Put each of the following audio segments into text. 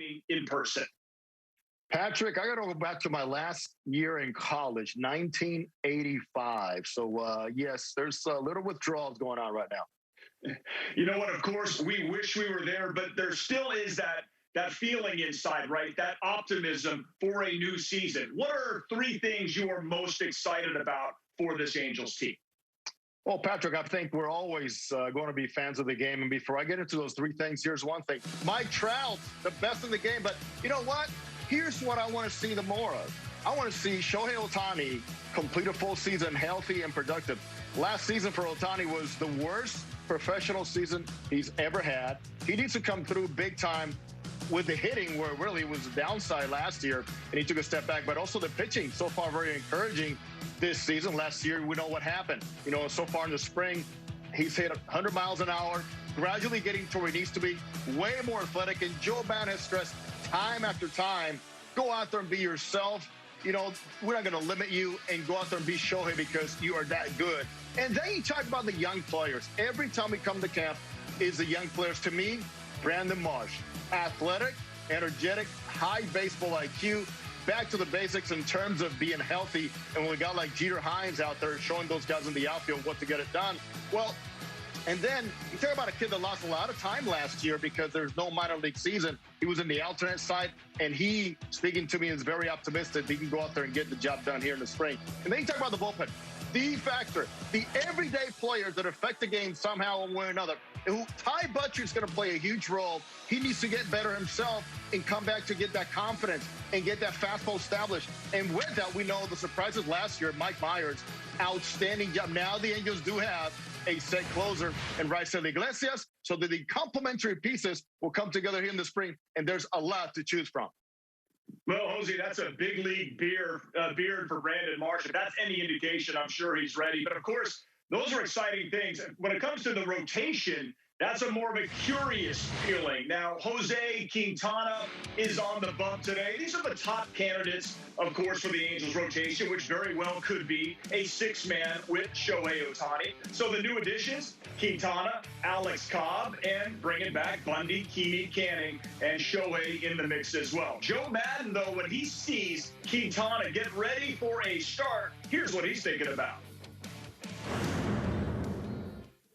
training in person? Patrick, I got to go back to my last year in college, 1985. So, yes, there's a little withdrawals going on right now. You know what? Of course, we wish we were there, but there still is that feeling inside, right? That optimism for a new season. What are three things you are most excited about for this Angels team? Well, Patrick, I think we're always going to be fans of the game. And before I get into those three things, here's one thing. Mike Trout, the best in the game. But you know what? Here's what I want to see the more of. I want to see Shohei Ohtani complete a full season healthy and productive. Last season for Ohtani was the worst professional season he's ever had. He needs to come through big time with the hitting, where really was a downside last year, and he took a step back. But also the pitching, so far very encouraging this season. Last year, we know what happened. You know, so far in the spring, he's hit 100 miles an hour, gradually getting to where he needs to be, way more athletic. And Joe Bauer has stressed time after time, go out there and be yourself. You know, we're not going to limit you, and go out there and be Shohei because you are that good. And then you talk about the young players. Every time we come to camp is the young players. To me, Brandon Marsh, athletic, energetic, high baseball IQ, back to the basics in terms of being healthy. And when we got like Jeter Hines out there showing those guys in the outfield what to get it done. Well, and then you talk about a kid that lost a lot of time last year because there's no minor league season. He was in the alternate side, and he, speaking to me, is very optimistic he can go out there and get the job done here in the spring. And then you talk about the bullpen. The factor, the everyday players that affect the game somehow one way or another. Ty Butcher's going to play a huge role. He needs to get better himself and come back to get that confidence and get that fastball established. And with that, we know the surprises last year. Mike Myers, outstanding job. Now the Angels do have a set closer in Raisel Iglesias, so that the complementary pieces will come together here in the spring, and there's a lot to choose from. Well, Jose, that's a big league beard for Brandon Marsh. If that's any indication, I'm sure he's ready. But, of course, those are exciting things. When it comes to the rotation, that's a more of a curious feeling. Now, Jose Quintana is on the bump today. These are the top candidates, of course, for the Angels rotation, which very well could be a six-man with Shohei Ohtani. So the new additions, Quintana, Alex Cobb, and bringing back Bundy, Keeney, Canning, and Shohei in the mix as well. Joe Madden, though, when he sees Quintana get ready for a start, here's what he's thinking about.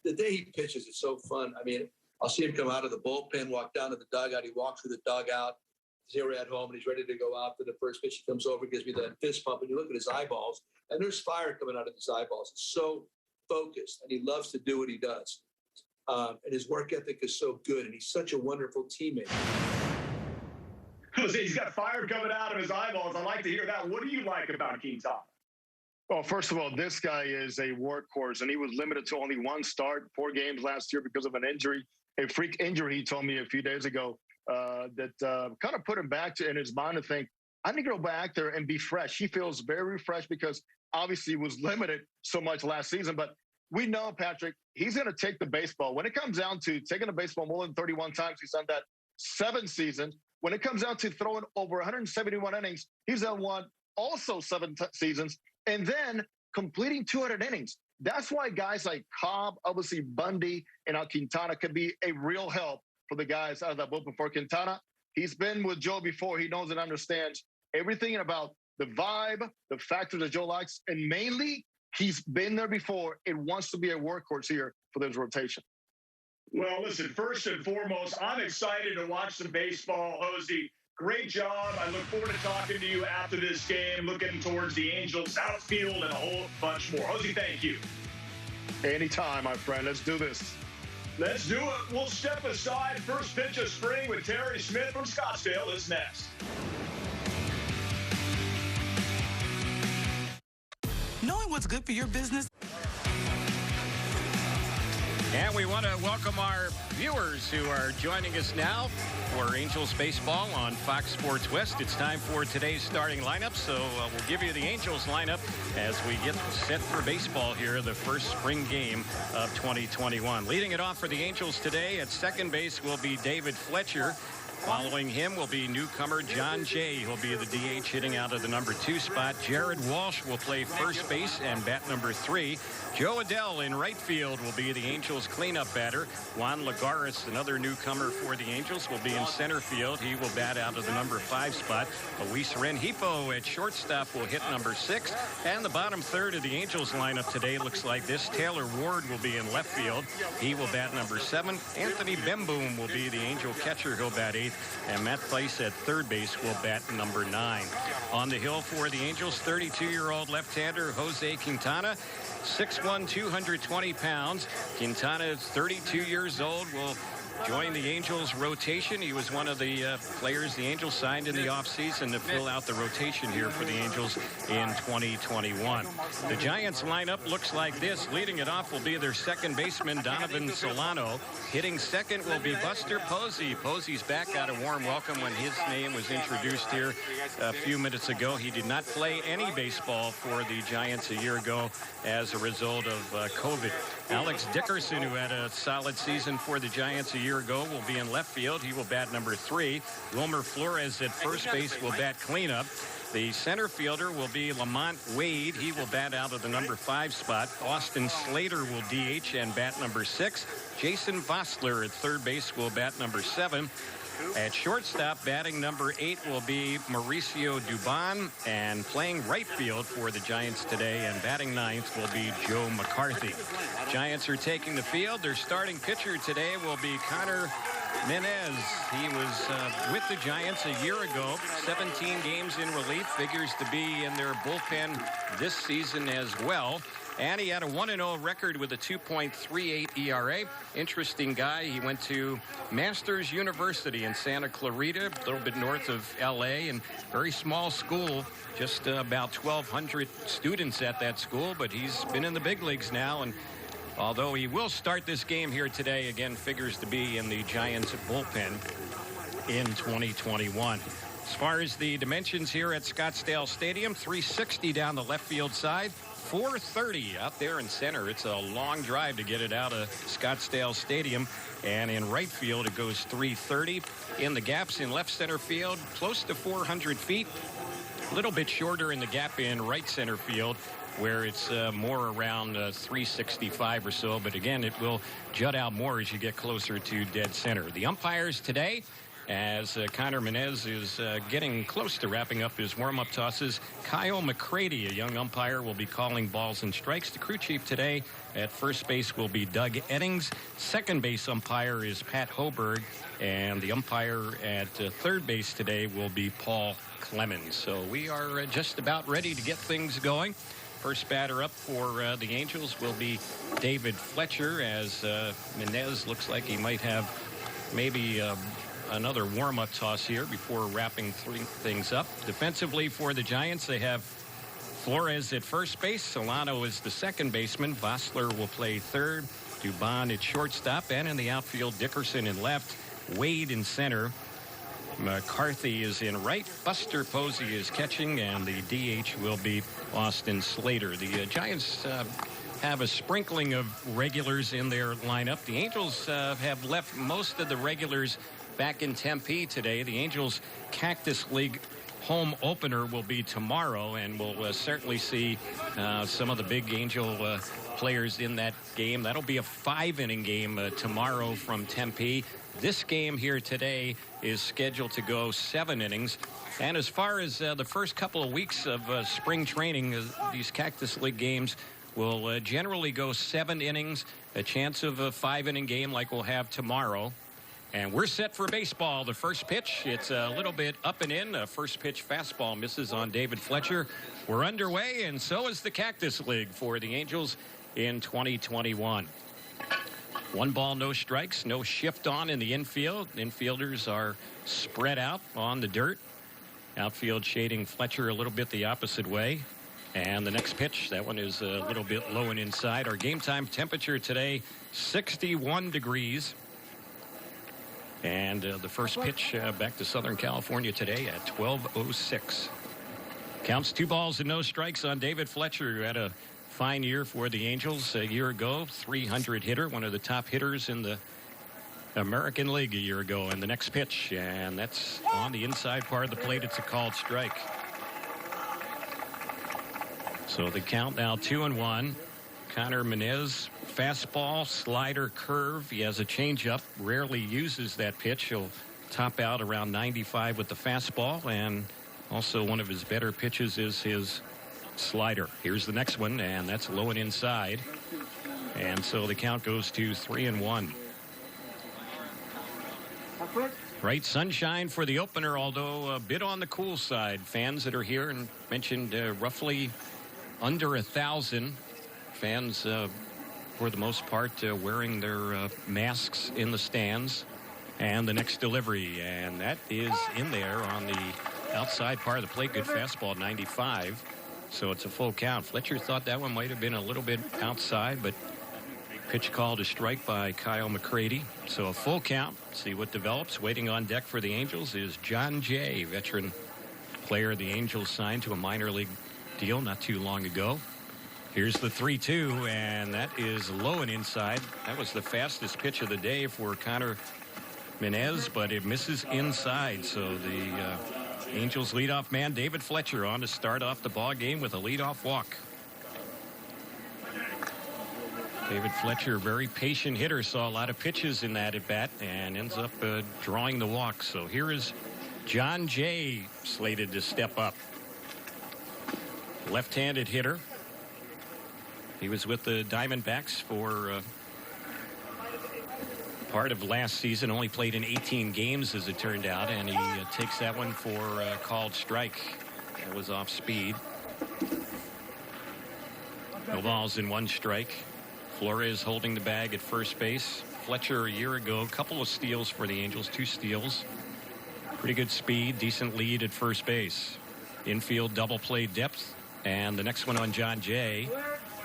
The day he pitches, it's so fun. I mean, I'll see him come out of the bullpen, walk down to the dugout. He walks through the dugout. He's here at home, and he's ready to go out for the first pitch. He comes over, gives me that fist pump, and you look at his eyeballs, and there's fire coming out of his eyeballs. It's so focused, and he loves to do what he does. And his work ethic is so good, and he's such a wonderful teammate. Jose, he's got fire coming out of his eyeballs. I like to hear that. What do you like about Quintana? Well, first of all, this guy is a workhorse, and he was limited to only one start, 4 games last year because of an injury, a freak injury, he told me a few days ago, that kind of put him back in his mind to think, I need to go back there and be fresh. He feels very refreshed because obviously he was limited so much last season. But we know, Patrick, he's going to take the baseball. When it comes down to taking the baseball more than 31 times, he's done that 7 seasons. When it comes down to throwing over 171 innings, he's done one also 7 seasons. And then completing 200 innings. That's why guys like Cobb, obviously Bundy, and Quintana could be a real help for the guys out of that bullpen. For Quintana, he's been with Joe before. He knows and understands everything about the vibe, the factors that Joe likes, and mainly he's been there before and wants to be a workhorse here for this rotation. Well, listen, first and foremost, I'm excited to watch some baseball, Jose. Great job. I look forward to talking to you after this game, looking towards the Angels, outfield, and a whole bunch more. Jose, thank you. Anytime, my friend. Let's do this. Let's do it. We'll step aside. First pitch of spring with Terry Smith from Scottsdale is next. Knowing what's good for your business. And we want to welcome our viewers who are joining us now for Angels baseball on Fox Sports West. It's time for today's starting lineup, so we'll give you the Angels lineup as we get set for baseball here, the first spring game of 2021. Leading it off for the Angels today at second base will be David Fletcher. Following him will be newcomer John Jay. He'll be the DH hitting out of the number 2 spot. Jared Walsh will play first base and bat number 3. Joe Adell in right field will be the Angels cleanup batter. Juan Lagares, another newcomer for the Angels, will be in center field. He will bat out of the number 5 spot. Luis Rengifo at shortstop will hit number 6. And the bottom third of the Angels lineup today looks like this. Taylor Ward will be in left field. He will bat number 7. Anthony Bemboom will be the Angel catcher. He'll bat 8th. And Matt Thaiss at third base will bat number 9. On the hill for the Angels, 32-year-old left-hander Jose Quintana, 6'1", 220 pounds. Quintana is 32 years old, will join the Angels rotation. He was one of the players the Angels signed in the offseason to fill out the rotation here for the Angels in 2021. The Giants lineup looks like this. Leading it off will be their second baseman, Donovan Solano. Hitting second will be Buster Posey. Posey's back. Got a warm welcome when his name was introduced here a few minutes ago. He did not play any baseball for the Giants a year ago as a result of COVID. Alex Dickerson, who had a solid season for the Giants a year ago, will be in left field. He will bat number 3. Wilmer Flores at first base will bat cleanup. The center fielder will be Lamont Wade. He will bat out of the number 5 spot. Austin Slater will DH and bat number 6. Jason Vosler at third base will bat number 7. At shortstop, batting number 8 will be Mauricio Dubon, and playing right field for the Giants today and batting 9th will be Joe McCarthy. Giants are taking the field. Their starting pitcher today will be Connor Menez. He was with the Giants a year ago, 17 games in relief, figures to be in their bullpen this season as well. And he had a 1-0 record with a 2.38 ERA. Interesting guy. He went to Masters University in Santa Clarita, a little bit north of L.A., and very small school, just about 1,200 students at that school. But he's been in the big leagues now, and although he will start this game here today, again, figures to be in the Giants bullpen in 2021. As far as the dimensions here at Scottsdale Stadium, 360 down the left field side, 430 out there in center. It's a long drive to get it out of Scottsdale Stadium. And in right field, it goes 330. In the gaps in left center field, close to 400 feet. A little bit shorter in the gap in right center field, where it's more around 365 or so. But again, it will jut out more as you get closer to dead center. The umpires today, as Connor Menez is getting close to wrapping up his warm-up tosses, Kyle McCready, a young umpire, will be calling balls and strikes. The crew chief today at first base will be Doug Eddings. Second base umpire is Pat Hoberg. And the umpire at third base today will be Paul Clemens. So we are just about ready to get things going. First batter up for the Angels will be David Fletcher, as Menez looks like he might have maybe another warm-up toss here before wrapping things up. Defensively for the Giants, they have Flores at first base. Solano is the second baseman. Vosler will play third. Dubon at shortstop. And in the outfield, Dickerson in left. Wade in center. McCarthy is in right. Buster Posey is catching. And the DH will be Austin Slater. The Giants have a sprinkling of regulars in their lineup. The Angels have left most of the regulars back in Tempe today. The Angels Cactus League home opener will be tomorrow, and we'll certainly see some of the big Angel players in that game. That'll be a 5-inning game tomorrow from Tempe. This game here today is scheduled to go 7 innings. And as far as the first couple of weeks of spring training, these Cactus League games will generally go 7 innings, a chance of a 5-inning game like we'll have tomorrow. And we're set for baseball. The first pitch, it's a little bit up and in. First pitch fastball misses on David Fletcher. We're underway, and so is the Cactus League for the Angels in 2021. 1 ball, no strikes, no shift on in the infield. Infielders are spread out on the dirt. Outfield shading Fletcher a little bit the opposite way. And the next pitch, that one is a little bit low and inside. Our game time temperature today, 61 degrees. And the first pitch back to Southern California today at 12:06. Counts 2 balls and no strikes on David Fletcher, who had a fine year for the Angels a year ago. 300 hitter, one of the top hitters in the American League a year ago. And the next pitch, and that's on the inside part of the plate. It's a called strike. So the count now 2-1. Connor Menez, fastball, slider, curve. He has a changeup. Rarely uses that pitch. He'll top out around 95 with the fastball, and also one of his better pitches is his slider. Here's the next one, and that's low and inside. And so the count goes to 3-1. Bright sunshine for the opener, although a bit on the cool side. Fans that are here and mentioned roughly under 1,000 fans, for the most part, wearing their masks in the stands. And the next delivery, and that is in there on the outside part of the plate. Good fastball, 95. So it's a full count. Fletcher thought that one might have been a little bit outside, but pitch called a strike by Kyle McCready. So a full count. See what develops. Waiting on deck for the Angels is Jon Jay, veteran player the Angels signed to a minor league deal not too long ago. Here's the 3-2, and that is low and inside. That was the fastest pitch of the day for Connor Menez, but it misses inside. So the Angels leadoff man David Fletcher on to start off the ball game with a leadoff walk. David Fletcher, very patient hitter, saw a lot of pitches in that at bat and ends up drawing the walk. So here is Jon Jay slated to step up. Left-handed hitter. He was with the Diamondbacks for part of last season, only played in 18 games as it turned out, and he takes that one for a called strike. That was off speed. No balls in one strike. Flores holding the bag at first base. Fletcher a year ago, a couple of steals for the Angels, 2 steals. Pretty good speed, decent lead at first base. Infield double play depth, and the next one on Jon Jay.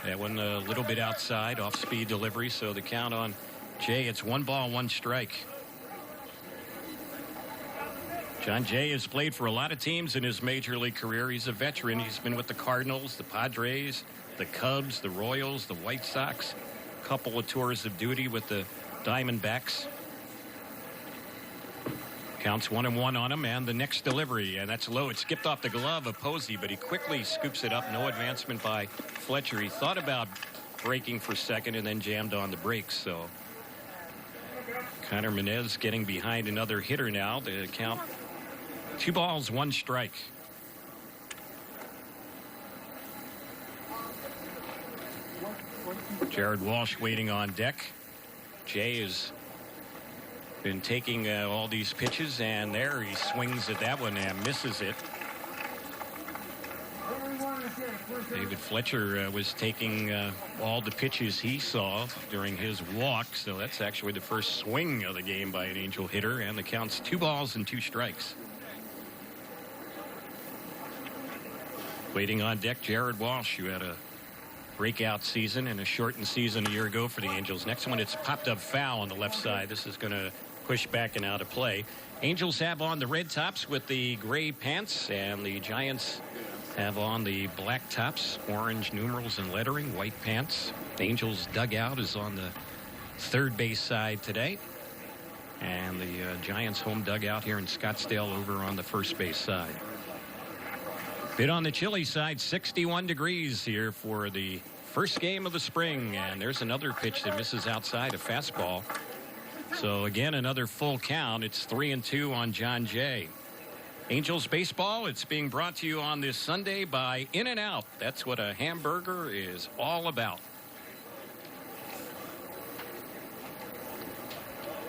That one a little bit outside, off speed delivery, so the count on Jay, it's 1 ball, 1 strike. Jon Jay has played for a lot of teams in his major league career. He's a veteran. He's been with the Cardinals, the Padres, the Cubs, the Royals, the White Sox. A couple of tours of duty with the Diamondbacks. Counts 1-1 on him, and the next delivery, and that's low. It skipped off the glove of Posey, but he quickly scoops it up. No advancement by Fletcher. He thought about braking for second and then jammed on the brakes. So Connor Menez getting behind another hitter now. The count 2 balls, 1 strike. Jared Walsh waiting on deck. Jay has been taking all these pitches, and there he swings at that one and misses it. David Fletcher was taking all the pitches he saw during his walk, so that's actually the first swing of the game by an Angel hitter, and the count's 2 balls and 2 strikes. Waiting on deck, Jared Walsh, who had a breakout season and a shortened season a year ago for the Angels. Next one, it's popped up foul on the left side. This is going to push back and out of play. Angels have on the red tops with the gray pants, and the Giants have on the black tops, orange numerals and lettering, white pants. The Angels dugout is on the third base side today, and the Giants home dugout here in Scottsdale over on the first base side. Bit on the chilly side, 61 degrees here for the first game of the spring, and there's another pitch that misses outside, a fastball. So again, another full count. It's 3-2 on Jon Jay. Angels baseball, it's being brought to you on this Sunday by In-N-Out. That's what a hamburger is all about.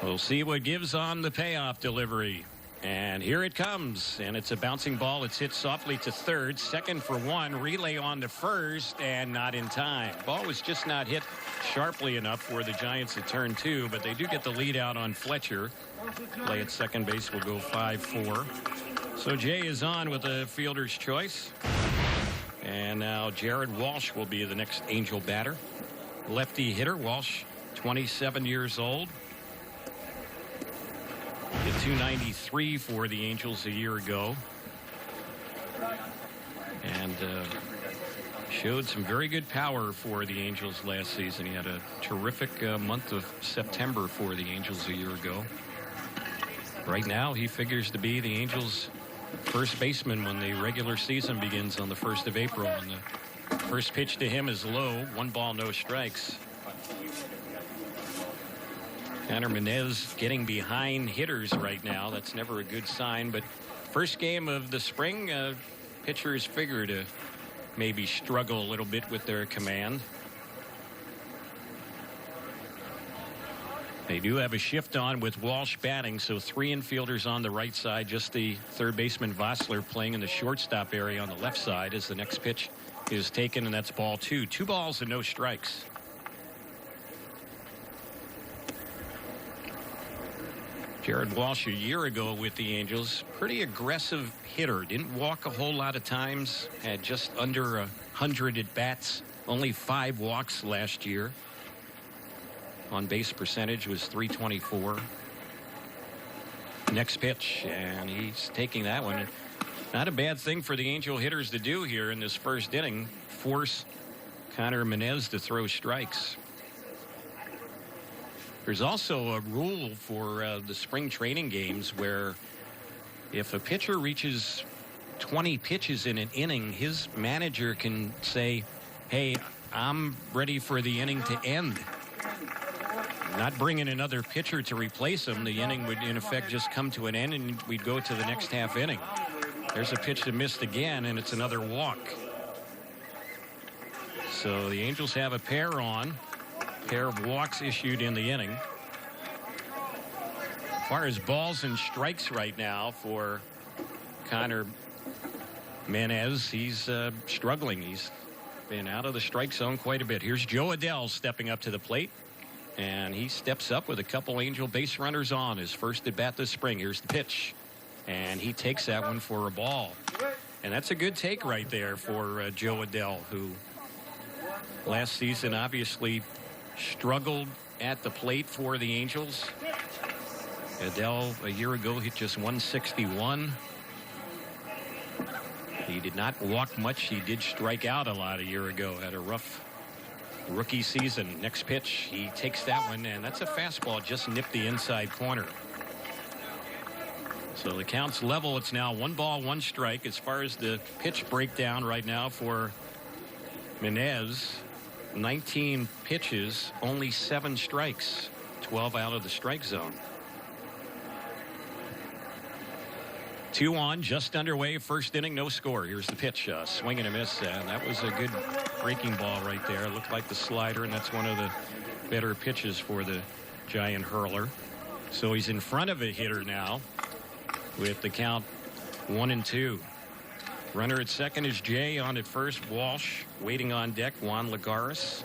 We'll see what gives on the payoff delivery. And here it comes, and it's a bouncing ball. It's hit softly to third, second for 1, relay on to first, and not in time. Ball was just not hit sharply enough for the Giants to turn 2, but they do get the lead out on Fletcher. Play at second base will go 5-4. So Jay is on with a fielder's choice. And now Jared Walsh will be the next Angel batter. Lefty hitter. Walsh, 27 years old. Hit .293 for the Angels a year ago. And showed some very good power for the Angels last season. He had a terrific month of September for the Angels a year ago. Right now, he figures to be the Angels' first baseman when the regular season begins on the 1st of April. And the first pitch to him is low. 1 ball, no strikes. Tanner Menez getting behind hitters right now. That's never a good sign. But first game of the spring, pitchers figure to maybe struggle a little bit with their command. They do have a shift on with Walsh batting, so 3 infielders on the right side. Just the third baseman Vossler playing in the shortstop area on the left side as the next pitch is taken, and that's ball 2. 2 balls and no strikes. Jared Walsh a year ago with the Angels, pretty aggressive hitter. Didn't walk a whole lot of times. Had just under 100 at bats. Only 5 walks last year. On base percentage was .324. Next pitch, and he's taking that one. Not a bad thing for the Angel hitters to do here in this first inning. Force Connor Menez to throw strikes. There's also a rule for the spring training games where if a pitcher reaches 20 pitches in an inning, his manager can say, hey, I'm ready for the inning to end. Not bringing another pitcher to replace him. The inning would, in effect, just come to an end, and we'd go to the next half inning. There's a pitch that missed again, and it's another walk. So the Angels have a pair on. Pair of walks issued in the inning. As far as balls and strikes right now for Connor Menez, he's struggling. He's been out of the strike zone quite a bit. Here's Joe Adell stepping up to the plate. And he steps up with a couple Angel base runners on his first at bat this spring. Here's the pitch. And he takes that one for a ball. And that's a good take right there for Joe Adell, who last season obviously struggled at the plate for the Angels. Adell a year ago hit just 161. He did not walk much. He did strike out a lot a year ago. Had a rough rookie season. Next pitch, he takes that one, and that's a fastball, just nipped the inside corner. So the count's level. It's now 1 ball, 1 strike. As far as the pitch breakdown right now for Menez, 19 pitches, only 7 strikes, 12 out of the strike zone. 2 on, just underway, first inning, no score. Here's the pitch, swing and a miss, and that was a good breaking ball right there. It looked like the slider, and that's one of the better pitches for the giant hurler. So he's in front of a hitter now with the count 1-2. Runner at second is Jay. On at first, Walsh. Waiting on deck, Juan Lagares.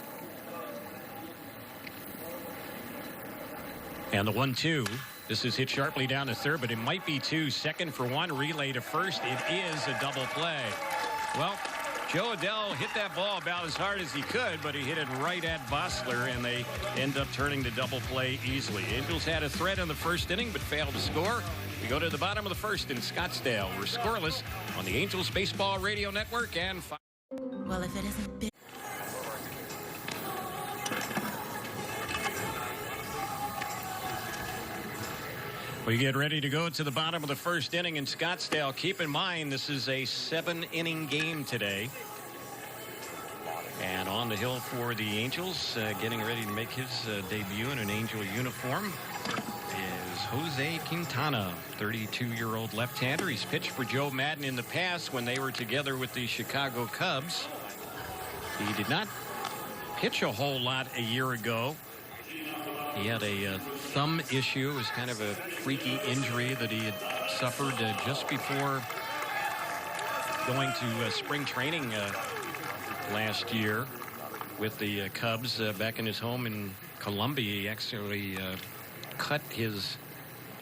And the 1-2. This is hit sharply down to third, but it might be 2. Second for 1. Relay to first. It is a double play. Well, Joe Adell hit that ball about as hard as he could, but he hit it right at Vossler, and they end up turning the double play easily. Angels had a threat in the first inning, but failed to score. We go to the bottom of the first in Scottsdale. We're scoreless on the Angels Baseball Radio Network and well, if it isn't big. We get ready to go to the bottom of the first inning in Scottsdale. Keep in mind, this is a 7-inning game today. And on the hill for the Angels, getting ready to make his debut in an Angel uniform, is Jose Quintana, 32-year-old left-hander. He's pitched for Joe Maddon in the past when they were together with the Chicago Cubs. He did not pitch a whole lot a year ago. He had a thumb issue. It was kind of a freaky injury that he had suffered just before going to spring training last year with the Cubs back in his home in Columbia. He actually cut his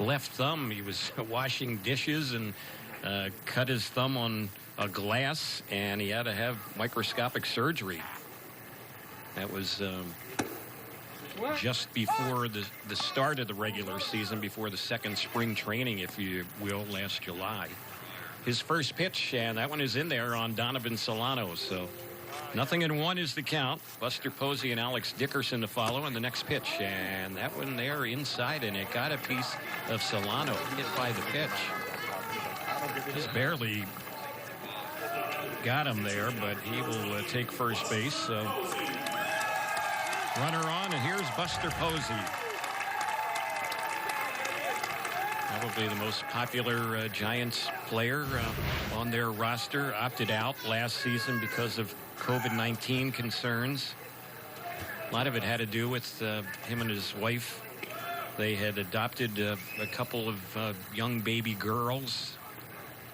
left thumb. He was washing dishes and cut his thumb on a glass, and he had to have microscopic surgery. That was just before the start of the regular season, before the second spring training, if you will, last July. His first pitch, and that one is in there on Donovan Solano. So 0-1 is the count. Buster Posey and Alex Dickerson to follow on the next pitch. And that one there inside, and it got a piece of Solano hit by the pitch. Just barely got him there, but he will take first base. So runner on, and here's Buster Posey. Probably the most popular Giants player on their roster. Opted out last season because of COVID-19 concerns. A lot of it had to do with him and his wife. They had adopted a couple of young baby girls,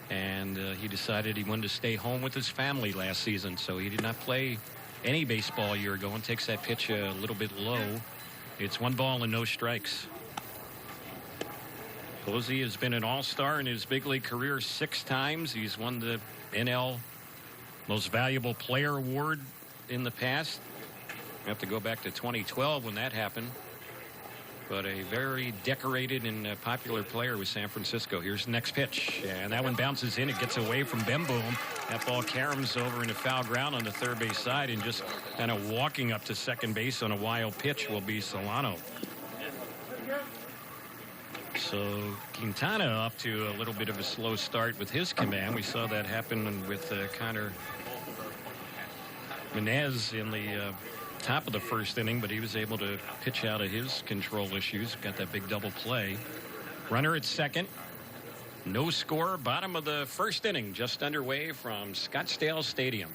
and he decided he wanted to stay home with his family last season, so he did not play any baseball a year ago and takes that pitch a little bit low. It's 1 ball and no strikes. Posey has been an all-star in his big league career 6 times. He's won the NL Most Valuable Player Award in the past. We have to go back to 2012 when that happened. But a very decorated and popular player with San Francisco. Here's the next pitch, and that one bounces in. It gets away from Bemboom. That ball caroms over into foul ground on the third base side, and just kind of walking up to second base on a wild pitch will be Solano. So Quintana off to a little bit of a slow start with his command. We saw that happen with Connor Menez in the top of the first inning, but he was able to pitch out of his control issues. Got that big double play. Runner at second. No score. Bottom of the first inning, just underway from Scottsdale Stadium.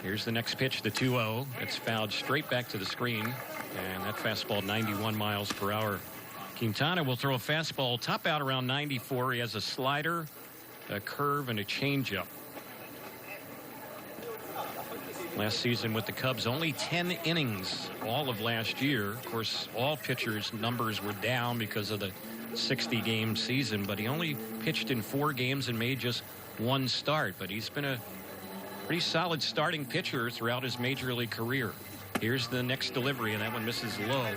Here's the next pitch, the 2-0. It's fouled straight back to the screen, and that fastball 91 miles per hour. Quintana will throw a fastball top out around 94. He has a slider, a curve, and a changeup. Last season with the Cubs, only 10 innings all of last year. Of course, all pitchers' numbers were down because of the 60-game season, but he only pitched in 4 games and made just 1 start. But he's been a pretty solid starting pitcher throughout his major league career. Here's the next delivery, and that one misses low.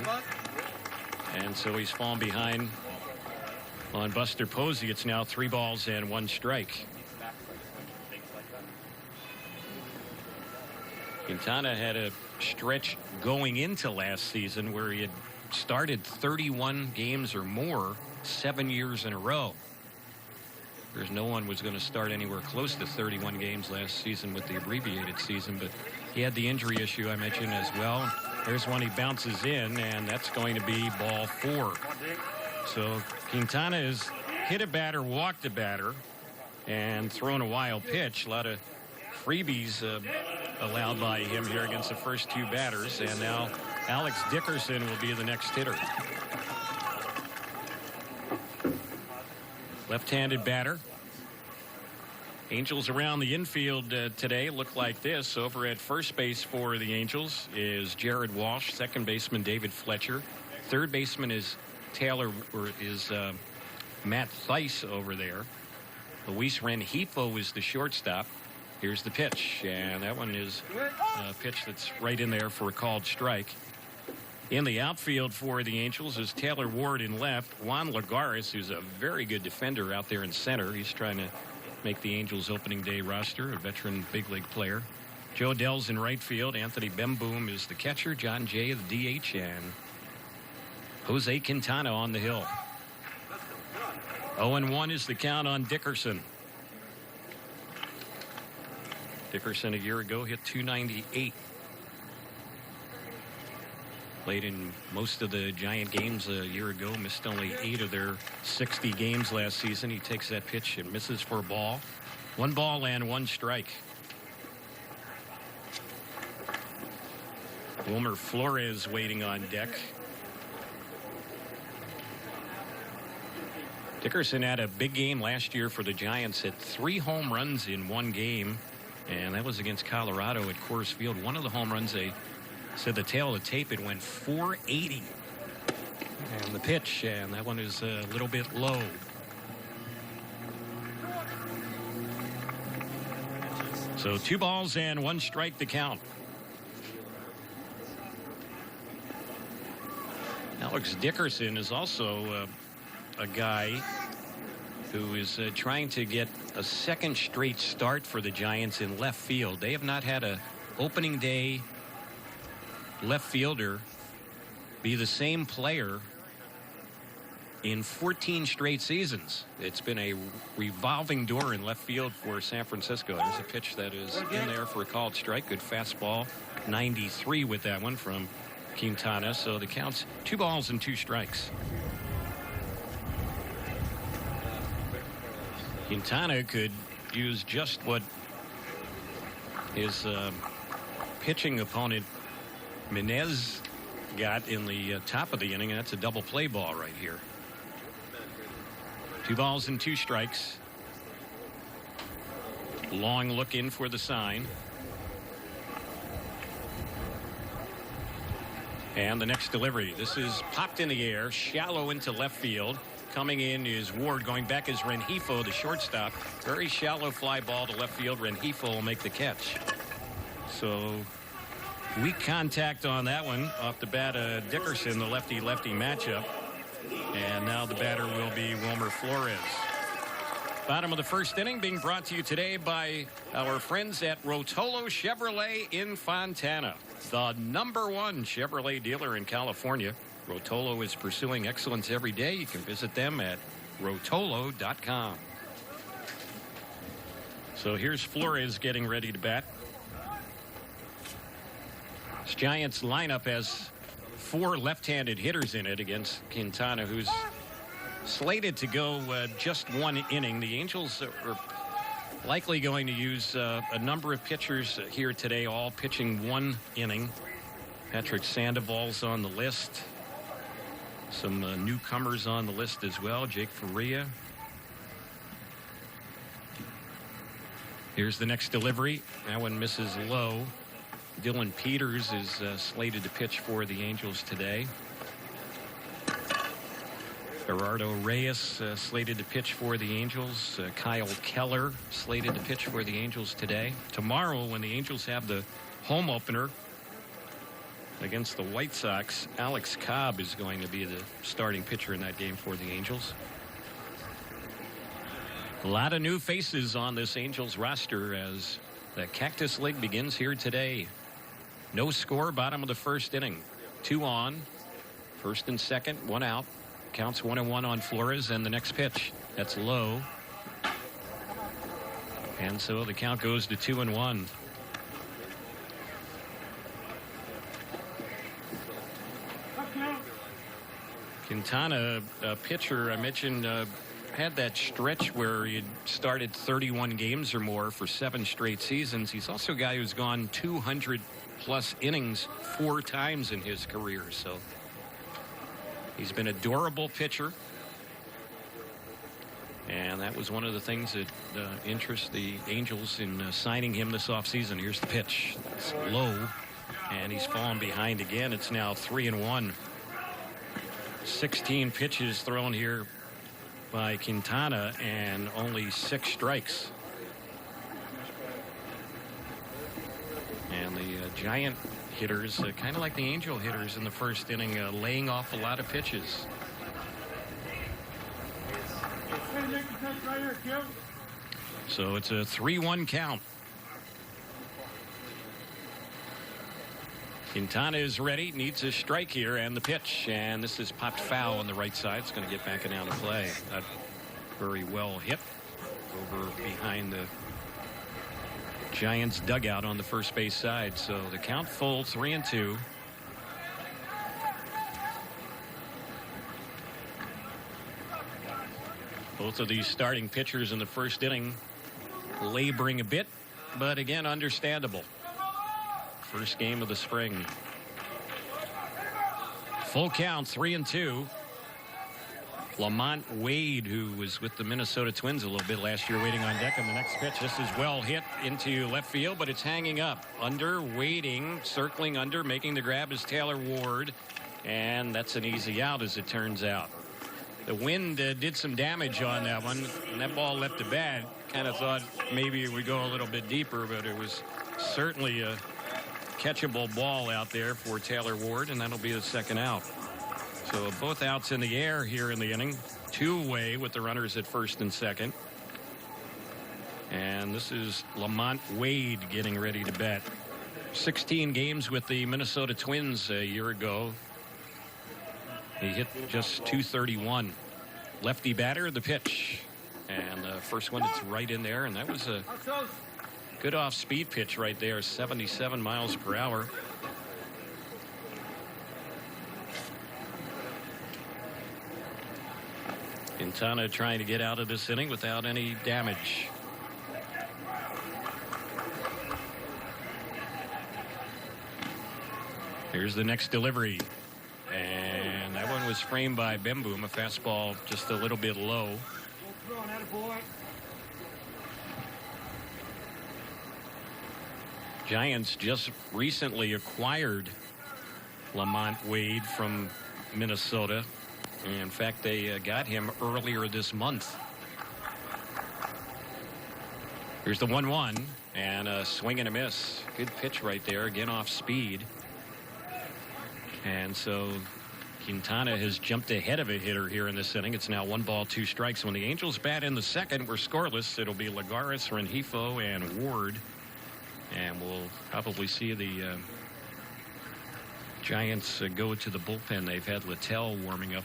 And so he's fallen behind on Buster Posey. It's now 3 balls and 1 strike. Quintana had a stretch going into last season where he had started 31 games or more 7 years in a row. There's no one was going to start anywhere close to 31 games last season with the abbreviated season, but he had the injury issue I mentioned as well. There's one he bounces in, and that's going to be ball 4. So Quintana has hit a batter, walked a batter, and thrown a wild pitch. A lot of freebies allowed by him here against the first 2 batters, and now Alex Dickerson will be the next hitter. Left-handed batter. Angels around the infield today look like this. Over at first base for the Angels is Jared Walsh. Second baseman David Fletcher. Third baseman is Matt Thaiss over there. Luis Rengifo is the shortstop. Here's the pitch, and that one is a pitch that's right in there for a called strike. In the outfield for the Angels is Taylor Ward in left. Juan Lagares, who's a very good defender out there in center. He's trying to make the Angels opening day roster, a veteran big league player. Joe Dell's in right field. Anthony Bemboom is the catcher. John Jay, the DH, and Jose Quintana on the hill. 0-1 is the count on Dickerson. Dickerson a year ago hit .298. Played in most of the Giant games a year ago. Missed only 8 of their 60 games last season. He takes that pitch and misses for a ball. 1 ball and 1 strike. Wilmer Flores waiting on deck. Dickerson had a big game last year for the Giants. Hit 3 home runs in 1 game. And that was against Colorado at Coors Field. One of the home runs, they said the tail of the tape, it went 480. And the pitch, and that one is a little bit low. So 2 balls and 1 strike to count. Alex Dickerson is also a guy who is trying to get a second straight start for the Giants in left field. They have not had a opening day left fielder be the same player in 14 straight seasons. It's been a revolving door in left field for San Francisco. There's a pitch that is in there for a called strike. Good fastball. 93 with that one from Quintana. So the count's 2 balls and 2 strikes. Quintana could use just what his pitching opponent Menez got in the top of the inning, and that's a double play ball right here. 2 balls and 2 strikes. Long look in for the sign. And the next delivery. This is popped in the air, shallow into left field. Coming in is Ward. Going back is Rengifo, the shortstop. Very shallow fly ball to left field. Rengifo will make the catch. So weak contact on that one off the bat of Dickerson, the lefty-lefty matchup. And now the batter will be Wilmer Flores. Bottom of the first inning being brought to you today by our friends at Rotolo Chevrolet in Fontana, the #1 Chevrolet dealer in California. Rotolo is pursuing excellence every day. You can visit them at rotolo.com. So here's Flores getting ready to bat. This Giants lineup has 4 left-handed hitters in it against Quintana, who's slated to go just 1 inning. The Angels are likely going to use a number of pitchers here today, all pitching 1 inning. Patrick Sandoval's on the list. Some newcomers on the list as well. Jake Faria. Here's the next delivery. That one misses low. Dylan Peters is slated to pitch for the Angels today. Gerardo Reyes slated to pitch for the Angels. Kyle Keller slated to pitch for the Angels today. Tomorrow, when the Angels have the home opener against the White Sox, Alex Cobb is going to be the starting pitcher in that game for the Angels. A lot of new faces on this Angels roster as the Cactus League begins here today. No score, bottom of the first inning. 2 on, first and second, 1 out. Counts 1-1 on Flores, and the next pitch. That's low. And so the count goes to 2-1. Quintana, a pitcher I mentioned, had that stretch where he had started 31 games or more for 7 straight seasons. He's also a guy who's gone 200-plus innings 4 times in his career. So he's been a durable pitcher. And that was one of the things that interests the Angels in signing him this offseason. Here's the pitch. It's low, and he's fallen behind again. It's now 3-1. 16 pitches thrown here by Quintana and only 6 strikes. And the Giant hitters, kind of like the Angel hitters in the first inning, laying off a lot of pitches. So it's a 3-1 count. Quintana is ready, needs a strike here, and the pitch, and this is popped foul on the right side. It's going to get back and down to play. Not very well hit over behind the Giants dugout on the first base side. So the count full, 3-2. Both of these starting pitchers in the first inning laboring a bit, but again, understandable. First game of the spring. Full count, 3-2. Lamont Wade, who was with the Minnesota Twins a little bit last year, waiting on deck on the next pitch. This is well hit into left field, but it's hanging up. Under, waiting, circling under, making the grab is Taylor Ward. And that's an easy out, as it turns out. The wind did some damage on that one, and that ball left the bat. Kind of thought maybe it would go a little bit deeper, but it was certainly a catchable ball out there for Taylor Ward, and that'll be the second out. So both outs in the air here in the inning. Two-away with the runners at first and second. And this is Lamont Wade getting ready to bat. 16 games with the Minnesota Twins a year ago. He hit just .231. Lefty batter, the pitch. And the first one, it's right in there. And that was a good off-speed pitch right there, 77 miles per hour. Quintana trying to get out of this inning without any damage. Here's the next delivery. And that one was framed by Bemboom, a fastball just a little bit low. Giants just recently acquired Lamont Wade from Minnesota. In fact, they got him earlier this month. Here's the 1-1 and a swing and a miss. Good pitch right there, again off speed. And so Quintana has jumped ahead of a hitter here in this inning. It's now 1 ball, 2 strikes. When the Angels bat in the second, we're scoreless. It'll be Lagares, Rengifo, and Ward. And we'll probably see the Giants go to the bullpen. They've had Littell warming up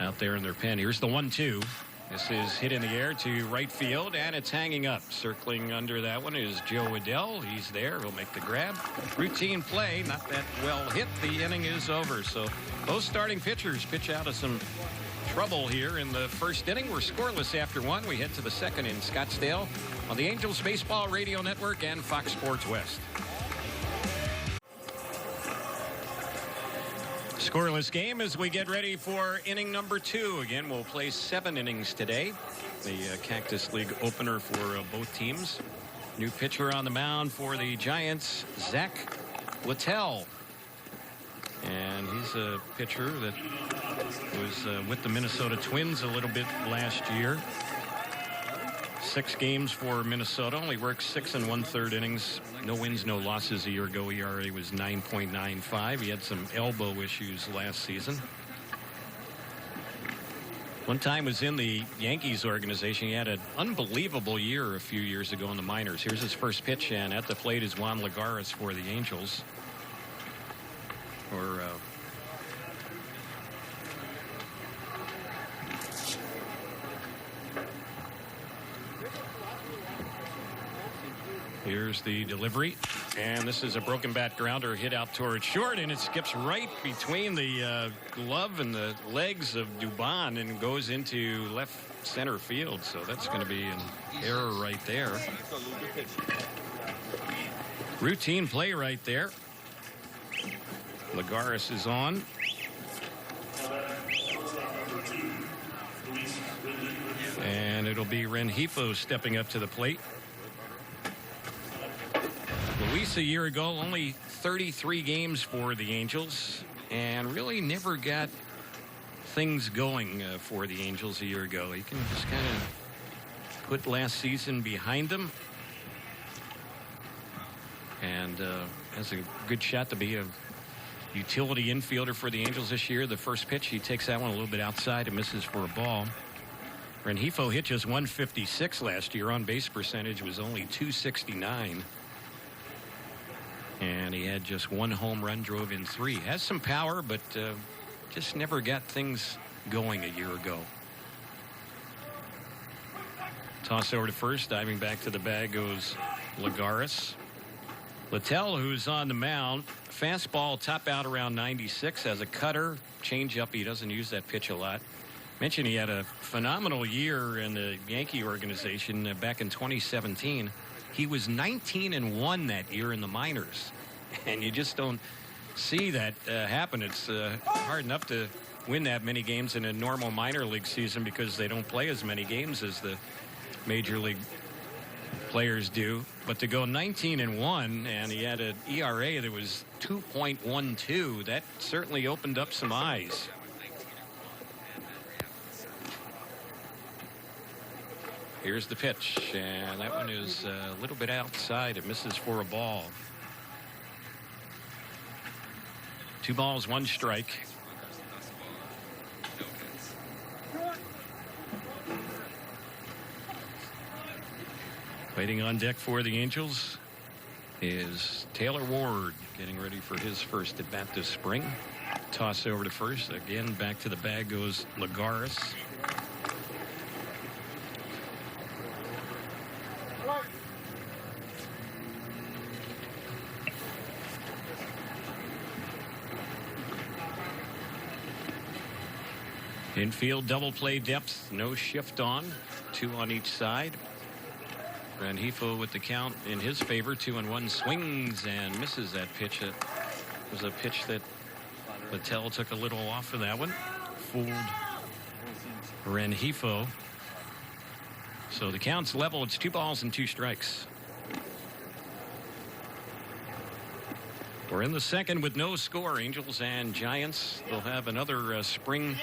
out there in their pen. Here's the 1-2. This is hit in the air to right field, and it's hanging up. Circling under that one is Joe Adell. He's there. He'll make the grab. Routine play. Not that well hit. The inning is over. So both starting pitchers pitch out of some trouble here in the first inning. We're scoreless after 1. We head to the second in Scottsdale on the Angels Baseball Radio Network and Fox Sports West. Scoreless game as we get ready for inning number 2. Again, we'll play 7 innings today. The Cactus League opener for both teams. New pitcher on the mound for the Giants, Zach Littell. And he's a pitcher that was with the Minnesota Twins a little bit last year. 6 games for Minnesota. Only worked 6 1/3 innings. No wins, no losses a year ago. ERA was 9.95. He had some elbow issues last season. One time was in the Yankees organization. He had an unbelievable year a few years ago in the minors. Here's his first pitch, and at the plate is Juan Lagares for the Angels. Here's the delivery, and this is a broken bat grounder hit out towards short, and it skips right between the glove and the legs of Dubon and goes into left center field. So that's going to be an error right there. Routine play right there. Lagares is on. And it'll be Rengifo stepping up to the plate. Luis a year ago, only 33 games for the Angels, and really never got things going for the Angels a year ago. He can just kind of put last season behind him, and has a good shot to be a utility infielder for the Angels this year. The first pitch, he takes that one a little bit outside and misses for a ball. Rengifo hit just 156 last year. On base percentage was only 269. And he had just 1 home run, drove in 3. Has some power, but just never got things going a year ago. Toss over to first. Diving back to the bag goes Lagares. Littell, who's on the mound. Fastball top out around 96. Has a cutter. Changeup. He doesn't use that pitch a lot. Mentioned he had a phenomenal year in the Yankee organization back in 2017. He was 19-1 that year in the minors, and you just don't see that happen. It's hard enough to win that many games in a normal minor league season because they don't play as many games as the major league players do. But to go 19-1, and he had an ERA that was 2.12, that certainly opened up some eyes. Here's the pitch, and that one is a little bit outside. It misses for a ball. 2 balls, 1 strike. Waiting on deck for the Angels is Taylor Ward, getting ready for his first at bat this spring. Toss over to first. Again, back to the bag goes Lagares. Infield double play depth, no shift on, 2 on each side. Rengifo with the count in his favor, 2-1, swings and misses that pitch. It was a pitch that Littell took a little off of that one, fooled Rengifo. So the count's level. It's 2 balls and 2 strikes. We're in the second with no score. Angels and Giants. They'll have another spring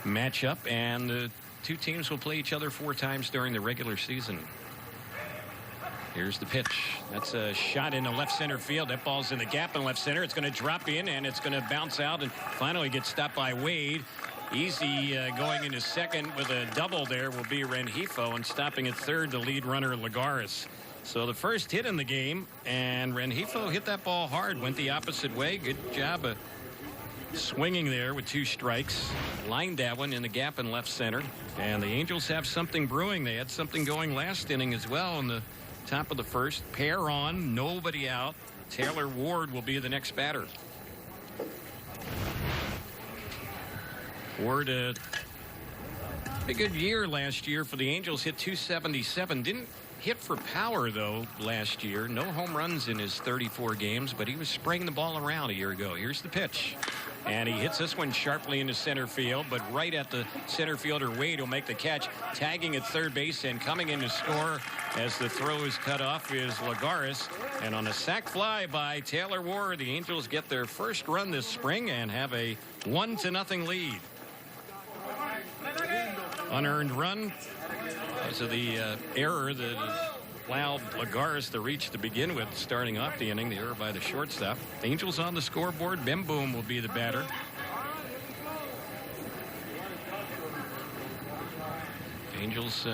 matchup, and the 2 teams will play each other 4 times during the regular season. Here's the pitch. That's a shot into left center field. That ball's in the gap in left center. It's going to drop in, and it's going to bounce out and finally get stopped by Wade. Easy going into second with a double there will be Rengifo, and stopping at third, the lead runner Lagares. So the first hit in the game, and Rengifo hit that ball hard, went the opposite way. Good job of swinging there with 2 strikes. Lined that one in the gap in left center. And the Angels have something brewing. They had something going last inning as well in the top of the first. Pair on, nobody out. Taylor Ward will be the next batter. Ward, a good year last year for the Angels. Hit .277. Didn't hit for power, though, last year. No home runs in his 34 games, but he was spraying the ball around a year ago. Here's the pitch. And he hits this one sharply into center field, but right at the center fielder Wade will make the catch, tagging at third base, and coming in to score as the throw is cut off is Lagares. And on a sac fly by Taylor Ward, the Angels get their first run this spring and have a 1-0 lead. Unearned run because of the error that allowed Lagares to reach to begin with, starting off the inning. The error by the shortstop. Angels on the scoreboard. Bemboom will be the batter. Angels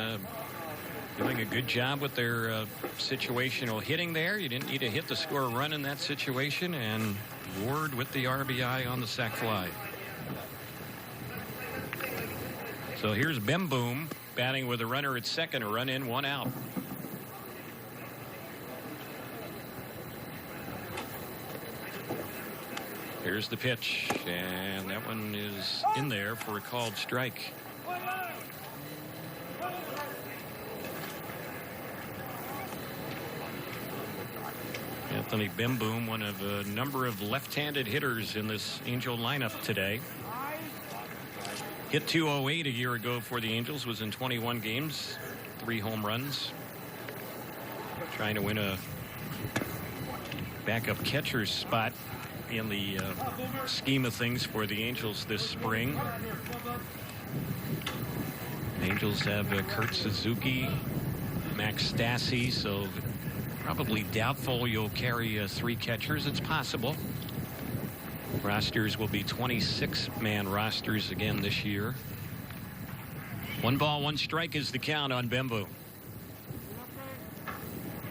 doing a good job with their situational hitting there. You didn't need to hit to score a run in that situation, and Ward with the RBI on the sac fly. So here's Bemboom batting with a runner at second, a run in, 1 out. Here's the pitch, and that one is in there for a called strike. Anthony Bemboom, one of a number of left-handed hitters in this Angel lineup today. Hit .208 a year ago for the Angels, was in 21 games, 3 home runs. Trying to win a backup catcher's spot in the scheme of things for the Angels this spring. Angels have Kurt Suzuki, Max Stassi, so probably doubtful you'll carry 3 catchers. It's possible. Rosters will be 26-man rosters again this year. 1 ball, 1 strike is the count on Bemboom.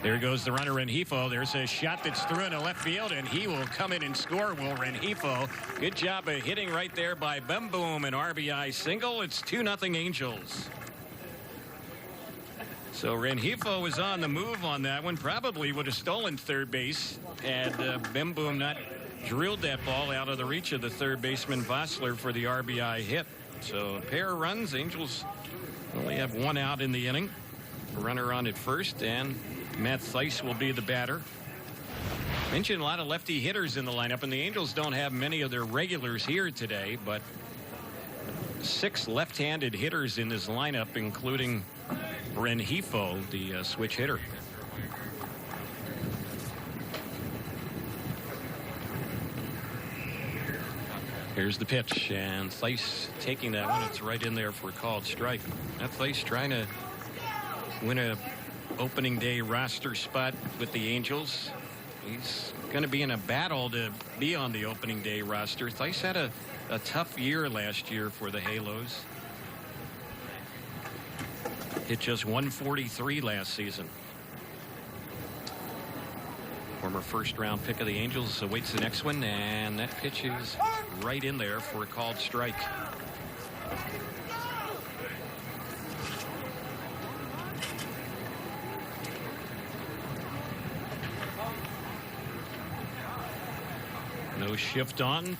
There goes the runner Rengifo. There's a shot that's through into left field, and he will come in and score, will Rengifo. Good job of hitting right there by Bemboom, an RBI single. It's 2-0 Angels. So Rengifo was on the move on that one. Probably would have stolen third base had Bemboom not drilled that ball out of the reach of the third baseman Vossler for the RBI hit. So a pair of runs. Angels only have 1 out in the inning. A runner on at first, and Matt Thaiss will be the batter. Mentioned a lot of lefty hitters in the lineup, and the Angels don't have many of their regulars here today, but 6 left-handed hitters in this lineup, including Rengifo, the switch hitter. Here's the pitch, and Thaiss taking that one. It's right in there for a called strike. Matt Thaiss trying to win a opening day roster spot with the Angels. He's going to be in a battle to be on the opening day roster. Thaiss had a tough year last year for the Halos. Hit just .143 last season. Former first-round pick of the Angels awaits the next one, and that pitch is right in there for a called strike. No shift on.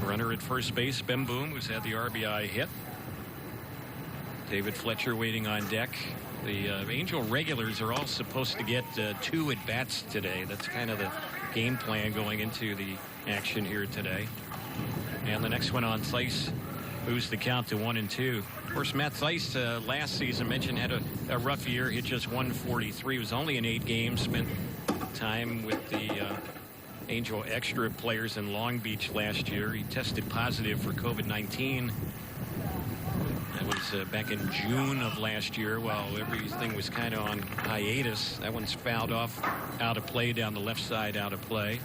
Runner at first base, Bemboom, who's had the RBI hit. David Fletcher waiting on deck. The Angel regulars are all supposed to get 2 at-bats today. That's kind of the game plan going into the action here today. And the next one on Thaiss moves the count to 1-2. Of course, Matt Thaiss last season mentioned had a rough year, hit just 143. He was only in 8 games, spent time with the Angel Extra players in Long Beach last year. He tested positive for COVID-19. That was back in June of last year while everything was kind of on hiatus. That one's fouled off, out of play, down the left side, out of play.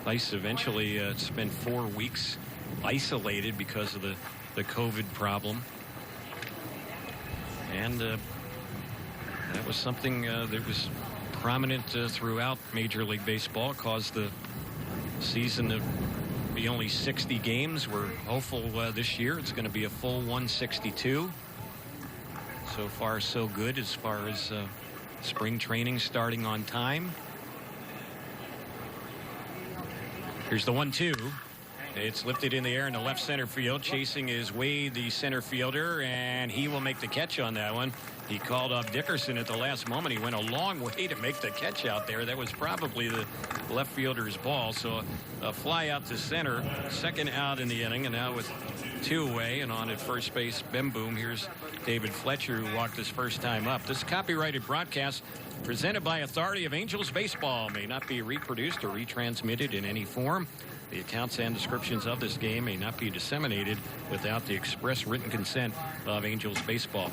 Thaiss eventually spent 4 weeks isolated because of the COVID problem. And that was something that was prominent throughout Major League Baseball. Caused the season to be only 60 games. We're hopeful this year it's going to be a full 162. So far so good as far as spring training starting on time. Here's the 1-2. It's lifted in the air in the left center field. Chasing is Wade, the center fielder, and he will make the catch on that one. He called up Dickerson at the last moment. He went a long way to make the catch out there. That was probably the left fielder's ball. So a fly out to center, second out in the inning, and now with 2 away and on at first base, Bemboom. Here's David Fletcher, who walked his first time up. This copyrighted broadcast presented by Authority of Angels Baseball may not be reproduced or retransmitted in any form. The accounts and descriptions of this game may not be disseminated without the express written consent of Angels Baseball.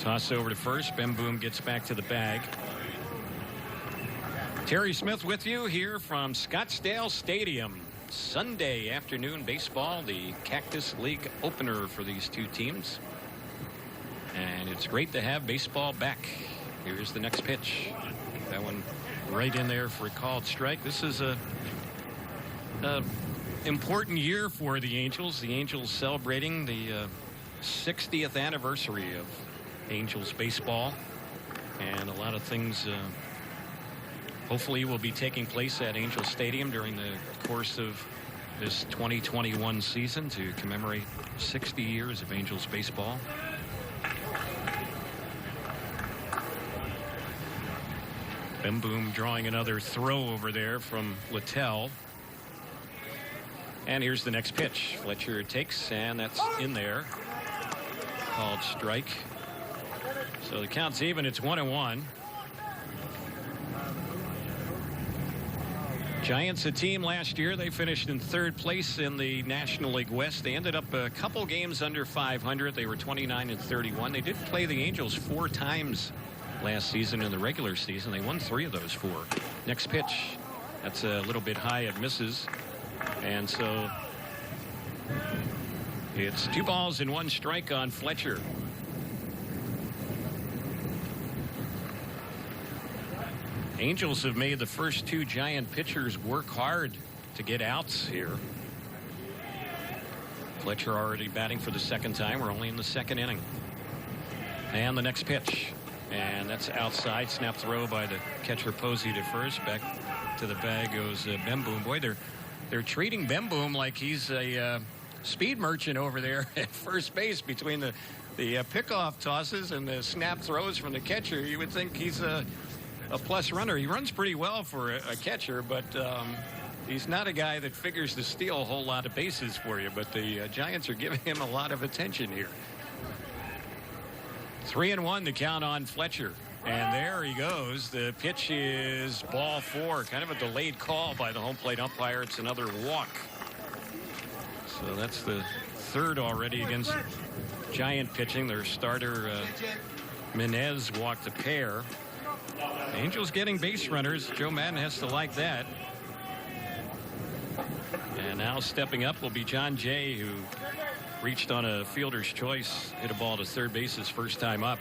Toss over to first. Bemboom gets back to the bag. Terry Smith with you here from Scottsdale Stadium. Sunday afternoon baseball, the Cactus League opener for these two teams. And it's great to have baseball back. Here's the next pitch. That one right in there for a called strike. This is a important year for the Angels. The Angels celebrating the 60th anniversary of Angels baseball, and a lot of things hopefully will be taking place at Angel Stadium during the course of this 2021 season to commemorate 60 years of Angels baseball. Bemboom drawing another throw over there from Littell. And here's the next pitch. Fletcher takes, and that's in there. Called strike. So the count's even. It's 1-1. Giants, a team last year, they finished in 3rd place in the National League West. They ended up a couple games under 500. They were 29-31. They did play the Angels 4 times last season in the regular season. They won 3 of those 4. Next pitch. That's a little bit high. It misses. And so it's 2 balls and 1 strike on Fletcher. Angels have made the first 2 Giant pitchers work hard to get outs here. Fletcher already batting for the 2nd time. We're only in the 2nd inning. And the next pitch. And that's outside. Snap throw by the catcher Posey to first. Back to the bag goes Bemboom. Boy, they're treating Bemboom like he's a speed merchant over there at first base between the pickoff tosses and the snap throws from the catcher. You would think he's a plus runner. He runs pretty well for a catcher, but he's not a guy that figures to steal a whole lot of bases for you. But the Giants are giving him a lot of attention here. 3-1 the count on Fletcher. And there he goes. The pitch is ball 4. Kind of a delayed call by the home plate umpire. It's another walk. So that's the 3rd already against Giant pitching. Their starter, Menez, walked a pair. Angels getting base runners. Joe Madden has to like that. And now stepping up will be John Jay, who reached on a fielder's choice, hit a ball to 3rd base his first time up.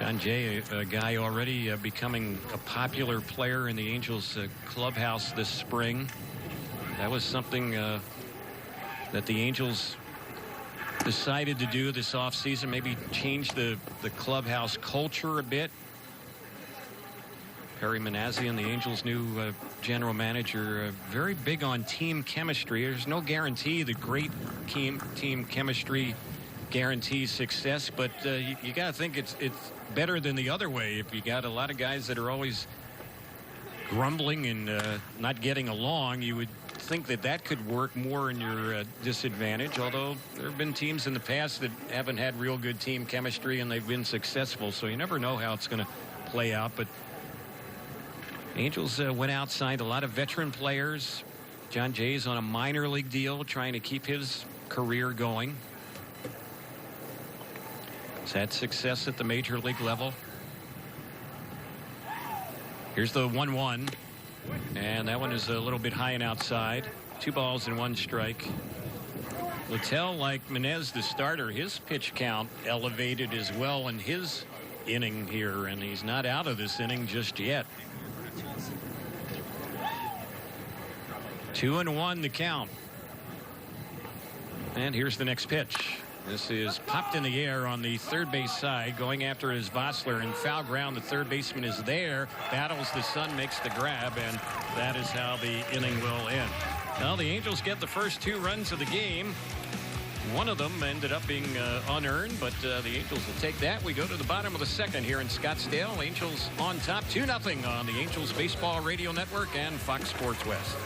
John Jay, a guy already becoming a popular player in the Angels clubhouse this spring. That was something that the Angels decided to do this offseason, maybe change the clubhouse culture a bit. Perry Manassian, the Angels' new general manager, very big on team chemistry. There's no guarantee that great team chemistry guarantees success, but you got to think it's better than the other way. If you got a lot of guys that are always grumbling and not getting along, you would think that could work more in your disadvantage, although there have been teams in the past that haven't had real good team chemistry and they've been successful, so you never know how it's going to play out. But Angels went out, signed a lot of veteran players. John Jay's on a minor league deal, trying to keep his career going. He's had success at the major league level. Here's the 1-1, and that one is a little bit high and outside. 2 balls and 1 strike. Littell, like Menez, the starter, his pitch count elevated as well in his inning here, and he's not out of this inning just yet. 2-1 the count. And here's the next pitch. This is popped in the air on the third base side. Going after it is Vosler in foul ground. The third baseman is there. Battles the Sun, makes the grab, and that is how the inning will end. Well, the Angels get the first 2 runs of the game. One of them ended up being unearned, but the Angels will take that. We go to the bottom of the second here in Scottsdale. Angels on top 2-0 on the Angels Baseball Radio Network and Fox Sports West.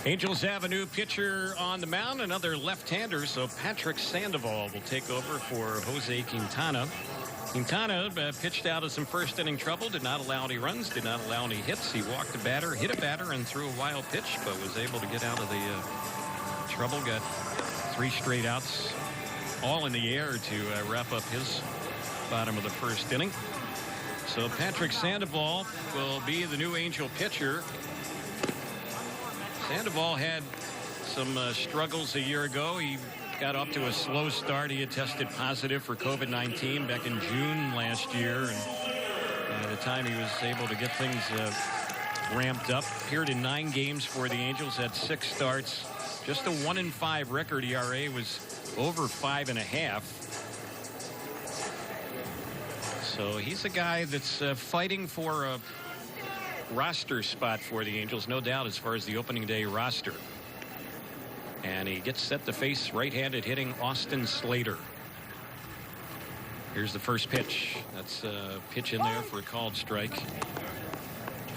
Angels have a new pitcher on the mound, another left-hander, so Patrick Sandoval will take over for Jose Quintana. Quintana pitched out of some first-inning trouble, did not allow any runs, did not allow any hits. He walked a batter, hit a batter, and threw a wild pitch, but was able to get out of the trouble. Got 3 straight outs, all in the air to wrap up his bottom of the first inning. So Patrick Sandoval will be the new Angel pitcher. Sandoval had some struggles a year ago. He got up to a slow start. He had tested positive for COVID-19 back in June last year, and by the time he was able to get things ramped up, appeared in 9 games for the Angels, had 6 starts, just a 1-5 record. ERA was over 5.5. So he's a guy that's fighting for a roster spot for the Angels, no doubt, as far as the opening day roster. And he gets set to face right-handed hitting Austin Slater. Here's the first pitch. That's a pitch in there for a called strike.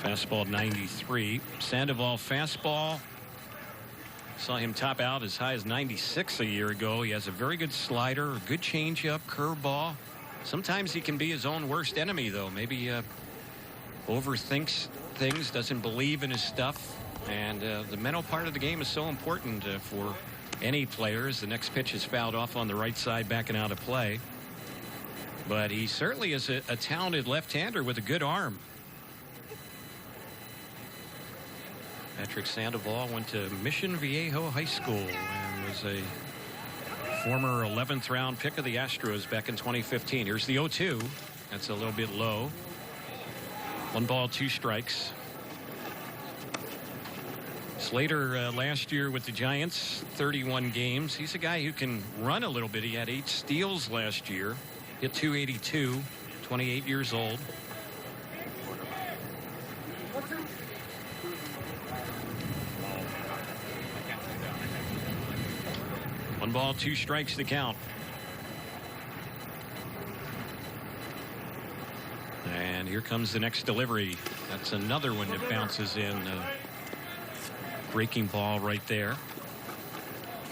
Fastball 93. Sandoval fastball. Saw him top out as high as 96 a year ago. He has a very good slider, a good changeup, curveball. Sometimes he can be his own worst enemy, though. Maybe overthinks things, doesn't believe in his stuff. And the mental part of the game is so important for any players. The next pitch is fouled off on the right side, backing out of play. But he certainly is a talented left-hander with a good arm. Patrick Sandoval went to Mission Viejo High School and was a former 11th round pick of the Astros back in 2015. Here's the 0-2. That's a little bit low. 1 ball, 2 strikes. Slater last year with the Giants, 31 games. He's a guy who can run a little bit. He had 8 steals last year. Hit .282, 28 years old. One ball, 2 strikes to count. And here comes the next delivery. That's another one that bounces in. Breaking ball right there.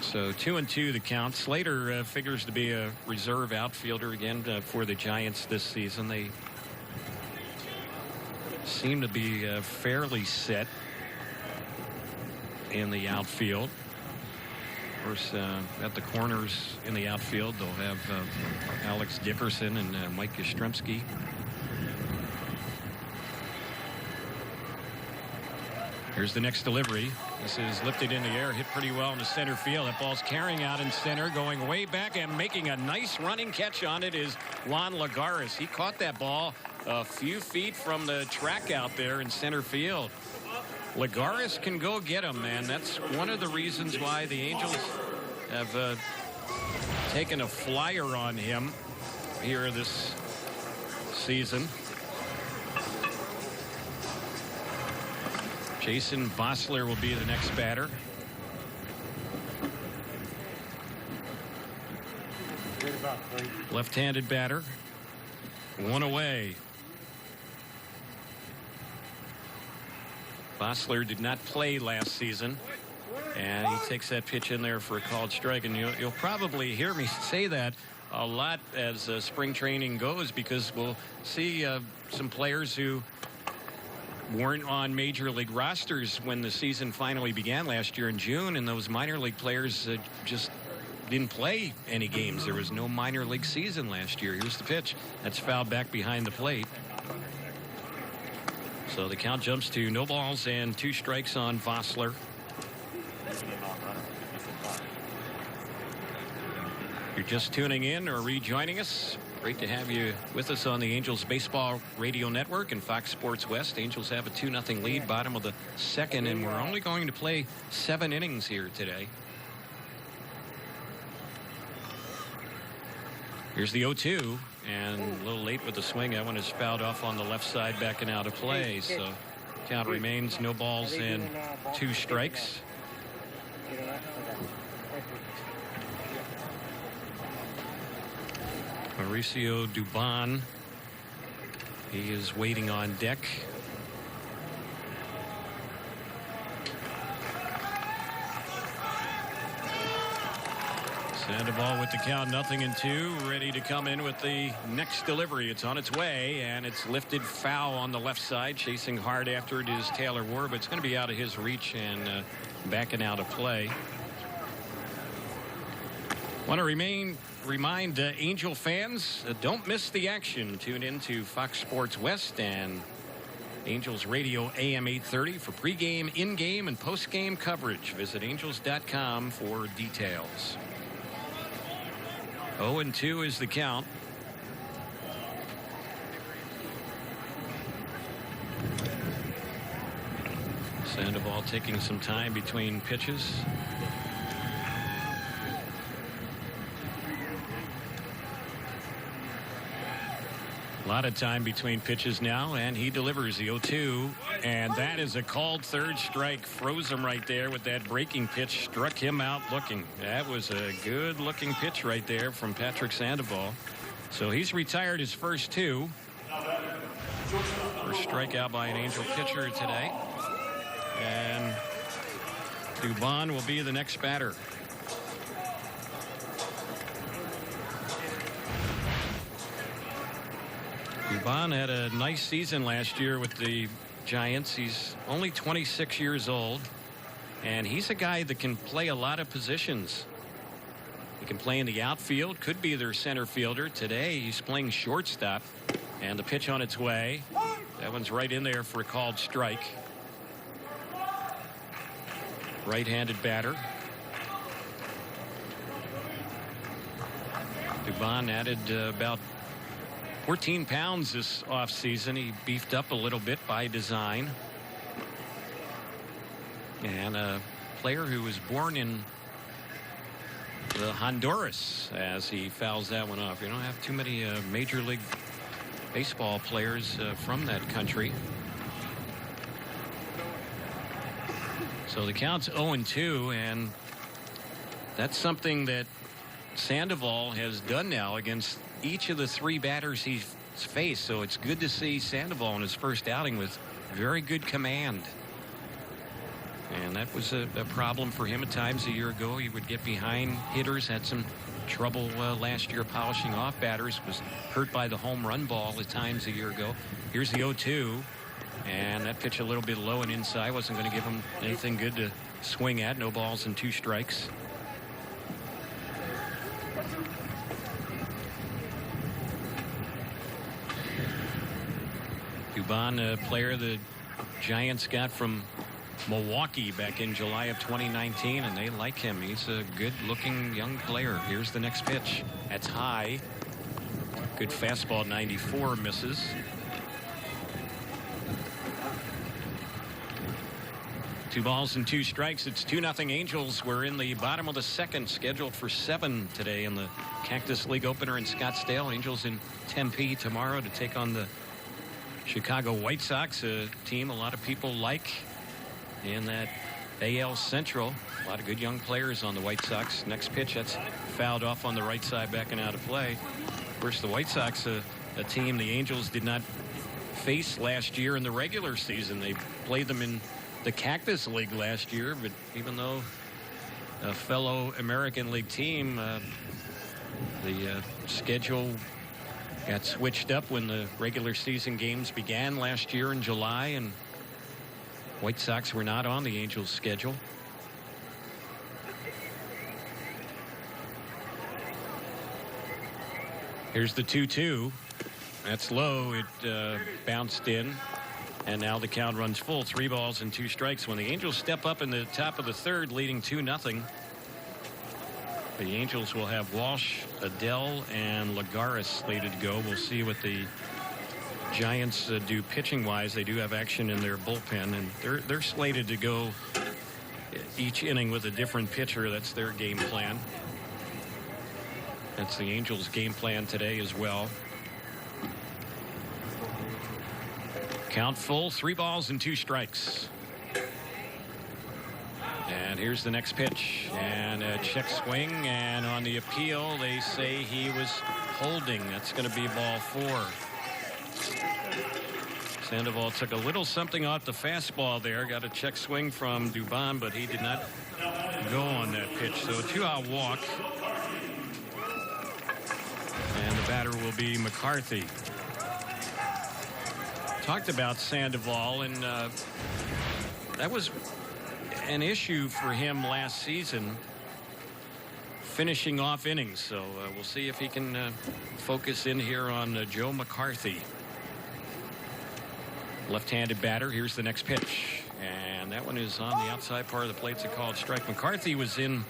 So 2-2 the count. Slater figures to be a reserve outfielder again for the Giants this season. They seem to be fairly set in the outfield. Of course, at the corners in the outfield, they'll have Alex Dickerson and Mike Yastrzemski. Here's the next delivery. This is lifted in the air, hit pretty well in the center field. That ball's carrying out in center, going way back and making a nice running catch on it is Juan Lagares. He caught that ball a few feet from the track out there in center field. Lagares can go get him, man. That's one of the reasons why the Angels have taken a flyer on him here this season. Jason Vosler will be the next batter. Left-handed batter. One away. Vosler did not play last season, and he takes that pitch in there for a called strike. And you'll probably hear me say that a lot as spring training goes, because we'll see some players who weren't on major league rosters when the season finally began last year in June, and those minor league players just didn't play any games. There was no minor league season last year. Here's the pitch. That's fouled back behind the plate. So the count jumps to no balls and 2 strikes on Vosler. You're just tuning in or rejoining us. Great to have you with us on the Angels Baseball Radio Network and Fox Sports West. Angels have a 2-0 lead, bottom of the second, and we're only going to play 7 innings here today. Here's the 0-2, and a little late with the swing. That one is fouled off on the left side, backing out of play. So count remains no balls and 2 strikes. Mauricio Dubon, he is waiting on deck. Sandoval with the count, 0-2, ready to come in with the next delivery. It's on its way, and it's lifted foul on the left side. Chasing hard after it is Taylor Ward, but it's going to be out of his reach and backing out of play. Want to remind Angel fans, don't miss the action. Tune in to Fox Sports West and Angels Radio AM 830 for pregame, in-game, and post-game coverage. Visit angels.com for details. 0-2 is the count. Sandoval taking some time between pitches. A lot of time between pitches now, and he delivers the 0-2, and that is a called third strike. Froze him right there with that breaking pitch, struck him out looking. That was a good looking pitch right there from Patrick Sandoval. So he's retired his first 2. First strikeout by an Angel pitcher today. And Dubon will be the next batter. Dubon had a nice season last year with the Giants. He's only 26 years old, and he's a guy that can play a lot of positions. He can play in the outfield, could be their center fielder. Today he's playing shortstop, and the pitch on its way. That one's right in there for a called strike. Right-handed batter. Dubon added about 14 pounds this offseason. He beefed up a little bit by design. And a player who was born in Honduras, as he fouls that one off. You don't have too many Major League Baseball players from that country. So the count's 0-2, and that's something that Sandoval has done now against each of the 3 batters he's faced. So it's good to see Sandoval in his first outing with very good command. And that was a problem for him at times a year ago. He would get behind hitters, had some trouble last year polishing off batters, was hurt by the home run ball at times a year ago. Here's the 0-2, and that pitch a little bit low and inside. Wasn't going to give him anything good to swing at. No balls and 2 strikes. Dubon, a player the Giants got from Milwaukee back in July of 2019, and they like him. He's a good-looking young player. Here's the next pitch. That's high. Good fastball, 94, misses. Two balls and 2 strikes. It's 2-0 Angels. We're in the bottom of the second, scheduled for 7 today in the Cactus League opener in Scottsdale. Angels in Tempe tomorrow to take on the Chicago White Sox, a team a lot of people like in that AL Central. A lot of good young players on the White Sox. Next pitch, that's fouled off on the right side, backing out of play. Of course, the White Sox, a team the Angels did not face last year in the regular season. They played them in the Cactus League last year, but even though a fellow American League team, the schedule got switched up when the regular season games began last year in July, and White Sox were not on the Angels schedule. Here's the 2-2. That's low. It bounced in. And now the count runs full. 3 balls and 2 strikes when the Angels step up in the top of the third, leading 2-0. The Angels will have Walsh, Adell, and Lagares slated to go. We'll see what the Giants do pitching wise. They do have action in their bullpen, and they're slated to go each inning with a different pitcher. That's their game plan. That's the Angels game plan today as well. Count full, 3 balls and 2 strikes. And here's the next pitch, and a check swing, and on the appeal they say he was holding. That's going to be ball 4. Sandoval took a little something off the fastball there, got a check swing from Dubon, but he did not go on that pitch. So a 2-out walk, and the batter will be McCarthy. Talked about Sandoval, and that was an issue for him last season, finishing off innings. So we'll see if he can focus in here on Joe McCarthy. Left-handed batter. Here's the next pitch, and that one is on the outside part of the plate. It's a called strike. McCarthy was in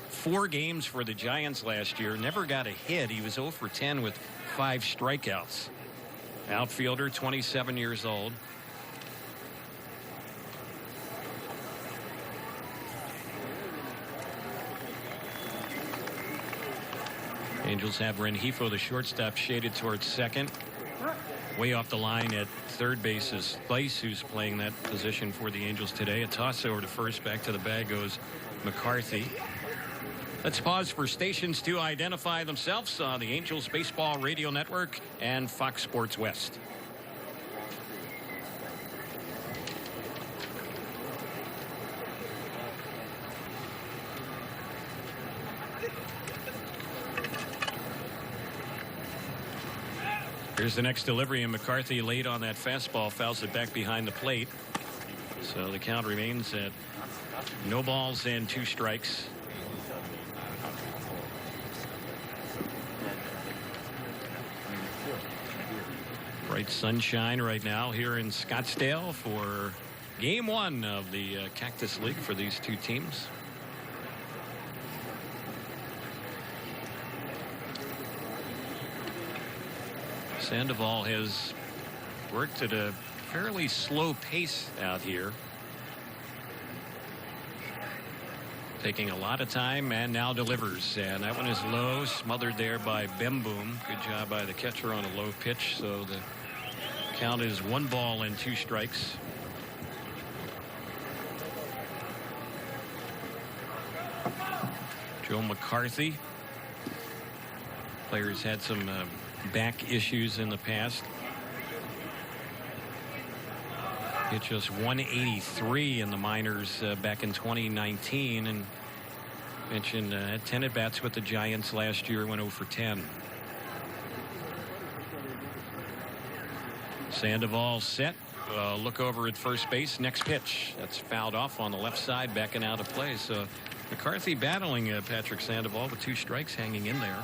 4 games for the Giants last year, never got a hit. He was 0 for 10 with 5 strikeouts. Outfielder, 27 years old. Angels have Rengifo, the shortstop, shaded towards second. Way off the line at third base is Thice, who's playing that position for the Angels today. A toss over to first. Back to the bag goes McCarthy. Let's pause for stations to identify themselves on the Angels Baseball Radio Network and Fox Sports West. Here's the next delivery, and McCarthy late on that fastball, fouls it back behind the plate. So the count remains at no balls and 2 strikes. Bright sunshine right now here in Scottsdale for game 1 of the Cactus League for these 2 teams. Sandoval has worked at a fairly slow pace out here, taking a lot of time, and now delivers, and that one is low, smothered there by Bemboom. Good job by the catcher on a low pitch. So the count is 1 ball and 2 strikes. Joe McCarthy. Players had some back issues in the past. Hit just 183 in the minors back in 2019, and mentioned had 10 at-bats with the Giants last year, went 0 for 10. Sandoval set. Look over at first base. Next pitch. That's fouled off on the left side, backing out of play. So McCarthy battling Patrick Sandoval with 2 strikes hanging in there.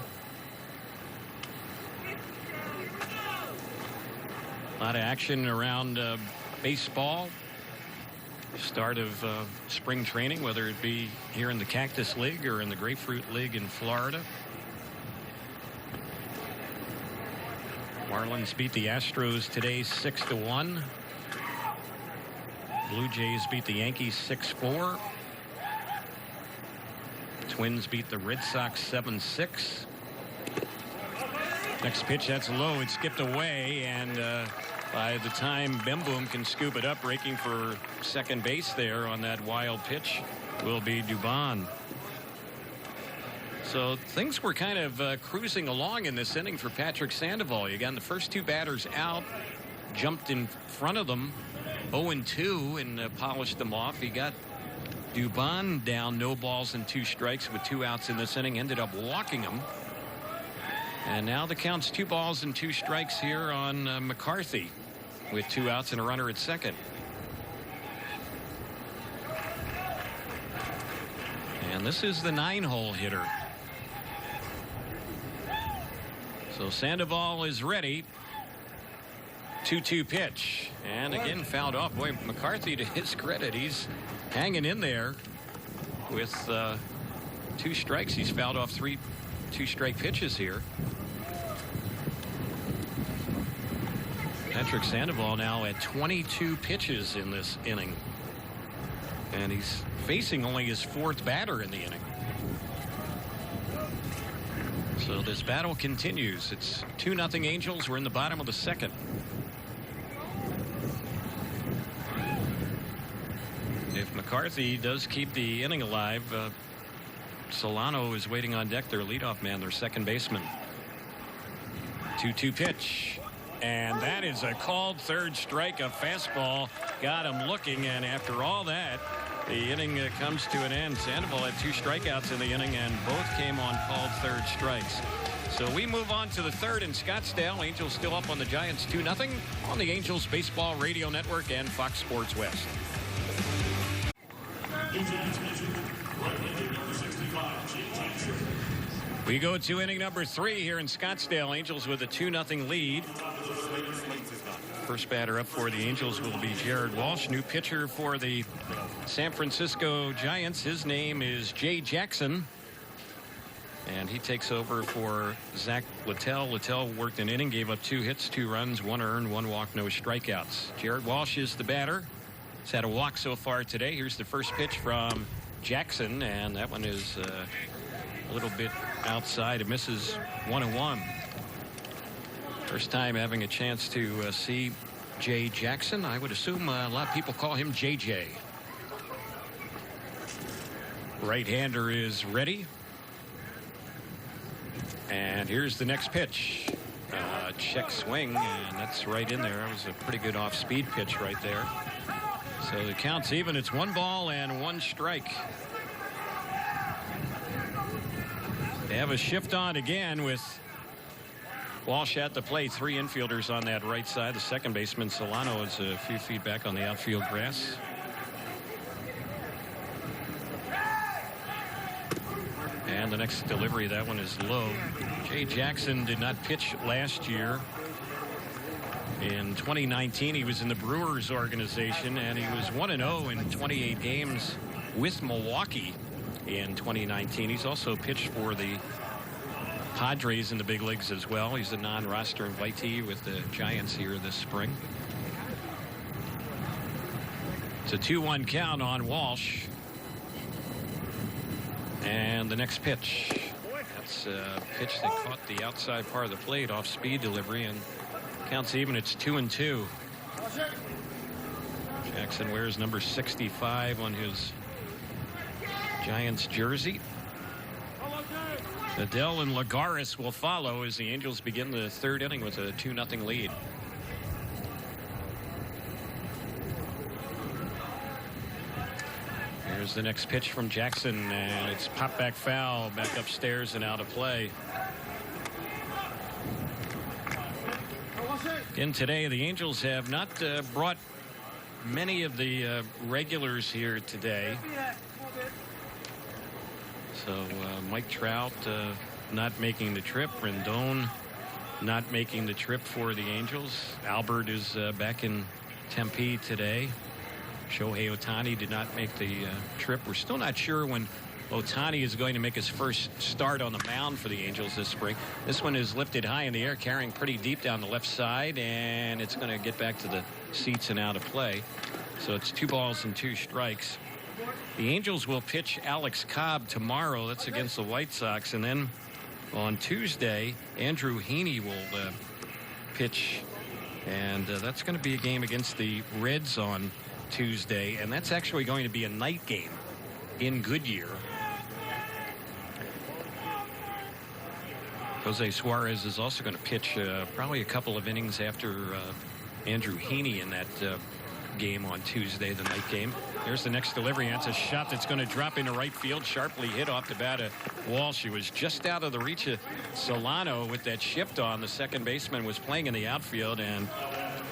A lot of action around baseball. start of spring training, whether it be here in the Cactus League or in the Grapefruit League in Florida. Marlins beat the Astros today 6-1. Blue Jays beat the Yankees 6-4. Twins beat the Red Sox 7-6. Next pitch, that's low. It skipped away, and by the time Bemboom can scoop it up, breaking for second base there on that wild pitch will be Dubon. So things were kind of cruising along in this inning for Patrick Sandoval. You got the first two batters out, jumped in front of them 0-2 and polished them off. He got Dubon down, no balls and 2 strikes with 2 outs in this inning, ended up walking him. And now the count's 2 balls and 2 strikes here on McCarthy with 2 outs and a runner at second. And this is the 9-hole hitter. So Sandoval is ready. 2-2 pitch, and again fouled off. Boy, McCarthy, to his credit, he's hanging in there with 2 strikes. He's fouled off 3 2-strike pitches here. Patrick Sandoval now at 22 pitches in this inning, and he's facing only his 4th batter in the inning. So this battle continues. It's 2-0 Angels. We're in the bottom of the 2nd. If McCarthy does keep the inning alive, Solano is waiting on deck, their leadoff man, their second baseman. 2-2 pitch, and that is a called 3rd strike. A fastball got him looking, and after all that, the inning comes to an end. Sandoval had 2 strikeouts in the inning, and both came on called 3rd strikes. So we move on to the 3rd in Scottsdale. Angels still up on the Giants 2-0 on the Angels Baseball Radio Network and Fox Sports West. We go to inning number 3 here in Scottsdale. Angels with a 2-0 lead. First batter up for the Angels will be Jared Walsh, new pitcher for the San Francisco Giants. His name is Jay Jackson, and he takes over for Zach Littell. Littell worked an inning, gave up 2 hits, 2 runs, 1 earned, 1 walk, no strikeouts. Jared Walsh is the batter. He's had a walk so far today. Here's the first pitch from Jackson, and that one is a little bit outside. It misses 1-1. First time having a chance to see Jay Jackson. I would assume a lot of people call him JJ. Right-hander is ready. And here's the next pitch. Check swing, and that's right in there. That was a pretty good off-speed pitch right there. So the count's even. It's 1 ball and 1 strike. They have a shift on again with Walsh at the plate. 3 infielders on that right side. The second baseman, Solano, is a few feet back on the outfield grass. And the next delivery, that one is low. Jay Jackson did not pitch last year. In 2019, he was in the Brewers organization, and he was 1-0 in 28 games with Milwaukee in 2019. He's also pitched for the Padres in the big leagues as well. He's a non-roster invitee with the Giants here this spring. It's a 2-1 count on Walsh. And the next pitch. That's a pitch that caught the outside part of the plate off speed delivery, and counts even. It's 2-2. Jackson wears number 65 on his Giants jersey. Adele and Lagares will follow as the Angels begin the 3rd inning with a 2-0 lead. Here's the next pitch from Jackson, and it's popped back foul, back upstairs and out of play. Again today, the Angels have not brought many of the regulars here today. So Mike Trout not making the trip. Rendon not making the trip for the Angels. Albert is back in Tempe today. Shohei Ohtani did not make the trip. We're still not sure when Ohtani is going to make his first start on the mound for the Angels this spring. This one is lifted high in the air, carrying pretty deep down the left side, and it's going to get back to the seats and out of play. So it's 2 balls and 2 strikes. The Angels will pitch Alex Cobb tomorrow. That's against the White Sox. And then on Tuesday, Andrew Heaney will pitch. And that's going to be a game against the Reds on Tuesday. And that's actually going to be a night game in Goodyear. Jose Suarez is also going to pitch probably a couple of innings after Andrew Heaney in that game on Tuesday, the night game. Here's the next delivery. That's a shot that's going to drop into right field, sharply hit off the bat of Walsh. He was just out of the reach of Solano with that shift on. The second baseman was playing in the outfield, and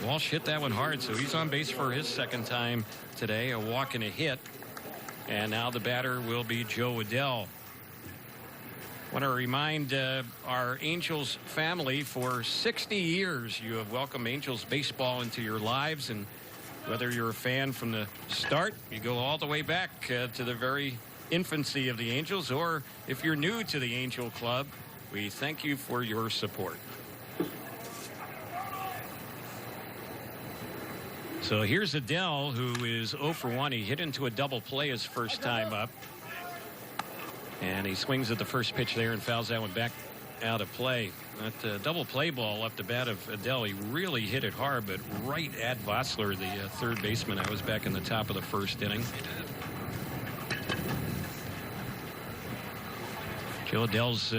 Walsh hit that one hard, so he's on base for his second time today, a walk and a hit. And now the batter will be Joe Adell. I want to remind our Angels family, for 60 years you have welcomed Angels baseball into your lives, and whether you're a fan from the start, you go all the way back to the very infancy of the Angels, or if you're new to the Angel Club, we thank you for your support. So here's Adell, who is 0 for 1. He hit into a double play his first time up. And he swings at the first pitch there and fouls that one back out of play. That double play ball up the bat of Adell, he really hit it hard, but right at Vossler, the third baseman. That was back in the top of the first inning. Joe Adell's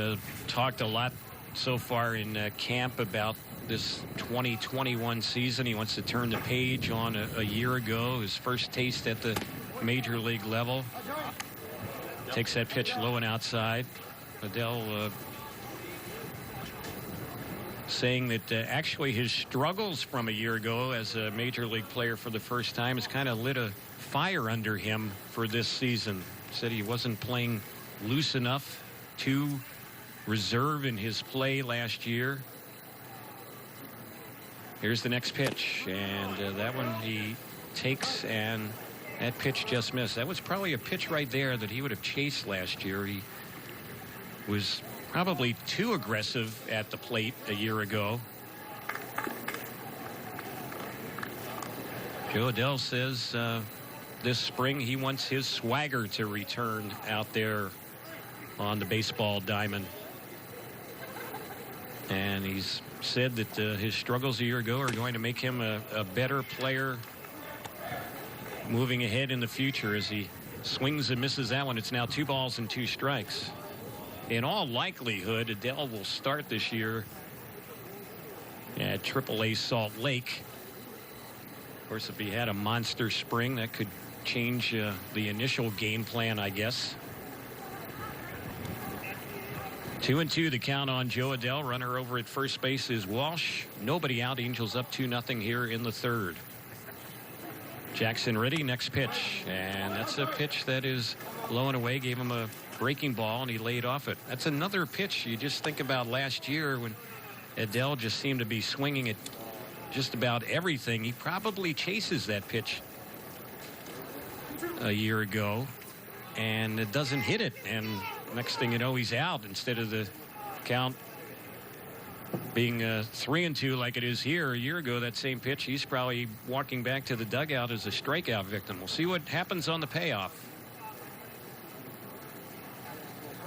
talked a lot so far in camp about this 2021 season. He wants to turn the page on a year ago, his first taste at the major league level. Takes that pitch low and outside. Adell saying that actually his struggles from a year ago as a major league player for the first time has kind of lit a fire under him for this season. Said he wasn't playing loose enough, too reserve in his play last year. Here's the next pitch, and that one he takes, and that pitch just missed. That was probably a pitch right there that he would have chased last year. He was probably too aggressive at the plate a year ago. Joe Adell says this spring he wants his swagger to return out there on the baseball diamond. And he's said that his struggles a year ago are going to make him a better player moving ahead in the future. As he swings and misses that one, it's now 2 balls and 2 strikes. In all likelihood, Adell will start this year at AAA Salt Lake. Of course, if he had a monster spring, that could change the initial game plan, I guess. 2-2 the count on Joe Adell. Runner over at first base is Walsh. Nobody out. Angels up 2-0 here in the third. Jackson ready. Next pitch, and that's a pitch that is low and away. Gave him a breaking ball, and he laid off it. That's another pitch you just think about last year when Adell just seemed to be swinging at just about everything. He probably chases that pitch a year ago, and it doesn't hit it, and next thing you know, he's out. Instead of the count being 3-2 like it is here, a year ago, that same pitch, he's probably walking back to the dugout as a strikeout victim. We'll see what happens on the payoff.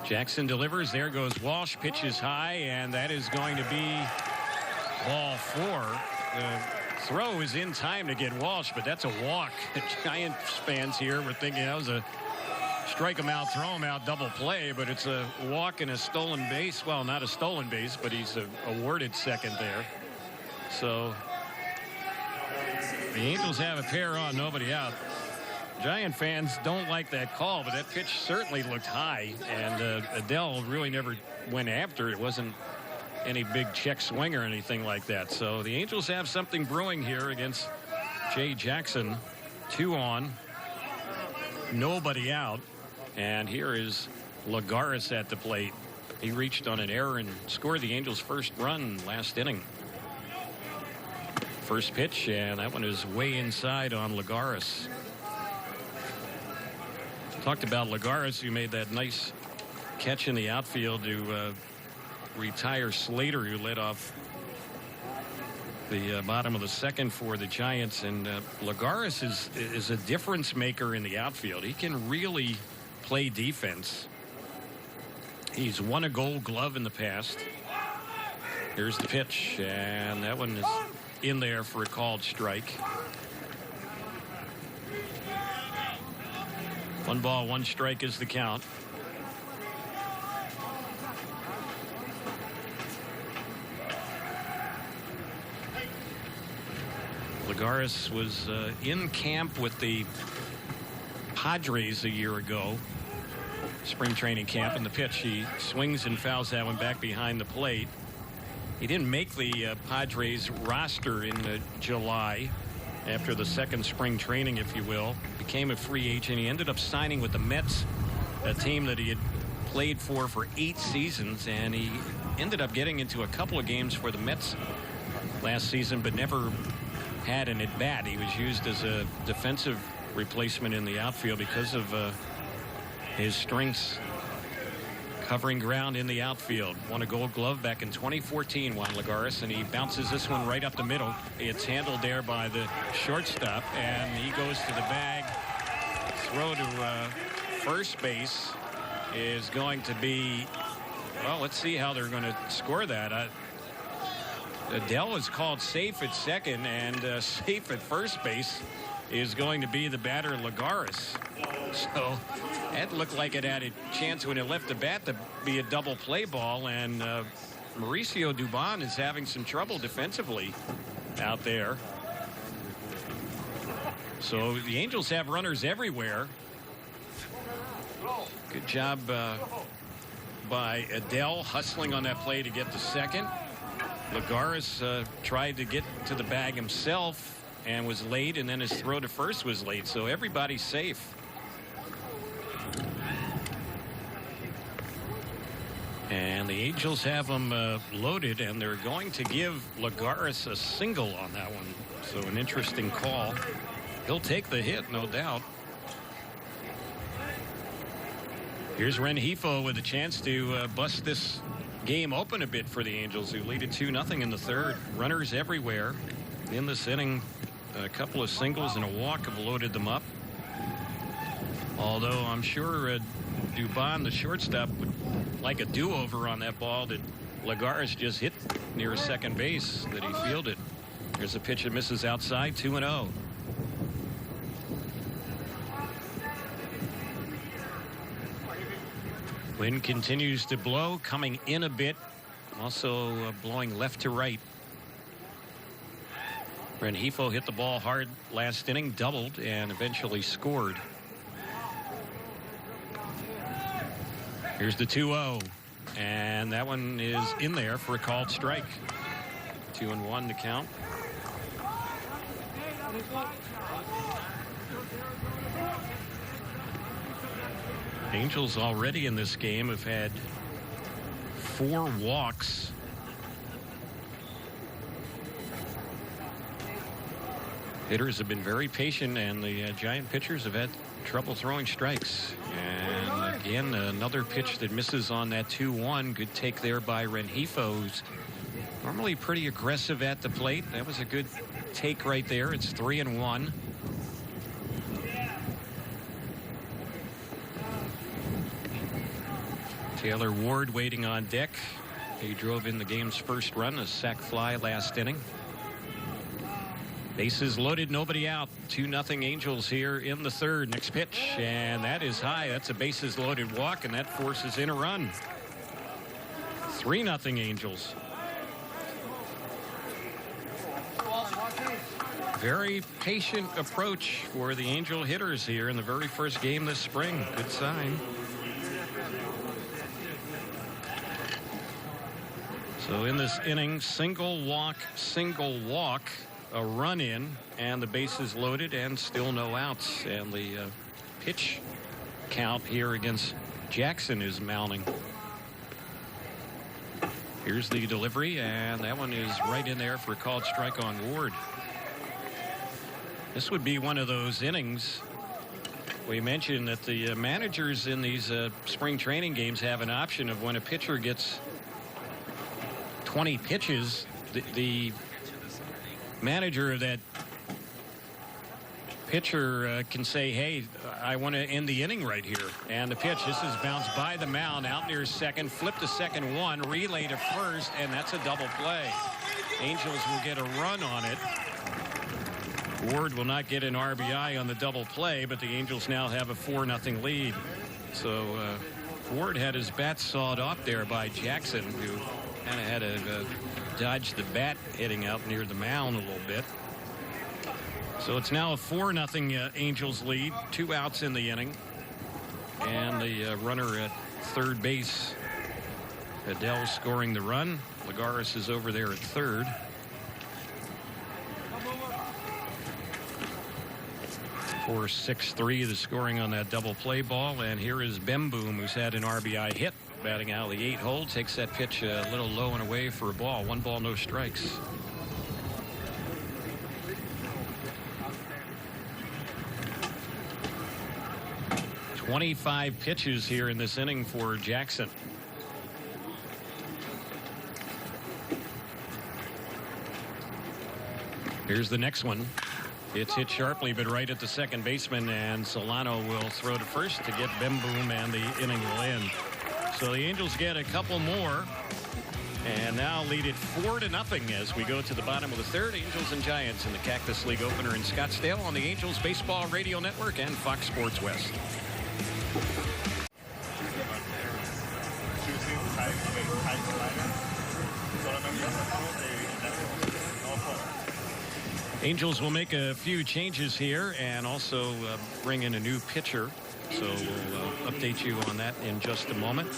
Jackson delivers. There goes Walsh. Pitches high, and that is going to be ball 4. The throw is in time to get Walsh, but that's a walk. The Giants fans here were thinking that was a strike him out, throw him out, double play, but it's a walk and a stolen base. Well, not a stolen base, but he's awarded second there. So the Angels have a pair on, nobody out. Giant fans don't like that call, but that pitch certainly looked high, and Adell really never went after it. It wasn't any big check swing or anything like that. So the Angels have something brewing here against Jay Jackson. 2 on, nobody out. And here is Lagares at the plate. He reached on an error and scored the Angels' first run last inning. First pitch, and that one is way inside on Lagares. Talked about Lagares, who made that nice catch in the outfield to retire Slater, who led off the bottom of the second for the Giants. And Lagares is a difference maker in the outfield. He can really play defense. He's won a Gold Glove in the past. Here's the pitch, and that one is in there for a called strike. 1 ball, 1 strike is the count. Lagares was in camp with the Padres a year ago. Spring training camp. In the pitch, he swings and fouls that one back behind the plate. He didn't make the Padres roster in July after the second spring training, if you will. Became a free agent. He ended up signing with the Mets, a team that he had played for 8 seasons, and he ended up getting into a couple of games for the Mets last season, but never had an at-bat. He was used as a defensive replacement in the outfield because of his strengths covering ground in the outfield. Won a Gold Glove back in 2014, Juan Lagares, and he bounces this one right up the middle. It's handled there by the shortstop, and he goes to the bag. Throw to first base is going to be, well, let's see how they're going to score that. Adele is called safe at second, and safe at first base is going to be the batter Lagares. So that looked like it had a chance when it left the bat to be a double play ball, and Mauricio Dubon is having some trouble defensively out there. So the Angels have runners everywhere. Good job by Adele hustling on that play to get to second. Lagares tried to get to the bag himself and was late, and then his throw to first was late. So everybody's safe. And the Angels have them loaded, and they're going to give Lagares a single on that one. So an interesting call. He'll take the hit, no doubt. Here's Rengifo with a chance to bust this game open a bit for the Angels, who lead it 2-0 in the third. Runners everywhere in this inning. A couple of singles and a walk have loaded them up. Although I'm sure Dubon, the shortstop, would like a do-over on that ball that Lagares just hit near second base that he fielded. There's a pitch that misses outside, 2-0. Wind continues to blow, coming in a bit, also blowing left to right. Rengifo hit the ball hard last inning, doubled, and eventually scored. Here's the 2-0, and that one is in there for a called strike. 2-1 to count. Angels already in this game have had 4 walks. Hitters have been very patient, and the Giant pitchers have had trouble throwing strikes. And again, another pitch that misses on that 2-1. Good take there by Rengifo, who's normally pretty aggressive at the plate. That was a good take right there. It's 3-1. Taylor Ward waiting on deck. He drove in the game's first run, a sac fly last inning. Bases loaded, nobody out. 2-0 Angels here in the third. Next pitch, and that is high. That's a bases loaded walk, and that forces in a run. 3-0 Angels. Very patient approach for the Angel hitters here in the very first game this spring. Good sign. So in this inning, single walk, a run in, and the bases loaded, and still no outs. And the pitch count here against Jackson is mounting. Here's the delivery, and that one is right in there for a called strike on Ward. This would be one of those innings We mentioned that the managers in these spring training games have an option of when a pitcher gets 20 pitches, the manager of that pitcher can say, hey, I want to end the inning right here. And the pitch, this is bounced by the mound out near second, flip to second one, relay to first, and that's a double play. Angels will get a run on it. Ward will not get an RBI on the double play, but the Angels now have a 4-0 lead. So Ward had his bat sawed off there by Jackson, who kind of had to dodge the bat hitting out near the mound a little bit. So it's now a 4-0 Angels lead, 2 outs in the inning. And the runner at third base, Adele scoring the run. Lagares is over there at third. For 6-3, the scoring on that double play ball. And here is Bemboom, who's had an RBI hit, batting out of the 8th hole, takes that pitch a little low and away for a ball. 1 ball, no strikes. "25 pitches here in this inning for Jackson. Here's the next one. It's hit sharply, but right at the second baseman, and Solano will throw to first to get Bemboom, and the inning will end. So the Angels get a couple more, and now lead it 4-0 as we go to the bottom of the third. Angels and Giants in the Cactus League opener in Scottsdale on the Angels Baseball Radio Network and Fox Sports West. Angels will make a few changes here and also bring in a new pitcher. So we'll update you on that in just a moment.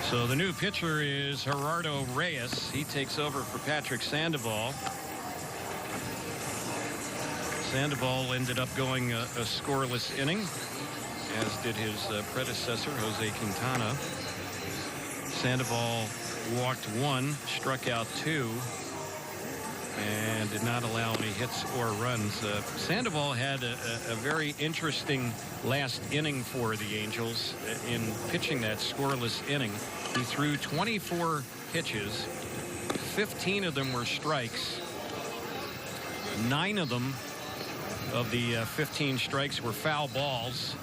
So the new pitcher is Gerardo Reyes. He takes over for Patrick Sandoval. Sandoval ended up going a scoreless inning, as did his predecessor, Jose Quintana. Sandoval walked 1, struck out 2, and did not allow any hits or runs. Sandoval had a very interesting last inning for the Angels in pitching that scoreless inning. He threw 24 pitches. 15 of them were strikes. 9 of them, of the 15 strikes, were foul balls.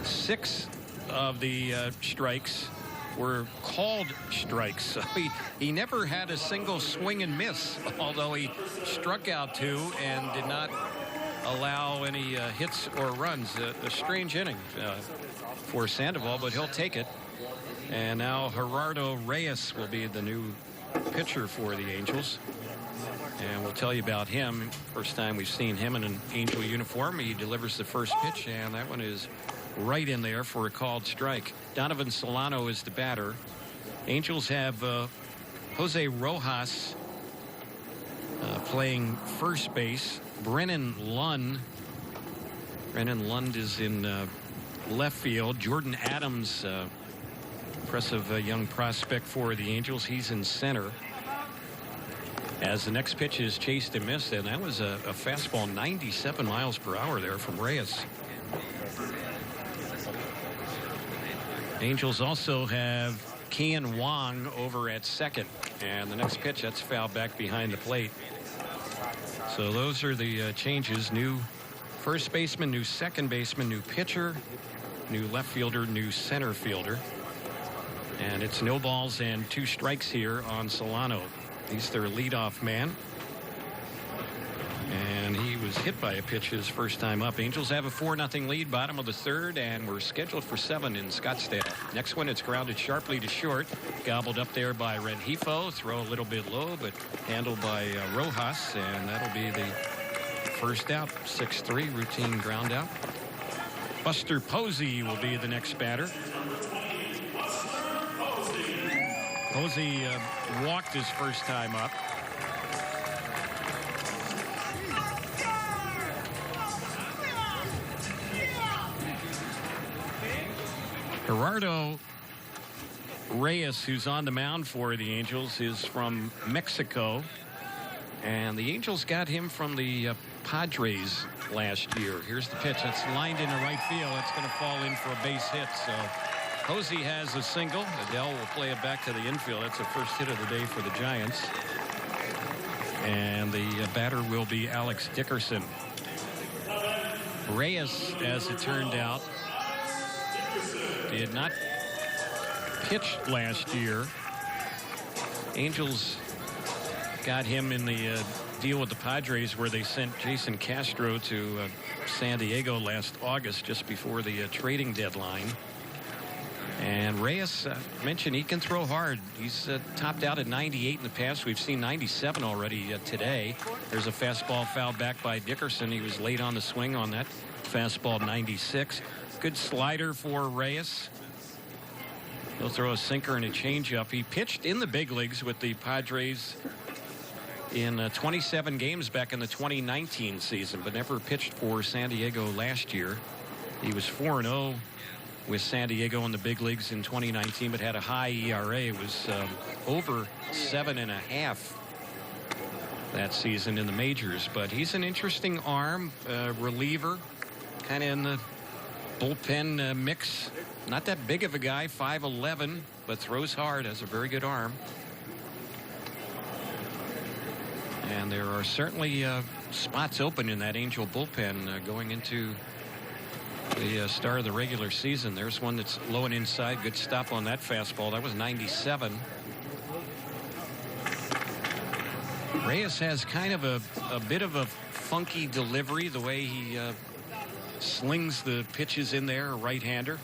6 of the strikes were called strikes. So he never had a single swing and miss, although he struck out 2 and did not allow any hits or runs. A strange inning for Sandoval, but he'll take it. And now Gerardo Reyes will be the new pitcher for the Angels. And we'll tell you about him. First time we've seen him in an Angel uniform. He delivers the first pitch, and that one is right in there for a called strike. Donovan Solano is the batter. Angels have Jose Rojas playing first base. Brennan Lund is in left field. Jordan Adams, impressive young prospect for the Angels. He's in center. As the next pitch is chased and missed, and that was a fastball 97 miles per hour there from Reyes. Angels also have Kian Wong over at second, and the next pitch, that's foul back behind the plate. So those are the changes. New first baseman, new second baseman, new pitcher, new left fielder, new center fielder. And it's no balls and 2 strikes here on Solano. He's their leadoff man. And he was hit by a pitch his first time up. Angels have a 4-0 lead, bottom of the third, and we're scheduled for 7 in Scottsdale. Next one, it's grounded sharply to short. Gobbled up there by Rengifo. Throw a little bit low, but handled by Rojas, and that'll be the first out. 6-3, routine ground out. Buster Posey will be the next batter. Posey walked his first time up. Gerardo Reyes, who's on the mound for the Angels, is from Mexico. And the Angels got him from the Padres last year. Here's the pitch. That's lined into right field. It's going to fall in for a base hit. So Posey has a single. Adele will play it back to the infield. That's the first hit of the day for the Giants. And the batter will be Alex Dickerson. Reyes, as it turned out, did not pitch last year. Angels got him in the deal with the Padres where they sent Jason Castro to San Diego last August, just before the trading deadline. And Reyes mentioned he can throw hard. He's topped out at 98 in the past. We've seen 97 already today. There's a fastball fouled back by Dickerson. He was late on the swing on that fastball, 96. Good slider for Reyes. He'll throw a sinker and a changeup. He pitched in the big leagues with the Padres in 27 games back in the 2019 season, but never pitched for San Diego last year. He was 4-0 with San Diego in the big leagues in 2019, but had a high ERA. It was over 7.5 that season in the majors. But he's an interesting arm reliever, kind of in the bullpen mix. Not that big of a guy, 5'11", but throws hard, has a very good arm. And there are certainly spots open in that Angel bullpen going into the start of the regular season. There's one that's low and inside. Good stop on that fastball. That was 97. Reyes has kind of a bit of a funky delivery, the way he slings the pitches in there, a right-hander.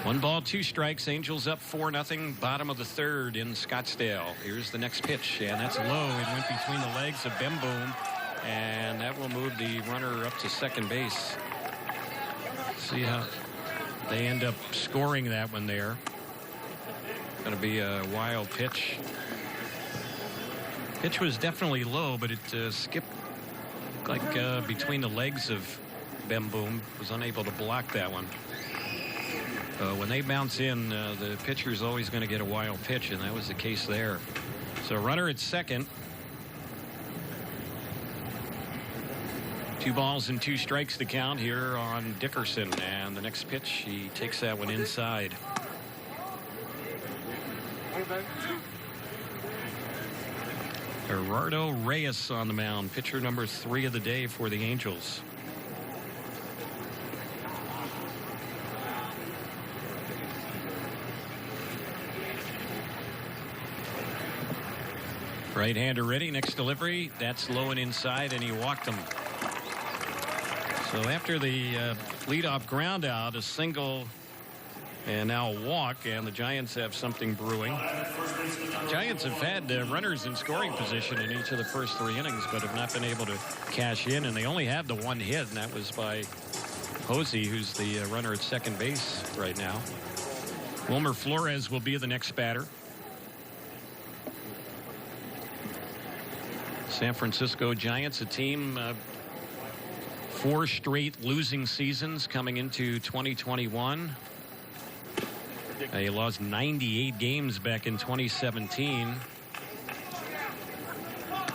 One ball, two strikes. Angels up 4-0. Bottom of the third in Scottsdale. Here's the next pitch, and that's low. It went between the legs of Bemboom, and that will move the runner up to second base. See how they end up scoring that one there. Going to be a wild pitch. Pitch was definitely low, but it skipped like between the legs of Bemboom. Was unable to block that one. When they bounce in, the pitcher's always going to get a wild pitch, and that was the case there. So runner at second. 2 balls and 2 strikes to count here on Dickerson. And the next pitch, he takes that one inside. Gerardo Reyes on the mound, pitcher number 3 of the day for the Angels. Right-hander ready. Next delivery. That's low and inside, and he walked him. So after the leadoff ground out, a single and now a walk, and the Giants have something brewing. Giants have had runners in scoring position in each of the first 3 innings, but have not been able to cash in, and they only had the 1 hit, and that was by Posey, who's the runner at second base right now. Wilmer Flores will be the next batter. San Francisco Giants, a team 4 straight losing seasons coming into 2021. They lost 98 games back in 2017.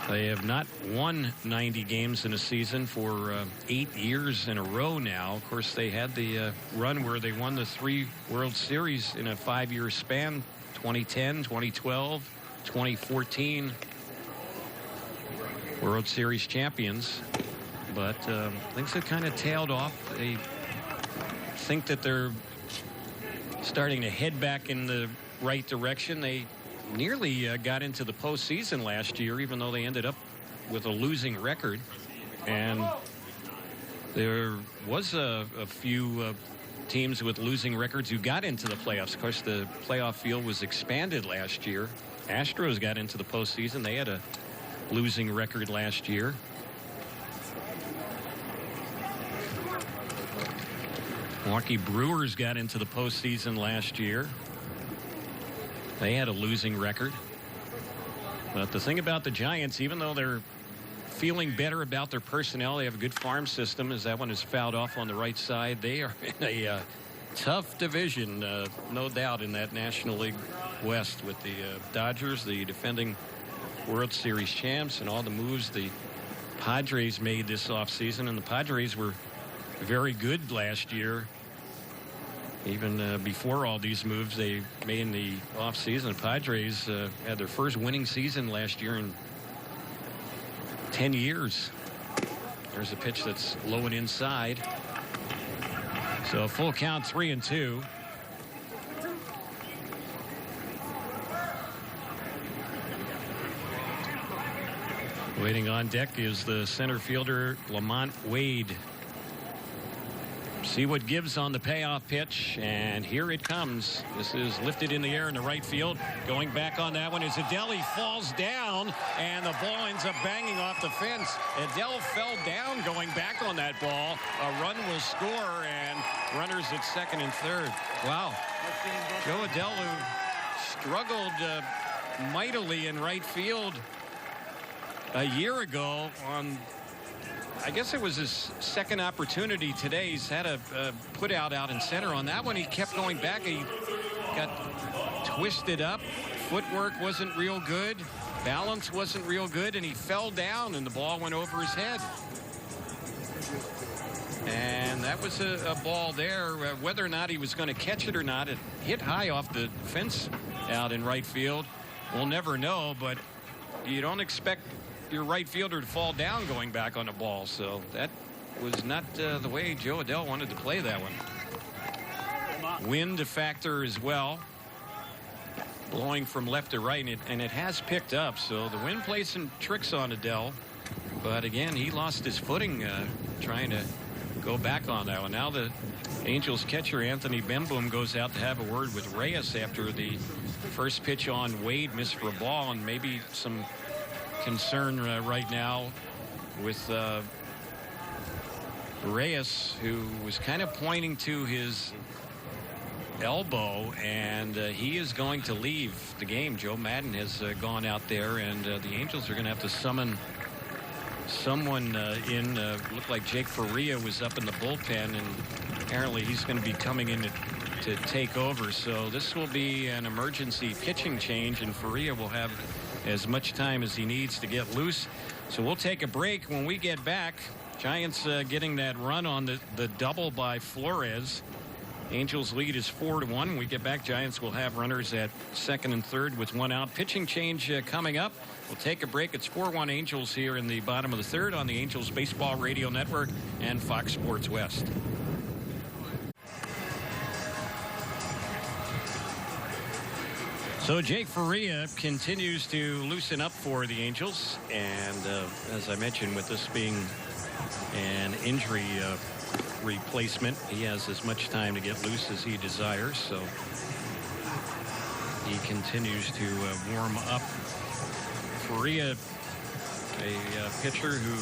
They have not won 90 games in a season for 8 years in a row now. Of course, they had the run where they won the 3 World Series in a 5-year span, 2010, 2012, 2014. World Series champions, but things have kind of tailed off. They think that they're starting to head back in the right direction. They nearly got into the postseason last year, even though they ended up with a losing record. And there was a few teams with losing records who got into the playoffs. Of course, the playoff field was expanded last year. Astros got into the postseason. They had a losing record last year. Milwaukee Brewers got into the postseason last year. They had a losing record. But the thing about the Giants, even though they're feeling better about their personnel, they have a good farm system, as that one is fouled off on the right side. They are in a tough division, no doubt, in that National League West with the Dodgers, the defending World Series champs, and all the moves the Padres made this offseason. And the Padres were very good last year. Even before all these moves they made in the offseason, the Padres had their first winning season last year in 10 years. There's a pitch that's low and inside. So full count, 3-2. Waiting on deck is the center fielder, Lamont Wade. See what gives on the payoff pitch, and here it comes. This is lifted in the air in the right field. Going back on that one is Adell. He falls down, and the ball ends up banging off the fence. Adell fell down going back on that ball. A run will score, and runners at second and third. Wow. Jo Adell, who struggled mightily in right field a year ago on, I guess it was his second opportunity today. He's had a put out in center. On that one, he kept going back. He got twisted up. Footwork wasn't real good. Balance wasn't real good, and he fell down, and the ball went over his head. And that was a ball there. Whether or not he was going to catch it or not, it hit high off the fence out in right field. We'll never know, but you don't expect your right fielder to fall down going back on the ball. So that was not the way Jo Adell wanted to play that one. Wind a factor as well, blowing from left to right, and it has picked up. So the wind plays some tricks on Adell, but again, he lost his footing trying to go back on that one. Now the Angels catcher Anthony Bemboom goes out to have a word with Reyes after the first pitch on Wade missed for a ball, and maybe some concern right now with Reyes, who was kind of pointing to his elbow, and he is going to leave the game. Joe Madden has gone out there, and the Angels are going to have to summon someone in. Looked like Jake Faria was up in the bullpen, and apparently he's going to be coming in to take over. So this will be an emergency pitching change, and Faria will have as much time as he needs to get loose. So we'll take a break. When we get back, Giants getting that run on the double by Flores. Angels lead is 4-1. When we get back, Giants will have runners at second and third with one out. Pitching change coming up. We'll take a break. It's 4-1 Angels here in the bottom of the third on the Angels Baseball Radio Network and Fox Sports West. So Jake Faria continues to loosen up for the Angels, and as I mentioned, with this being an injury replacement, he has as much time to get loose as he desires. So he continues to warm up. Faria, a pitcher who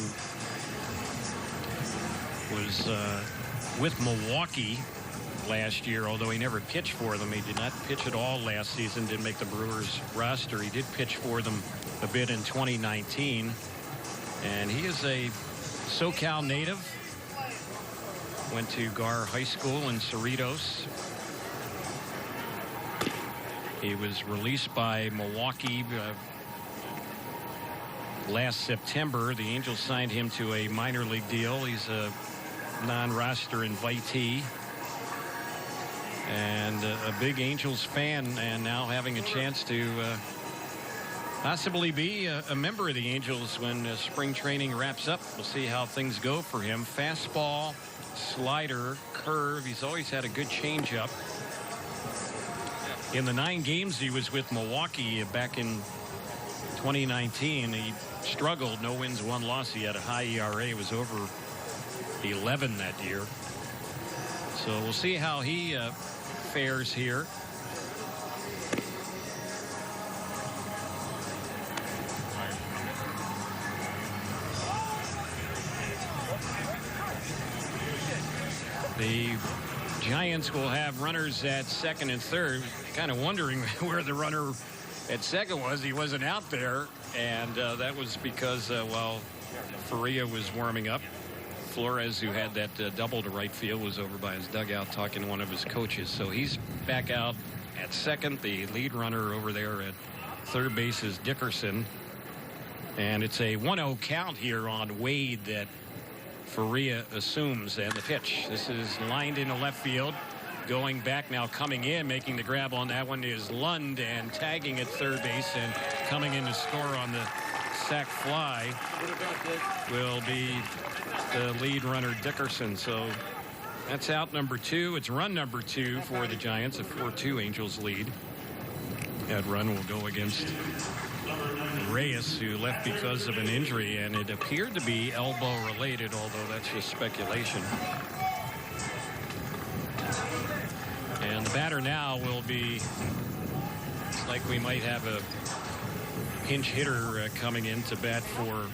was with Milwaukee last year, although he never pitched for them. He did not pitch at all last season, didn't make the Brewers roster. He did pitch for them a bit in 2019, and he is a SoCal native. Went to Gar High School in Cerritos. He was released by Milwaukee last September. The Angels signed him to a minor league deal. He's a non-roster invitee, and a big Angels fan, and now having a chance to possibly be a member of the Angels when spring training wraps up. We'll see how things go for him. Fastball, slider, curve. He's always had a good changeup. In the 9 games he was with Milwaukee back in 2019, he struggled. No wins, 1 loss. He had a high ERA. It was over 11 that year. So we'll see how he fares here. The Giants will have runners at second and third. Kind of wondering where the runner at second was. He wasn't out there, and that was because while Faria was warming up, Flores, who had that double to right field, was over by his dugout talking to one of his coaches. So he's back out at second. The lead runner over there at third base is Dickerson. And it's a 1-0 count here on Wade that Faria assumes. And the pitch. This is lined into left field. Going back now, coming in, making the grab on that one is Lund, and tagging at third base and coming in to score on the sac fly will be the lead runner Dickerson. So that's out number 2. It's run number 2 for the Giants. A 4-2 Angels lead. That run will go against Reyes, who left because of an injury, and it appeared to be elbow related, although that's just speculation. And the batter now will be, it's like we might have a pinch hitter coming in to bat for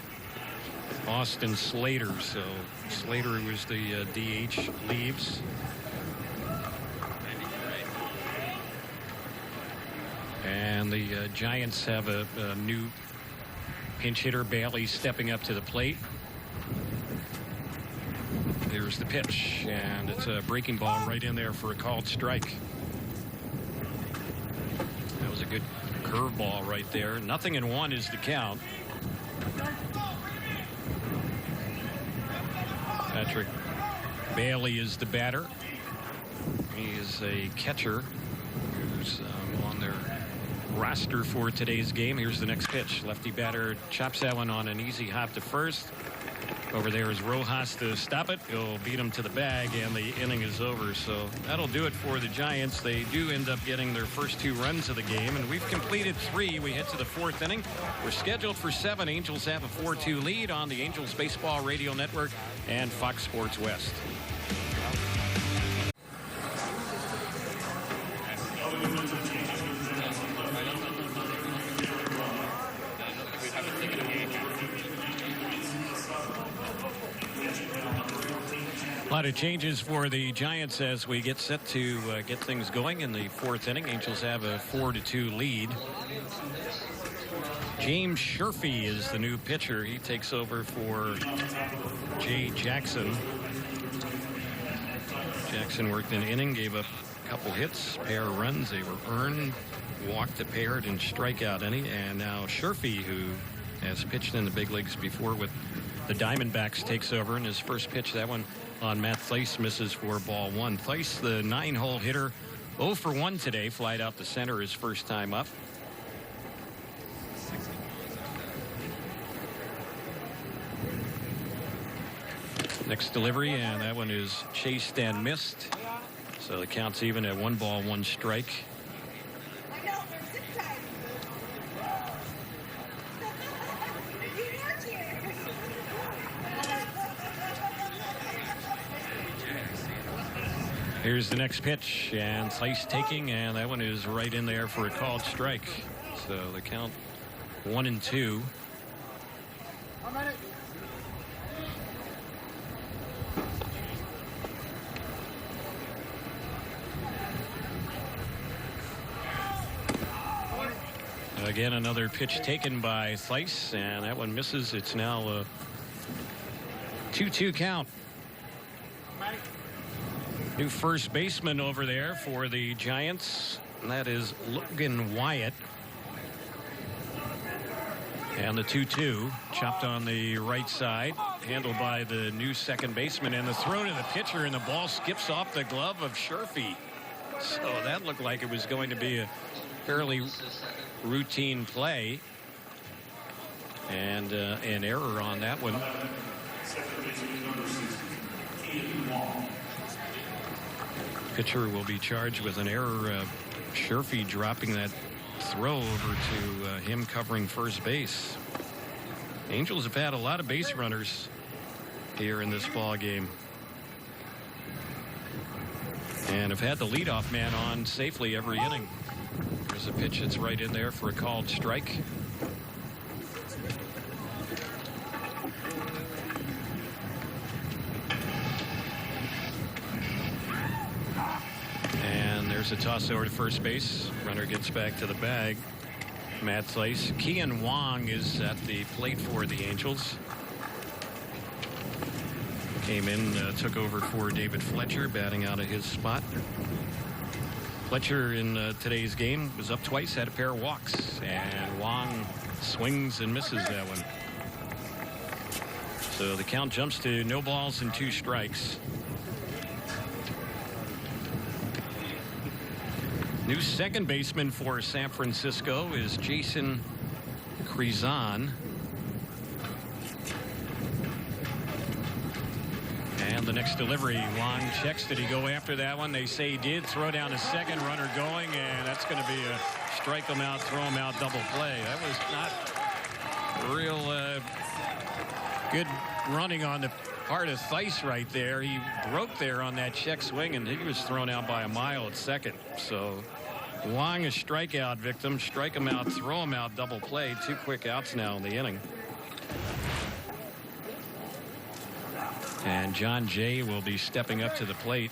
Austin Slater. So Slater, who was the DH, leaves. And the Giants have a new pinch hitter, Bailey, stepping up to the plate. There's the pitch, and it's a breaking ball right in there for a called strike. That was a good curveball right there. 0-1 is the count. Patrick Bailey is the batter. He is a catcher who's on their roster for today's game. Here's the next pitch. Lefty batter chops that one on an easy hop to first. Over there is Rojas to stop it. He'll beat him to the bag, and the inning is over. So that'll do it for the Giants. They do end up getting their first 2 runs of the game, and we've completed 3. We head to the 4th inning. We're scheduled for 7. Angels have a 4-2 lead on the Angels Baseball Radio Network and Fox Sports West. A lot of changes for the Giants as we get set to get things going in the 4th inning. Angels have a 4-2 lead. James Sherfy is the new pitcher. He takes over for Jay Jackson. Jackson worked an inning, gave up a couple hits, pair of runs. They were earned, walked a pair, didn't strike out any. And now Sherfy, who has pitched in the big leagues before with the Diamondbacks, takes over in his first pitch. That one on Matt Thaiss misses for ball 1. Thaiss, the 9-hole hitter, 0 for 1 today. Flied out the center his first time up. Next delivery, and that one is chased and missed. So the count's even at 1 ball, 1 strike. Here's the next pitch, and Thaiss taking, and that one is right in there for a called strike. So the count 1-2. Again, another pitch taken by Thaiss, and that one misses. It's now a 2-2 count. New first baseman over there for the Giants, and that is Logan Wyatt. And the 2-2 chopped on the right side, handled by the new second baseman, and the throw to the pitcher, and the ball skips off the glove of Sherfy. So that looked like it was going to be a fairly routine play, and an error on that one. Pitcher will be charged with an error. Sherfy dropping that throw over to him covering first base. Angels have had a lot of base runners here in this ball game, and have had the leadoff man on safely every inning. There's a pitch that's right in there for a called strike. And there's a toss over to first base. Runner gets back to the bag. Matt Thaiss. Kian Wong is at the plate for the Angels. came in, took over for David Fletcher, batting out of his spot. Fletcher in today's game was up twice, had a pair of walks, and Wong swings and misses that one. So the count jumps to no balls and 2 strikes. New second baseman for San Francisco is Jason Krizan. And the next delivery, Wong checks. Did he go after that one? They say he did. Throw down a second, runner going, and that's going to be a strike him out, throw him out, double play. That was not real good running on the part of Theis right there. He broke there on that check swing, and he was thrown out by a mile at second. So Wong, a strikeout victim. Strike him out, throw him out, double play. 2 quick outs now in the inning. And John Jay will be stepping up to the plate.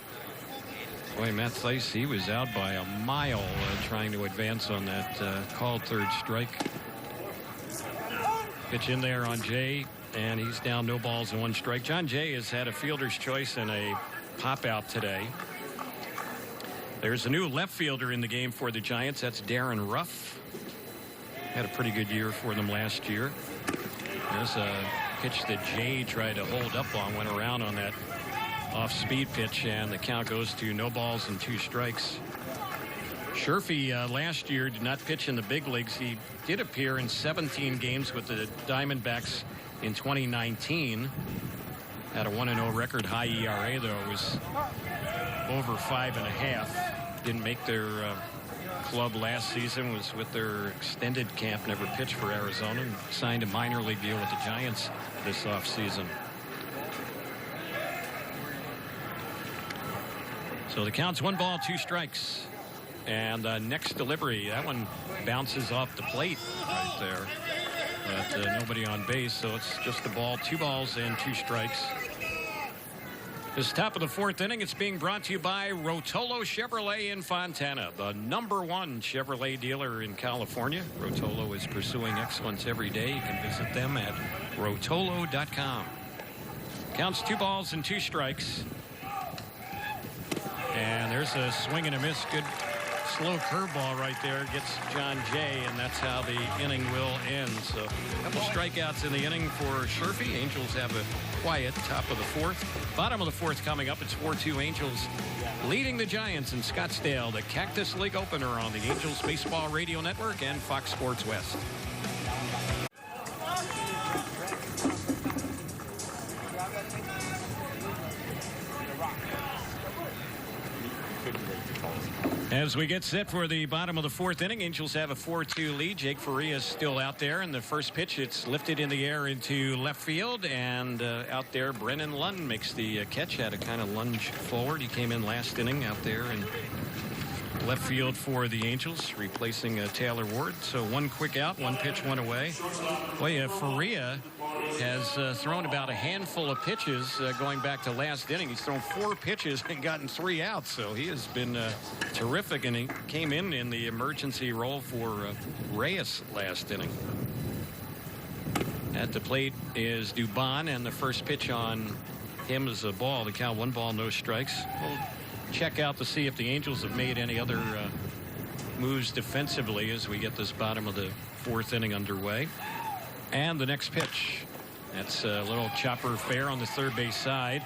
Boy, Matt Theis, he was out by a mile trying to advance on that called third strike. Pitch in there on Jay, and he's down, no balls and 1 strike. John Jay has had a fielder's choice and a pop out today. There's a new left fielder in the game for the Giants. That's Darren Ruff. Had a pretty good year for them last year. There's a pitch that Jay tried to hold up on, went around on that off-speed pitch, and the count goes to no balls and 2 strikes. Scherfy last year did not pitch in the big leagues. He did appear in 17 games with the Diamondbacks in 2019. Had a 1-0 record, high ERA, though. It was over 5.5. Didn't make their club last season, was with their extended camp, never pitched for Arizona, and signed a minor league deal with the Giants this offseason. So the count's 1 ball, 2 strikes. And next delivery, that one bounces off the plate right there. But nobody on base, so it's just the ball, 2 balls and 2 strikes. This top of the 4th inning, it's being brought to you by Rotolo Chevrolet in Fontana, the #1 Chevrolet dealer in California. Rotolo is pursuing excellence every day. You can visit them at rotolo.com. Counts 2 balls and 2 strikes. And there's a swing and a miss. Good slow curveball right there. Gets John Jay, and that's how the inning will end. So a couple strikeouts in the inning for Scherfy. Angels have a quiet top of the 4th. Bottom of the 4th coming up. It's 4-2 Angels leading the Giants in Scottsdale. The Cactus League opener on the Angels Baseball Radio Network and Fox Sports West. As we get set for the bottom of the 4th inning, Angels have a 4-2 lead. Jake Faria is still out there, and the first pitch, it's lifted in the air into left field, and out there Brennan Lund makes the catch. Had a kind of lunge forward. He came in last inning out there in left field for the Angels, replacing Taylor Ward. So 1 quick out, 1 pitch, 1 away. Boy, Faria has thrown about a handful of pitches going back to last inning. He's thrown 4 pitches and gotten 3 outs, so he has been terrific, and he came in the emergency role for Reyes last inning. At the plate is Dubon, and the first pitch on him is a ball. The count 1 ball, no strikes. We'll check out to see if the Angels have made any other moves defensively as we get this bottom of the 4th inning underway. And the next pitch. That's a little chopper fair on the third base side.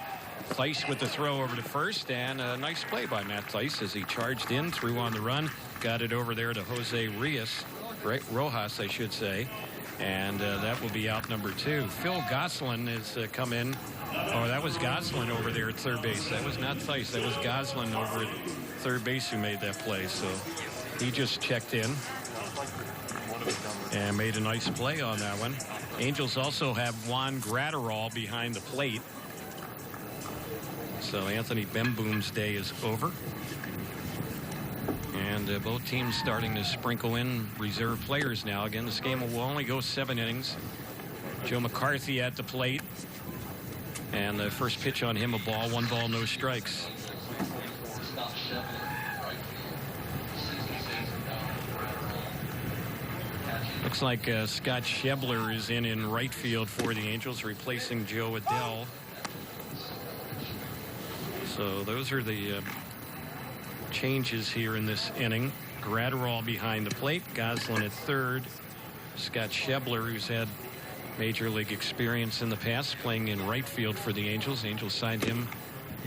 Theis with the throw over to first, and a nice play by Matt Theis as he charged in, threw on the run, got it over there to Jose Rojas, I should say, and that will be out number 2. Phil Gosselin has come in. Oh, that was Gosselin over there at third base. That was not Theis. That was Gosselin over at third base who made that play. So he just checked in and made a nice play on that one. Angels also have Juan Gratterall behind the plate. So Anthony Bemboom's day is over. And both teams starting to sprinkle in reserve players now. Again, this game will only go 7 innings. Joe McCarthy at the plate. And the first pitch on him, a ball, 1 ball, no strikes. Looks like Scott Schebler is in right field for the Angels, replacing Joe Adell. So those are the changes here in this inning. Gratterall behind the plate, Goslin at third. Scott Schebler, who's had major league experience in the past, playing in right field for the Angels. Angels signed him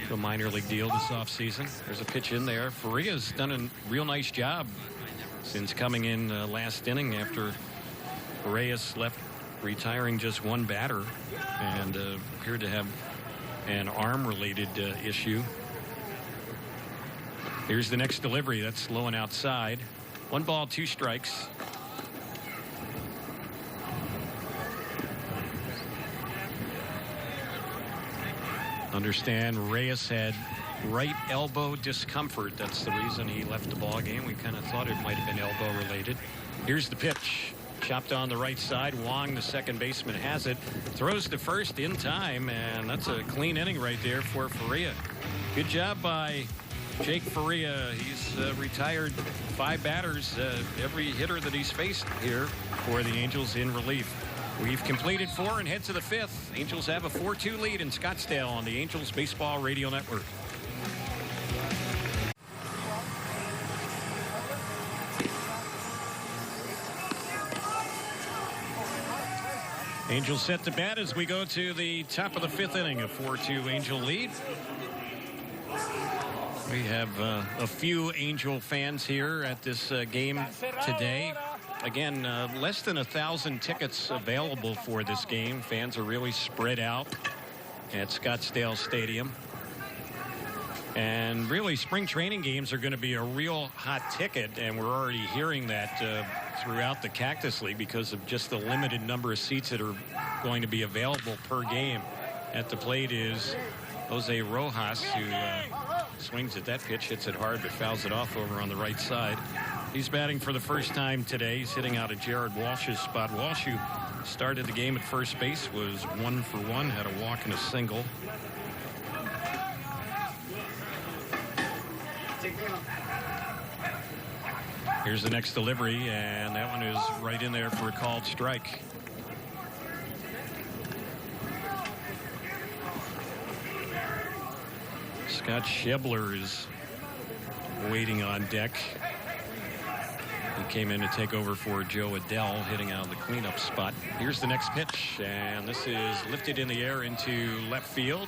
to a minor league deal this offseason. There's a pitch in there. Faria's done a real nice job since coming in last inning after Reyes left, retiring just one batter, and appeared to have an arm-related issue. Here's the next delivery. That's low and outside. 1 ball, 2 strikes. Understand Reyes had right elbow discomfort. That's the reason he left the ball game. We kind of thought it might have been elbow related. Here's the pitch. Chopped on the right side. Wong, the second baseman, has it. Throws to first in time, and that's a clean inning right there for Faria. Good job by Jake Faria. He's retired 5 batters, every hitter that he's faced here for the Angels in relief. We've completed 4 and head to the 5th. Angels have a 4-2 lead in Scottsdale on the Angels Baseball Radio Network. Angels set to bat as we go to the top of the 5th inning. A 4-2 Angel lead. We have a few Angel fans here at this game today. Again, less than 1,000 tickets available for this game. Fans are really spread out at Scottsdale Stadium. And really, spring training games are going to be a real hot ticket, and we're already hearing that throughout the Cactus League because of just the limited number of seats that are going to be available per game. At the plate is Jose Rojas, who swings at that pitch, hits it hard, but fouls it off over on the right side. He's batting for the first time today. He's hitting out of Jared Walsh's spot. Walsh, who started the game at first base, was 1 for 1, had a walk and a single. Here's the next delivery, and that one is right in there for a called strike. Scott Schebler is waiting on deck. He came in to take over for Joe Adell, hitting out of the cleanup spot. Here's the next pitch, and this is lifted in the air into left field.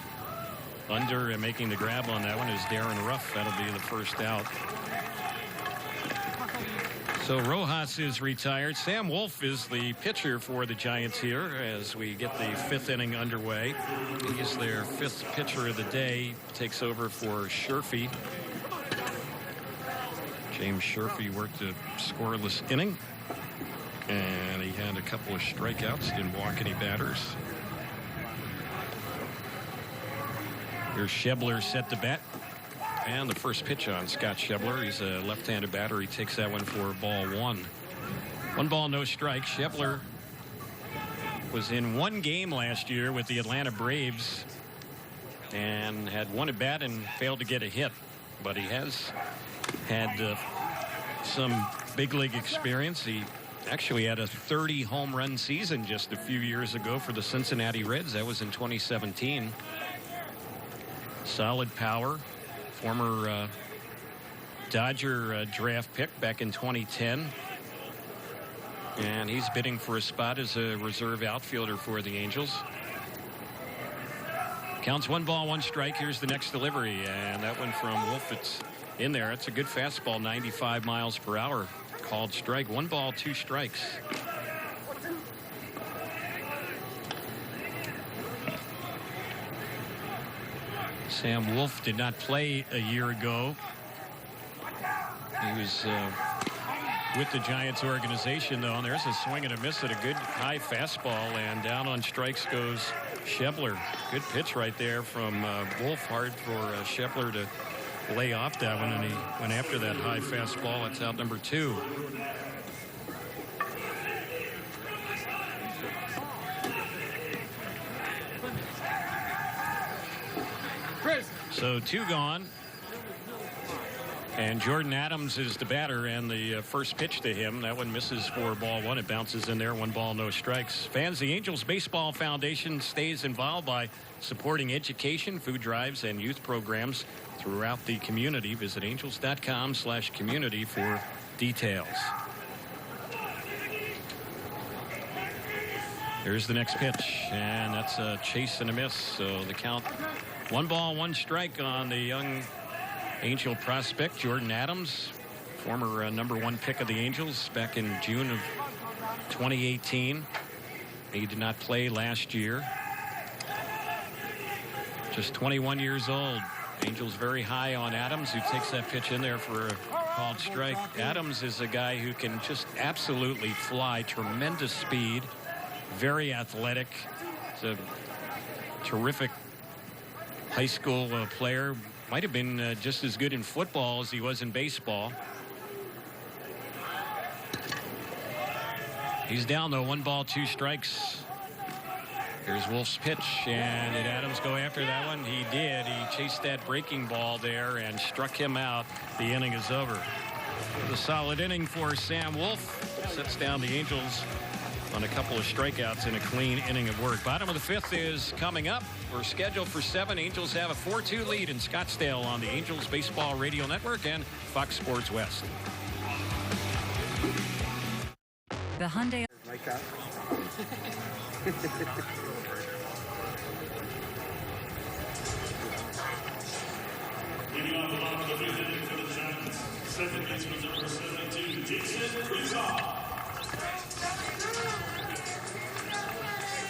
Under and making the grab on that one is Darren Ruff. That'll be the first out. So Rojas is retired. Sam Wolf is the pitcher for the Giants here as we get the 5th inning underway. He's their 5th pitcher of the day. Takes over for Sherfy. James Sherfy worked a scoreless inning, and he had a couple of strikeouts, didn't walk any batters. Here's Schebler set to bat, and the first pitch on Scott Schebler. He's a left-handed batter. He takes that one for ball 1. 1 ball, no strike. Schebler was in 1 game last year with the Atlanta Braves and had 1 at bat and failed to get a hit, but he has had some big league experience. He actually had a 30 home run season just a few years ago for the Cincinnati Reds. That was in 2017. Solid power. Former Dodger draft pick back in 2010. And he's bidding for a spot as a reserve outfielder for the Angels. Counts 1 ball, 1 strike. Here's the next delivery, and that one from Wolf. It's in there. It's a good fastball, 95 miles per hour. Called strike. 1 ball, 2 strikes. Sam Wolf did not play a year ago. He was with the Giants organization, though, and there's a swing and a miss at a good high fastball, and down on strikes goes Schebler. Good pitch right there from Wolf. Hard for Schebler to lay off that one, and he went after that high fastball. That's out number 2. So 2 gone. And Jordan Adams is the batter, and the first pitch to him, that one misses for ball one. It bounces in there, 1 ball, no strikes. Fans, the Angels Baseball Foundation stays involved by supporting education, food drives, and youth programs throughout the community. Visit angels.com/community for details. Here's the next pitch, and that's a chase and a miss. So the count, 1 ball, 1 strike on the young Angel prospect, Jordan Adams, former #1 pick of the Angels back in June of 2018. He did not play last year. Just 21 years old. Angels very high on Adams, who takes that pitch in there for a called strike. Adams is a guy who can just absolutely fly, tremendous speed, very athletic. He's a terrific high school player. Might have been just as good in football as he was in baseball. He's down, though. 1 ball, 2 strikes. Here's Wolf's pitch, and did Adams go after that one? He did. He chased that breaking ball there and struck him out. The inning is over. A solid inning for Sam Wolf. Sets down the Angels on a couple of strikeouts in a clean inning of work. Bottom of the 5th is coming up. We're scheduled for 7. Angels have a 4-2 lead in Scottsdale on the Angels Baseball Radio Network and Fox Sports West. The Hyundai. Like that. Leading off the bottom of the 5th inning for the Giants, second baseman number 72, Jason Rizzo.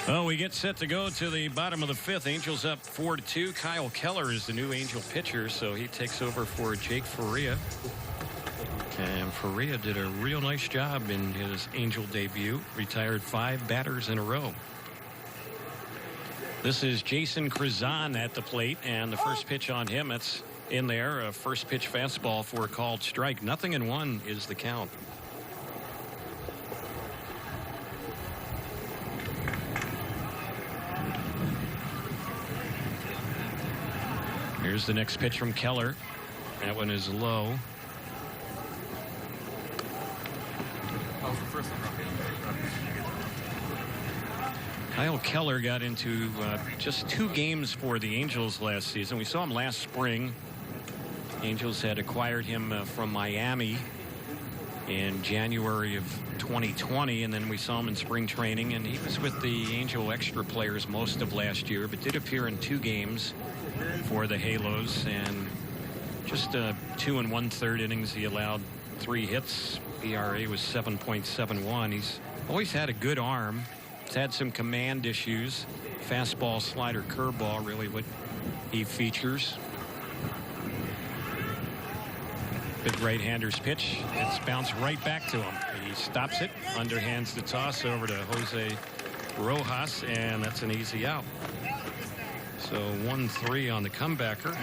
Well, we get set to go to the bottom of the 5th. Angels up 4-2. Kyle Keller is the new Angel pitcher, so he takes over for Jake Faria. And Faria did a real nice job in his Angel debut. Retired 5 batters in a row. This is Jason Krizan at the plate, and the first pitch on him, that's in there. A first pitch fastball for a called strike. 0-1 is the count. Here's the next pitch from Keller. That one is low. Kyle Keller got into just 2 games for the Angels last season. We saw him last spring. Angels had acquired him from Miami in January of 2020, and then we saw him in spring training, and he was with the Angel extra players most of last year, but did appear in 2 games for the Halos, and just 2 1/3 innings. He allowed 3 hits. ERA was 7.71. He's always had a good arm. He's had some command issues. Fastball, slider, curveball, really what he features. Big right-hander's pitch. It's bounced right back to him. He stops it, underhands the toss over to Jose Rojas, and that's an easy out. So 1-3 on the comebacker.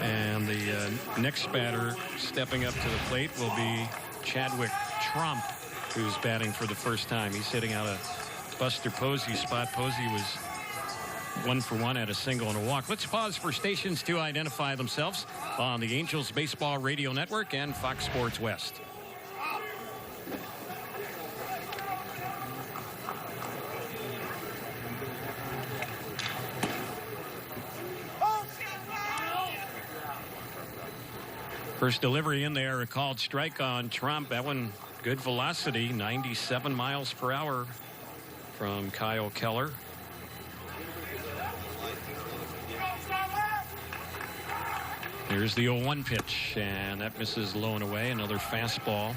And the next batter stepping up to the plate will be Chadwick Trump, who's batting for the first time. He's hitting out of Buster Posey's spot. Posey was 1 for 1 at a single and a walk. Let's pause for stations to identify themselves on the Angels Baseball Radio Network and Fox Sports West. First delivery in there, a called strike on Trump. That one, good velocity, 97 miles per hour from Kyle Keller. Here's the 0-1 pitch, and that misses low and away. Another fastball.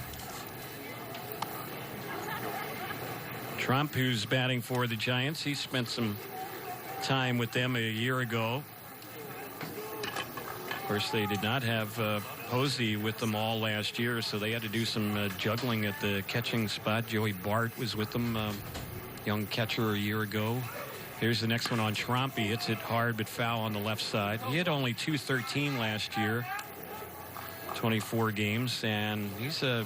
Trump, who's batting for the Giants, he spent some time with them a year ago. Of course, they did not have Posey with them all last year, so they had to do some juggling at the catching spot. Joey Bart was with them, young catcher a year ago. Here's the next one on Trump. He hits it hard but foul on the left side. He hit only .213 last year, 24 games, and he's a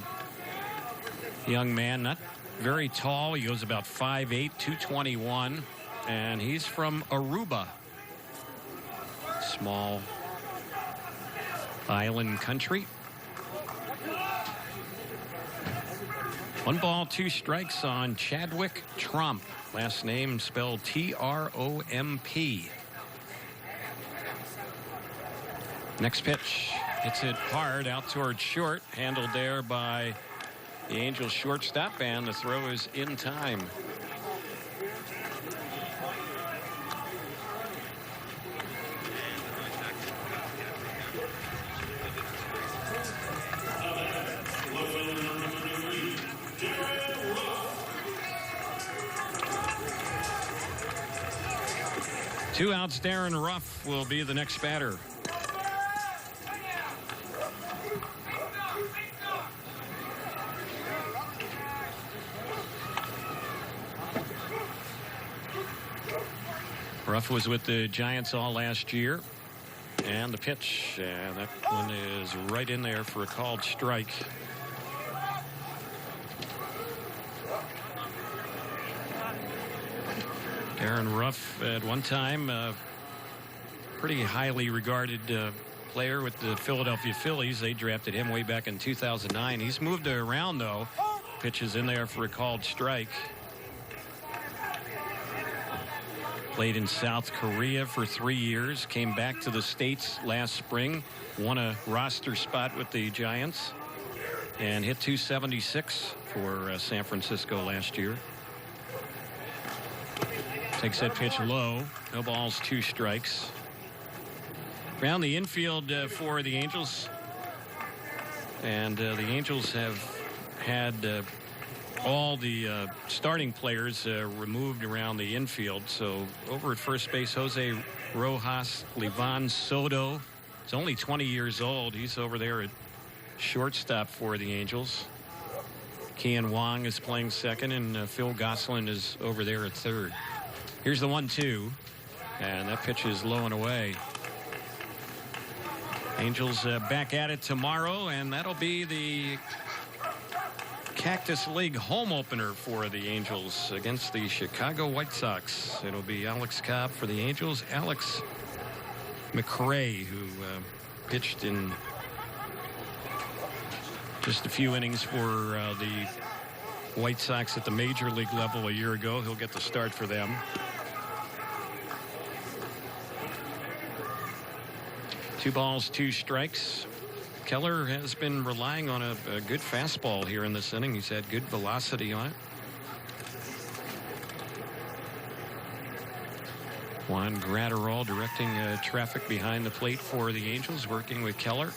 young man, not very tall. He goes about 5'8", 221, and he's from Aruba. Small Island Country. 1 ball, 2 strikes on Chadwick Tromp. Last name spelled T-R-O-M-P. Next pitch. Hits it hard out towards short. Handled there by the Angels shortstop, and the throw is in time. Two outs. Darren Ruff will be the next batter. Ruff was with the Giants all last year. And the pitch, that one is right in there for a called strike. Darren Ruff, at one time, pretty highly regarded player with the Philadelphia Phillies. They drafted him way back in 2009. He's moved around, though. Pitches in there for a called strike. Played in South Korea for 3 years. Came back to the States last spring. Won a roster spot with the Giants. And hit .276 for San Francisco last year. Takes that pitch low. No balls, 2 strikes. Around the infield for the Angels. And the Angels have had all the starting players removed around the infield. So over at first base, Jose Rojas, Livan Soto. He's only 20 years old. He's over there at shortstop for the Angels. Kian Wong is playing second, and Phil Gosselin is over there at third. Here's the 1-2, and that pitch is low and away. Angels back at it tomorrow, and that'll be the Cactus League home opener for the Angels against the Chicago White Sox. It'll be Alex Cobb for the Angels. Alex McRae, who pitched in just a few innings for the White Sox at the major league level a year ago. He'll get the start for them. Two balls, 2 strikes. Keller has been relying on a good fastball here in this inning. He's had good velocity on it. Juan Gratterall directing traffic behind the plate for the Angels, working with Keller.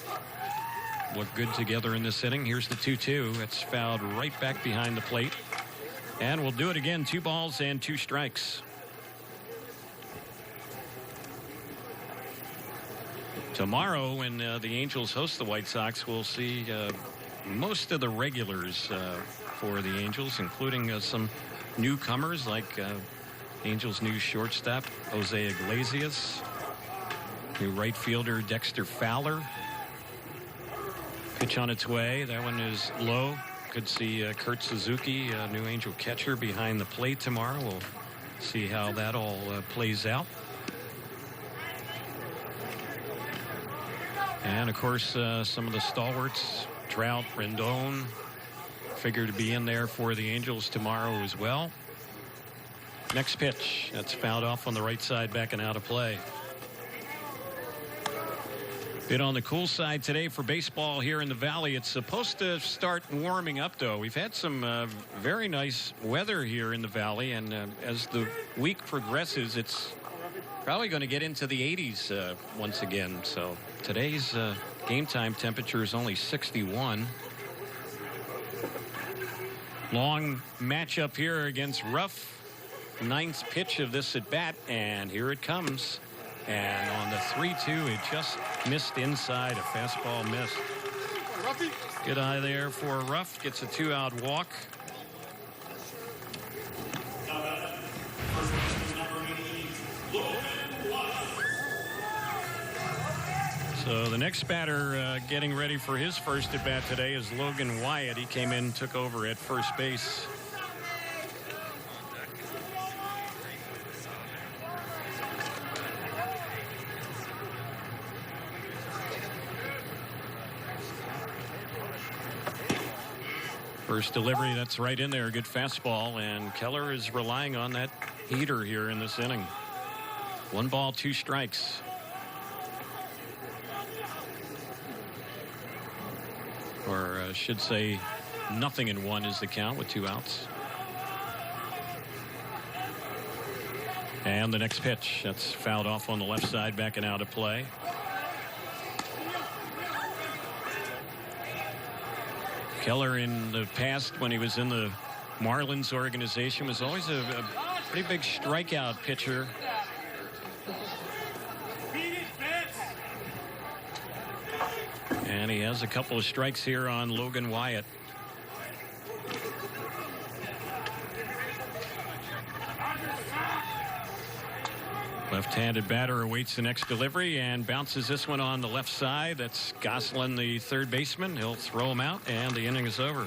Look good together in this inning. Here's the 2-2. It's fouled right back behind the plate. And we'll do it again. 2 balls and 2 strikes. Tomorrow, when the Angels host the White Sox, we'll see most of the regulars for the Angels, including some newcomers like Angels' new shortstop, Jose Iglesias, new right fielder, Dexter Fowler. Pitch on its way. That one is low. Could see Kurt Suzuki, new Angel catcher, behind the plate tomorrow. We'll see how that all plays out. And, of course, some of the stalwarts, Trout, Rendon, figure to be in there for the Angels tomorrow as well. Next pitch. That's fouled off on the right side, back and out of play. Bit on the cool side today for baseball here in the Valley. It's supposed to start warming up, though. We've had some very nice weather here in the Valley, and as the week progresses, it's probably going to get into the 80s once again. So today's game time temperature is only 61. Long matchup here against Ruff. 9th pitch of this at bat, and here it comes. And on the 3-2, it just missed inside. A fastball missed. Good eye there for Ruff. Gets a 2-out walk. So the next batter getting ready for his first at bat today is Logan Wyatt. He came in, took over at first base. First delivery, that's right in there. Good fastball, and Keller is relying on that heater here in this inning. 1 ball, 2 strikes. Or I should say 0-1 is the count with 2 outs. And the next pitch, that's fouled off on the left side, backing out of play. Keller in the past, when he was in the Marlins organization, was always a pretty big strikeout pitcher. And he has a couple of strikes here on Logan Wyatt. Left-handed batter awaits the next delivery and bounces this one on the left side. That's Goslin, the third baseman. He'll throw him out, and the inning is over.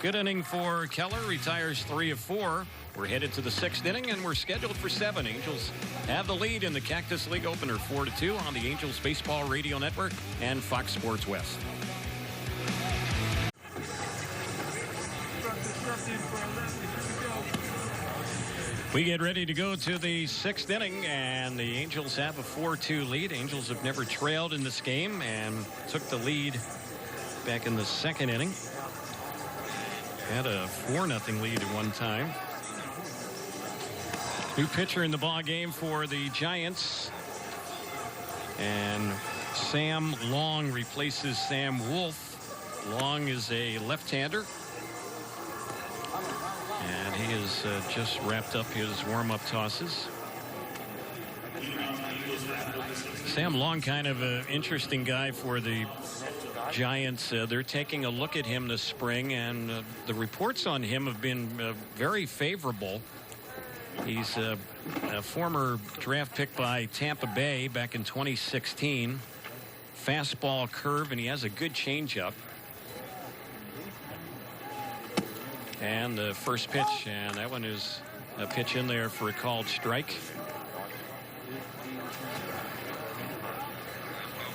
Good inning for Keller. Retires 3 of 4. We're headed to the 6th inning, and we're scheduled for 7. Angels have the lead in the Cactus League opener 4-2 on the Angels Baseball Radio Network and Fox Sports West. We get ready to go to the 6th inning, and the Angels have a 4-2 lead. Angels have never trailed in this game and took the lead back in the 2nd inning. Had a 4-0 lead at one time. New pitcher in the ball game for the Giants, and Sam Long replaces Sam Wolf. Long is a left-hander, and he has just wrapped up his warm-up tosses. Sam Long, kind of an interesting guy for the Giants. They're taking a look at him this spring, and the reports on him have been very favorable. He's a former draft pick by Tampa Bay back in 2016. Fastball, curve, and he has a good changeup. And the first pitch, and that one is a pitch in there for a called strike.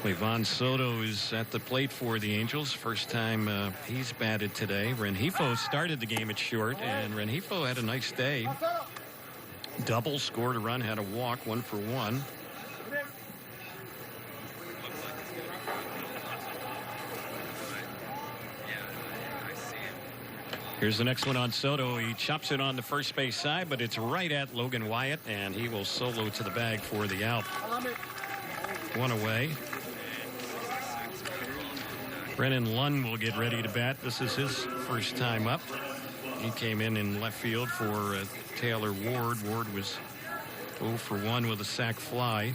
Ivan Soto is at the plate for the Angels. First time he's batted today. Rengifo started the game at short, and Rengifo had a nice day. Double, scored a run, had a walk, 1 for 1. Here's the next one on Soto. He chops it on the first base side, but it's right at Logan Wyatt, and he will solo to the bag for the out. 1 away. Brennan Lund will get ready to bat. This is his first time up. He came in left field for Taylor Ward. Ward was 0 for 1 with a sac fly.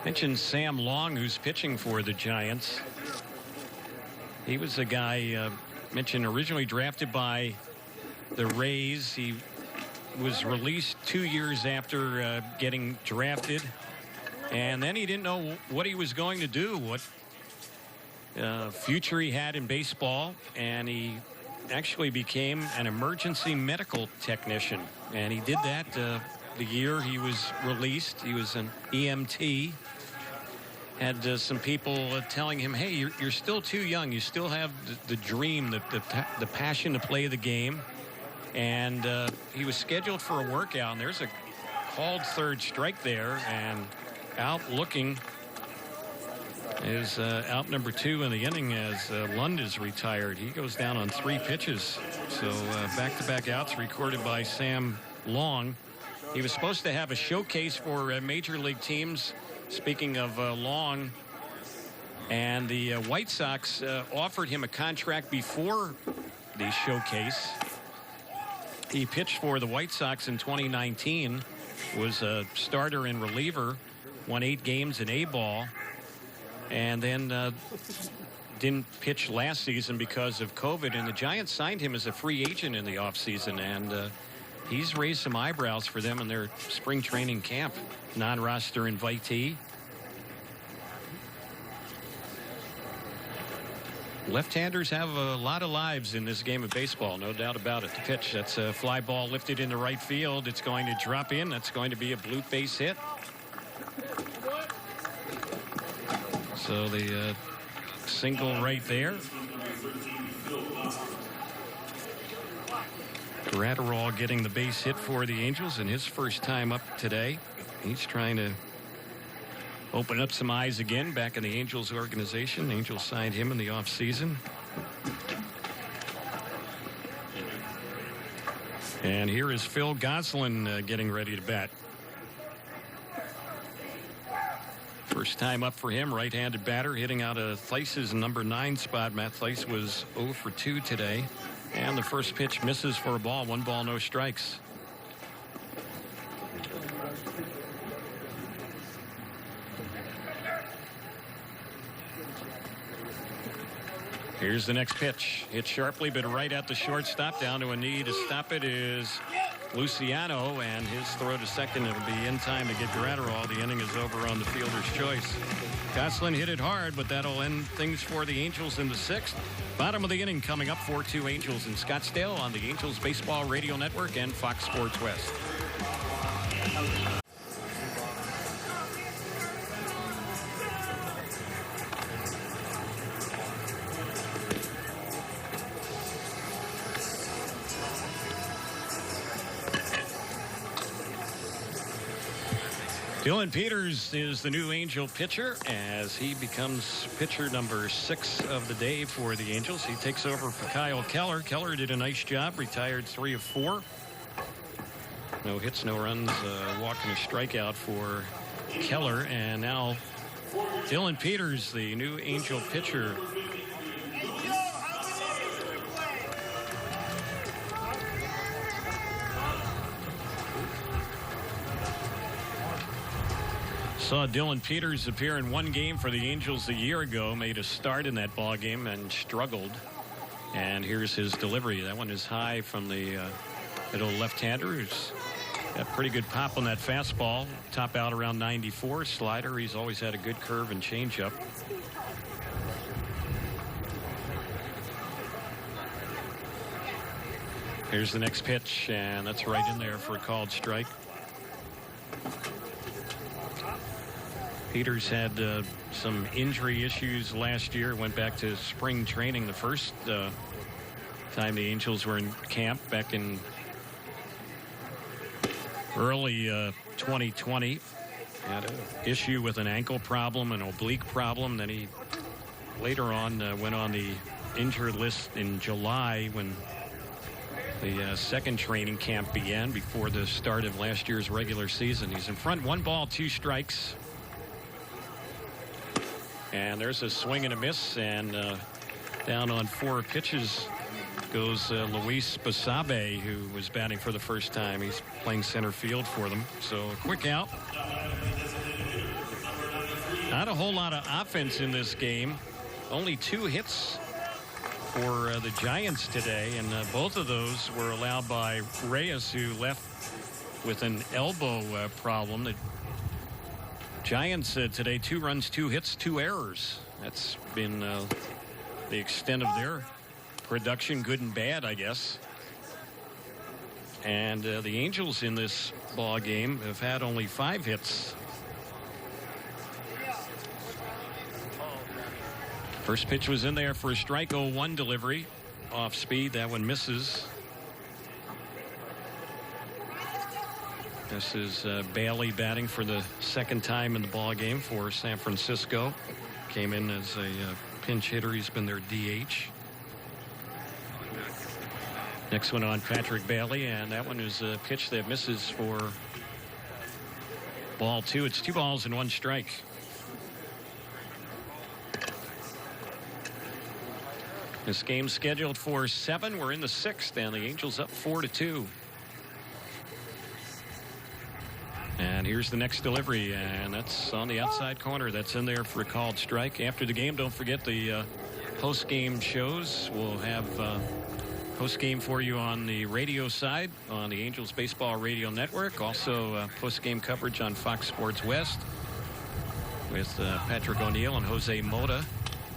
Mentioned Sam Long, who's pitching for the Giants. He was a guy mentioned originally drafted by the Rays. He was released 2 years after getting drafted, and then he didn't know what he was going to do, what future he had in baseball, and he actually became an emergency medical technician, and he did that the year he was released. He was an EMT. Had some people telling him, hey, you're still too young. You still have the dream, the passion to play the game. And he was scheduled for a workout, and there's a called third strike there, and out looking is out number 2 in the inning as Lund is retired. He goes down on 3 pitches. So back-to-back outs recorded by Sam Long. He was supposed to have a showcase for major league teams. Speaking of Long, and the White Sox offered him a contract before the showcase. He pitched for the White Sox in 2019, was a starter and reliever, won 8 games in A-ball, and then didn't pitch last season because of COVID, and the Giants signed him as a free agent in the offseason, and he's raised some eyebrows for them in their spring training camp. Non-roster invitee. Left-handers have a lot of lives in this game of baseball, no doubt about it. The pitch, that's a fly ball lifted into right field. It's going to drop in. That's going to be a blue base hit. So the single right there. Gratterall getting the base hit for the Angels in his first time up today. He's trying to open up some eyes again back in the Angels organization. Angels signed him in the offseason. And here is Phil Gosselin getting ready to bat. First time up for him, right-handed batter, hitting out of Theis's number 9 spot. Matt Theis was 0 for 2 today. And the first pitch misses for a ball. 1 ball, no strikes. Here's the next pitch. Hit sharply, but right at the shortstop. Down to a knee to stop it is Luciano, and his throw to second. It'll be in time to get Gratterall. The inning is over on the fielder's choice. Gosselin hit it hard, but that'll end things for the Angels in the 6th. Bottom of the inning coming up, 4-2 Angels in Scottsdale on the Angels Baseball Radio Network and Fox Sports West. Dylan Peters is the new Angel pitcher as he becomes pitcher number 6 of the day for the Angels. He takes over for Kyle Keller. Keller did a nice job, retired 3 of 4. No hits, no runs, walk and a strikeout for Keller. And now Dylan Peters, the new Angel pitcher. Saw Dylan Peters appear in 1 game for the Angels a year ago, made a start in that ball game and struggled. And here's his delivery. That one is high from the middle left-hander, who's got pretty good pop on that fastball. Top out around 94. Slider, he's always had a good curve and changeup. Here's the next pitch, and that's right in there for a called strike. Peters had some injury issues last year. Went back to spring training the first time the Angels were in camp back in early 2020. Had an issue with an ankle problem, an oblique problem. Then he later on went on the injured list in July when the second training camp began before the start of last year's regular season. He's in front, 1 ball, 2 strikes. And there's a swing and a miss, and down on 4 pitches goes Luis Basabe, who was batting for the first time. He's playing center field for them. So a quick out. Not a whole lot of offense in this game. Only 2 hits for the Giants today, and both of those were allowed by Reyes, who left with an elbow problem. The Giants today, 2 runs, 2 hits, 2 errors. That's been the extent of their production, good and bad, I guess. And the Angels in this ball game have had only 5 hits. First pitch was in there for a strike, 0-1 delivery. Off speed, that one misses. This is Bailey batting for the 2nd time in the ball game for San Francisco. Came in as a pinch hitter. He's been their DH. Next one on Patrick Bailey, and that one is a pitch that misses for ball 2. It's 2 balls and 1 strike. This game's scheduled for 7. We're in the 6th, and the Angels up 4-2. And here's the next delivery, and that's on the outside corner. That's in there for a called strike. After the game, don't forget the post-game shows. We'll have post-game for you on the radio side on the Angels Baseball Radio Network. Also post-game coverage on Fox Sports West with Patrick O'Neill and Jose Mota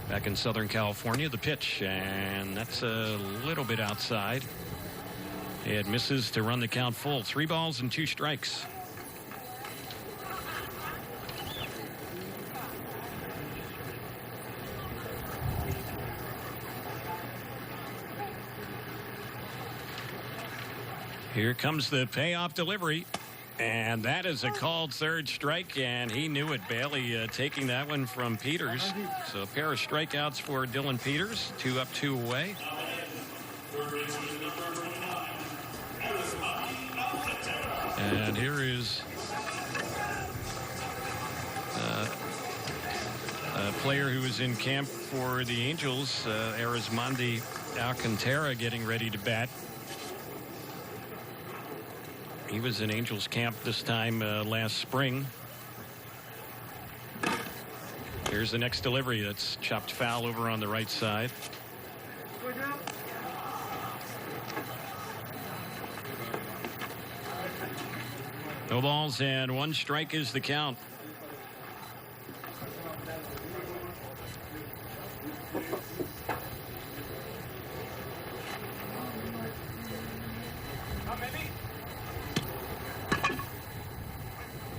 back in Southern California. The pitch, and that's a little bit outside. It misses to run the count full. 3 balls and 2 strikes. Here comes the payoff delivery. And that is a called third strike, and he knew it. Bailey taking that one from Peters. So a pair of strikeouts for Dylan Peters. 2 up, 2 away. And here is a player who was in camp for the Angels, Arismendi Alcantara, getting ready to bat. He was in Angels camp this time last spring. Here's the next delivery. That's chopped foul over on the right side. No balls and 1 strike is the count.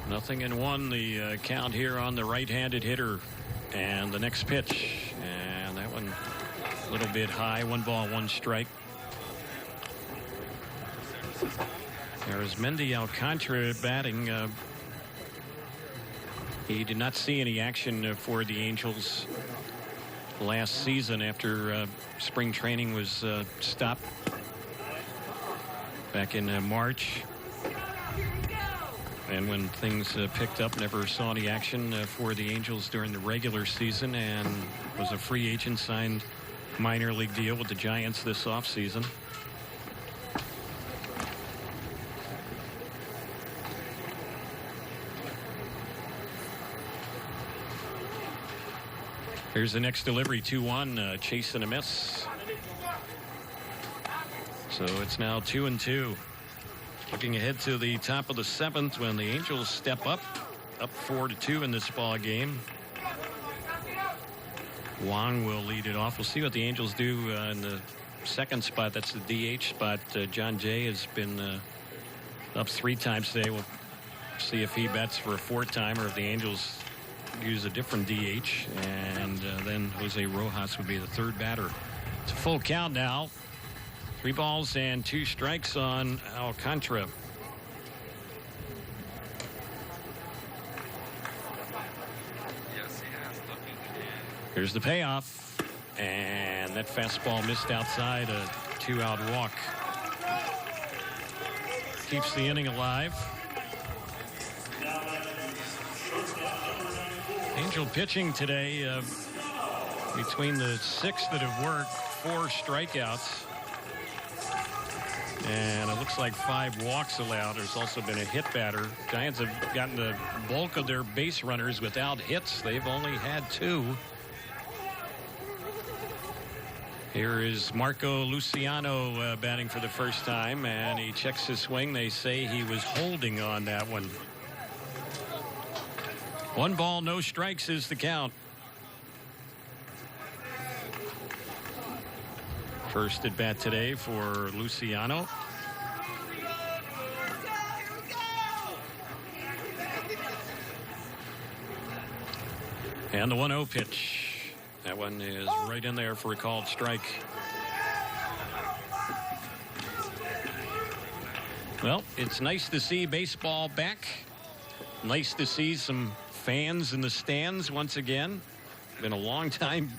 Nothing in 1, the count here on the right-handed hitter. And the next pitch. And that one a little bit high. 1 ball, 1 strike. Arismendi Alcantara batting. He did not see any action for the Angels last season after spring training was stopped back in March. And when things picked up, never saw any action for the Angels during the regular season, and was a free agent, signed minor league deal with the Giants this offseason. Here's the next delivery, 2-1, chase and a miss. So it's now 2-2. Looking ahead to the top of the 7th when the Angels step up 4-2 in this ball game. Wong will lead it off. We'll see what the Angels do in the second spot. That's the DH spot. John Jay has been up 3 times today. We'll see if he bats for a 4th time or if the Angels use a different DH. And then Jose Rojas would be the 3rd batter. It's a full count now. 3 balls and 2 strikes on Alcantara. Here's the payoff. And that fastball missed outside, a 2-out walk. Keeps the inning alive. Angel pitching today, between the 6 that have worked, 4 strikeouts. And it looks like 5 walks allowed. There's also been a hit batter. Giants have gotten the bulk of their base runners without hits. They've only had 2. Here is Marco Luciano batting for the first time, and he checks his swing. They say he was holding on that one. 1 ball, no strikes is the count. First at bat today for Luciano. And the 1-0 pitch. That one is right in there for a called strike. Well, it's nice to see baseball back. Nice to see some fans in the stands once again. Been a long time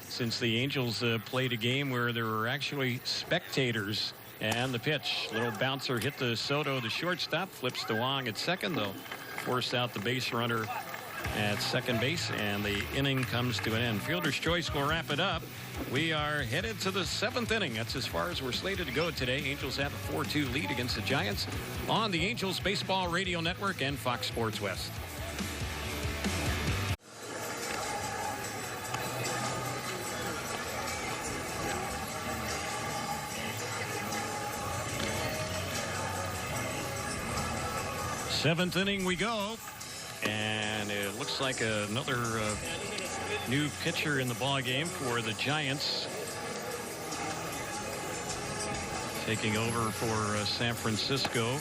since the Angels played a game where there were actually spectators. And the pitch, little bouncer hit the Soto, the shortstop, flips to Wong at second, though, force out the base runner at second base, and the inning comes to an end. Fielder's choice will wrap it up. We are headed to the 7th inning. That's as far as we're slated to go today. Angels have a 4-2 lead against the Giants on the Angels Baseball Radio Network and Fox Sports West. Seventh inning we go, and it looks like another new pitcher in the ball game for the Giants, taking over for San Francisco.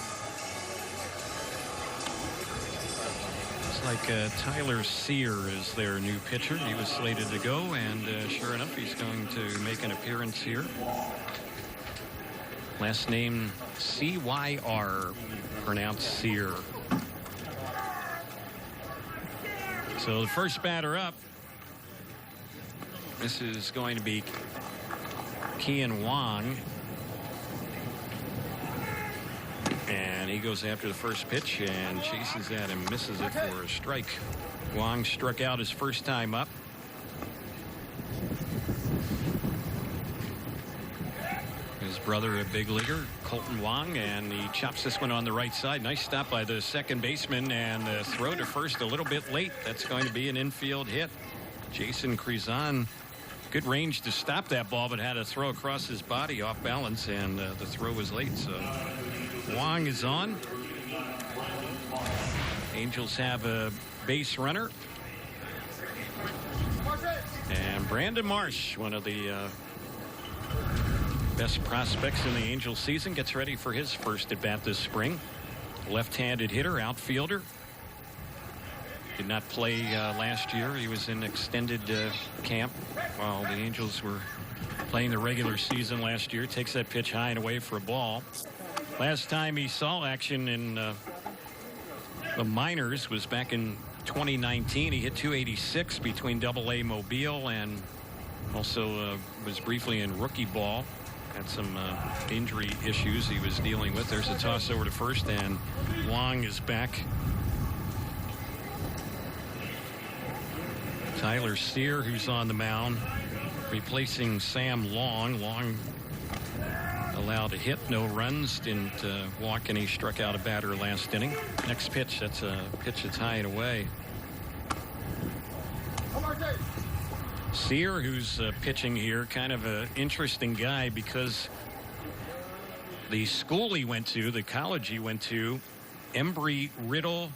Looks like Tyler Sear is their new pitcher. He was slated to go, and sure enough, he's going to make an appearance here. Last name C-Y-R, pronounced Sear. So the first batter up, this is going to be Kian Wong. And he goes after the first pitch and chases at him, misses it for a strike. Wong struck out his first time up. His brother, a big leaguer, Colton Wong, and he chops this one on the right side. Nice stop by the second baseman, and the throw to first a little bit late. That's going to be an infield hit. Jason Crizan, good range to stop that ball, but had to throw across his body off balance, and the throw was late. So Wong is on. Angels have a base runner. And Brandon Marsh, one of the best prospects in the Angels season, gets ready for his first at bat this spring. Left-handed hitter, outfielder. Did not play last year. He was in extended camp while the Angels were playing the regular season last year. Takes that pitch high and away for a ball. Last time he saw action in the minors was back in 2019. He hit 286 between Double-A Mobile and also was briefly in rookie ball. Had some injury issues he was dealing with. There's a toss over to first, and Wong is back. Tyler Sear, who's on the mound, replacing Sam Long. Long allowed a hit, no runs, didn't walk, and he struck out a batter last inning. Next pitch, that's a pitch that's high and away. Sear, who's pitching here, kind of an interesting guy because the school he went to, the college he went to, Embry-Riddle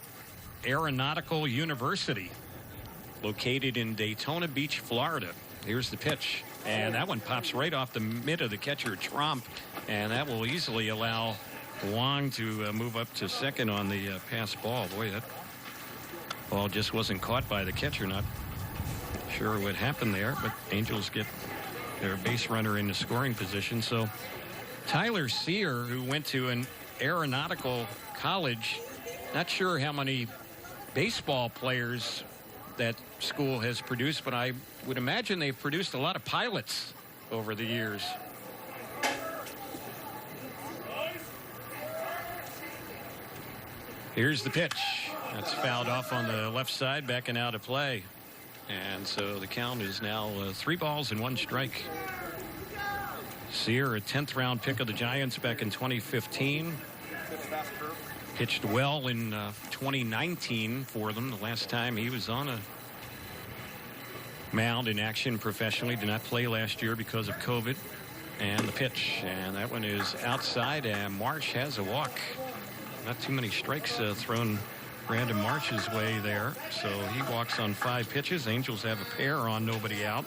Aeronautical University, located in Daytona Beach, Florida. Here's the pitch, and that one pops right off the mid of the catcher, Trump, and that will easily allow Wong to move up to second on the pass ball. Boy, that ball just wasn't caught by the catcher. Not sure what happened there, but Angels get their base runner in the scoring position. So Tyler Sear, who went to an aeronautical college, not sure how many baseball players that school has produced, but I would imagine they've produced a lot of pilots over the years. Here's the pitch. That's fouled off on the left side, backing out of play. And so the count is now 3 balls and 1 strike. Sear, a 10th round pick of the Giants back in 2015. Pitched well in 2019 for them. The last time he was on a mound in action professionally. Did not play last year because of COVID. And the pitch. And that one is outside, and Marsh has a walk. Not too many strikes thrown Brandon Marsh's way there. So he walks on 5 pitches. Angels have a pair on nobody out.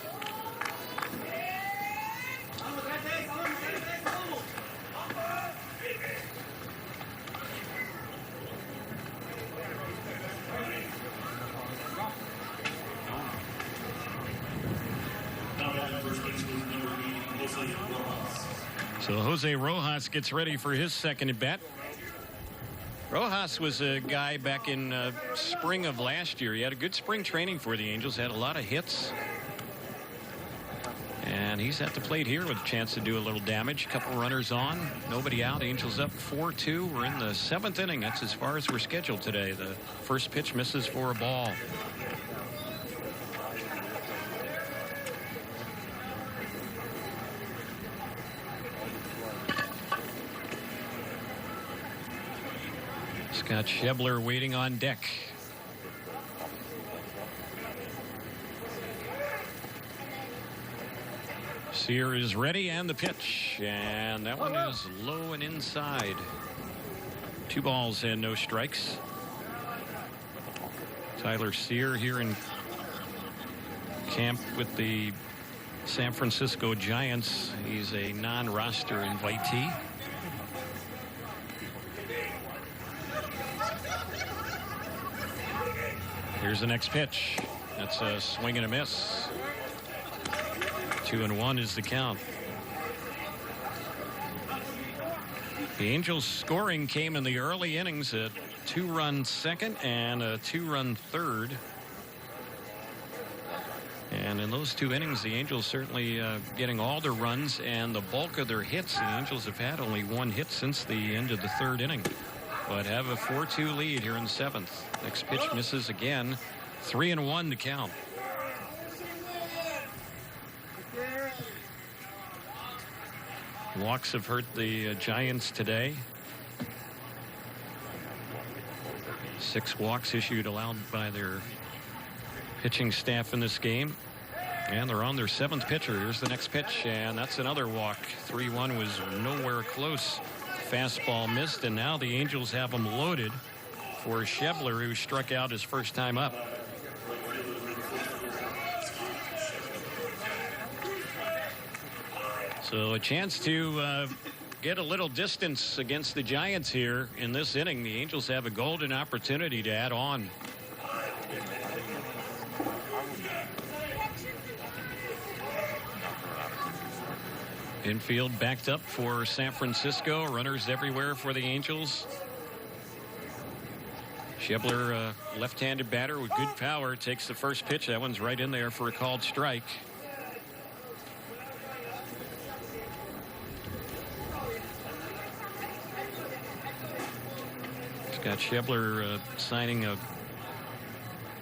So Jose Rojas gets ready for his second at bat. Rojas was a guy back in spring of last year. He had a good spring training for the Angels, had a lot of hits. And he's at the plate here with a chance to do a little damage. Couple runners on, nobody out. Angels up 4-2. We're in the 7th inning. That's as far as we're scheduled today. The first pitch misses for a ball. Scott Schebler waiting on deck. Sear is ready, and the pitch, and that one is low and inside. 2 balls and no strikes. Tyler Sear here in camp with the San Francisco Giants. He's a non-roster invitee. Here's the next pitch. That's a swing and a miss. 2-1 is the count. The Angels scoring came in the early innings, a 2-run second and a 2-run third. And in those 2 innings, the Angels certainly getting all their runs and the bulk of their hits. The Angels have had only 1 hit since the end of the 3rd inning, but have a 4-2 lead here in the 7th. Next pitch misses again. 3-1 to count. Walks have hurt the Giants today. 6 walks issued allowed by their pitching staff in this game. And they're on their 7th pitcher. Here's the next pitch, and that's another walk. 3-1 was nowhere close. Fastball missed, and now the Angels have him loaded for Schebler, who struck out his first time up. So a chance to get a little distance against the Giants here in this inning. The Angels have a golden opportunity to add on. Infield backed up for San Francisco. Runners everywhere for the Angels. Schebler, left-handed batter with good power, takes the first pitch. That one's right in there for a called strike. Scott Schebler signing a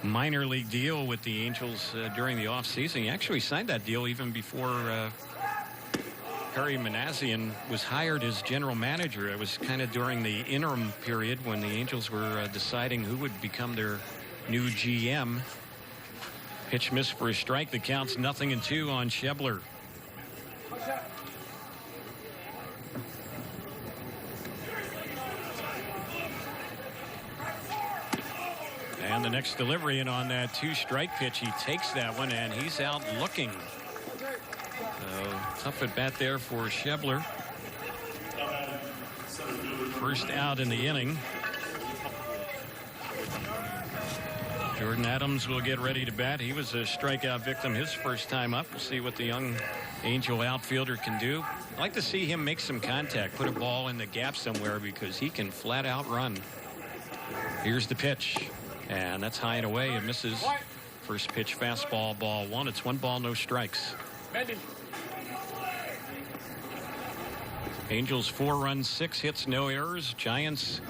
minor league deal with the Angels during the offseason. He actually signed that deal even before Perry Manassian was hired as general manager. It was kind of during the interim period when the Angels were deciding who would become their new GM. Pitch missed for a strike. The count's 0-2 on Schebler. And the next delivery, and on that 2-strike pitch, he takes that one, and he's out looking. Tough at bat there for Schebler. First out in the inning. Jordan Adams will get ready to bat. He was a strikeout victim his first time up. We'll see what the young Angel outfielder can do. I'd like to see him make some contact, put a ball in the gap somewhere, because he can flat out run. Here's the pitch, and that's high and away. It misses. First pitch fastball, ball 1. It's 1 ball, no strikes. Angels 4 runs, 6 hits, no errors. Giants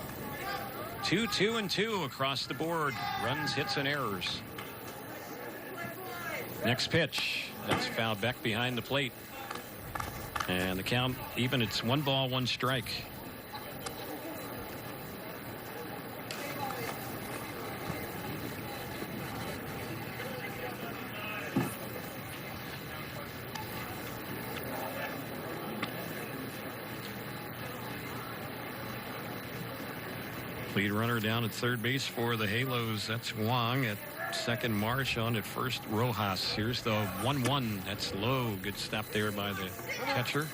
2-2-2 across the board. Runs, hits, and errors. Next pitch. That's fouled back behind the plate. And the count even. It's 1 ball, 1 strike. Lead runner down at third base for the Halos. That's Wong. At second, Marsh. On at first, Rojas. Here's the 1-1. That's low. Good stop there by the catcher.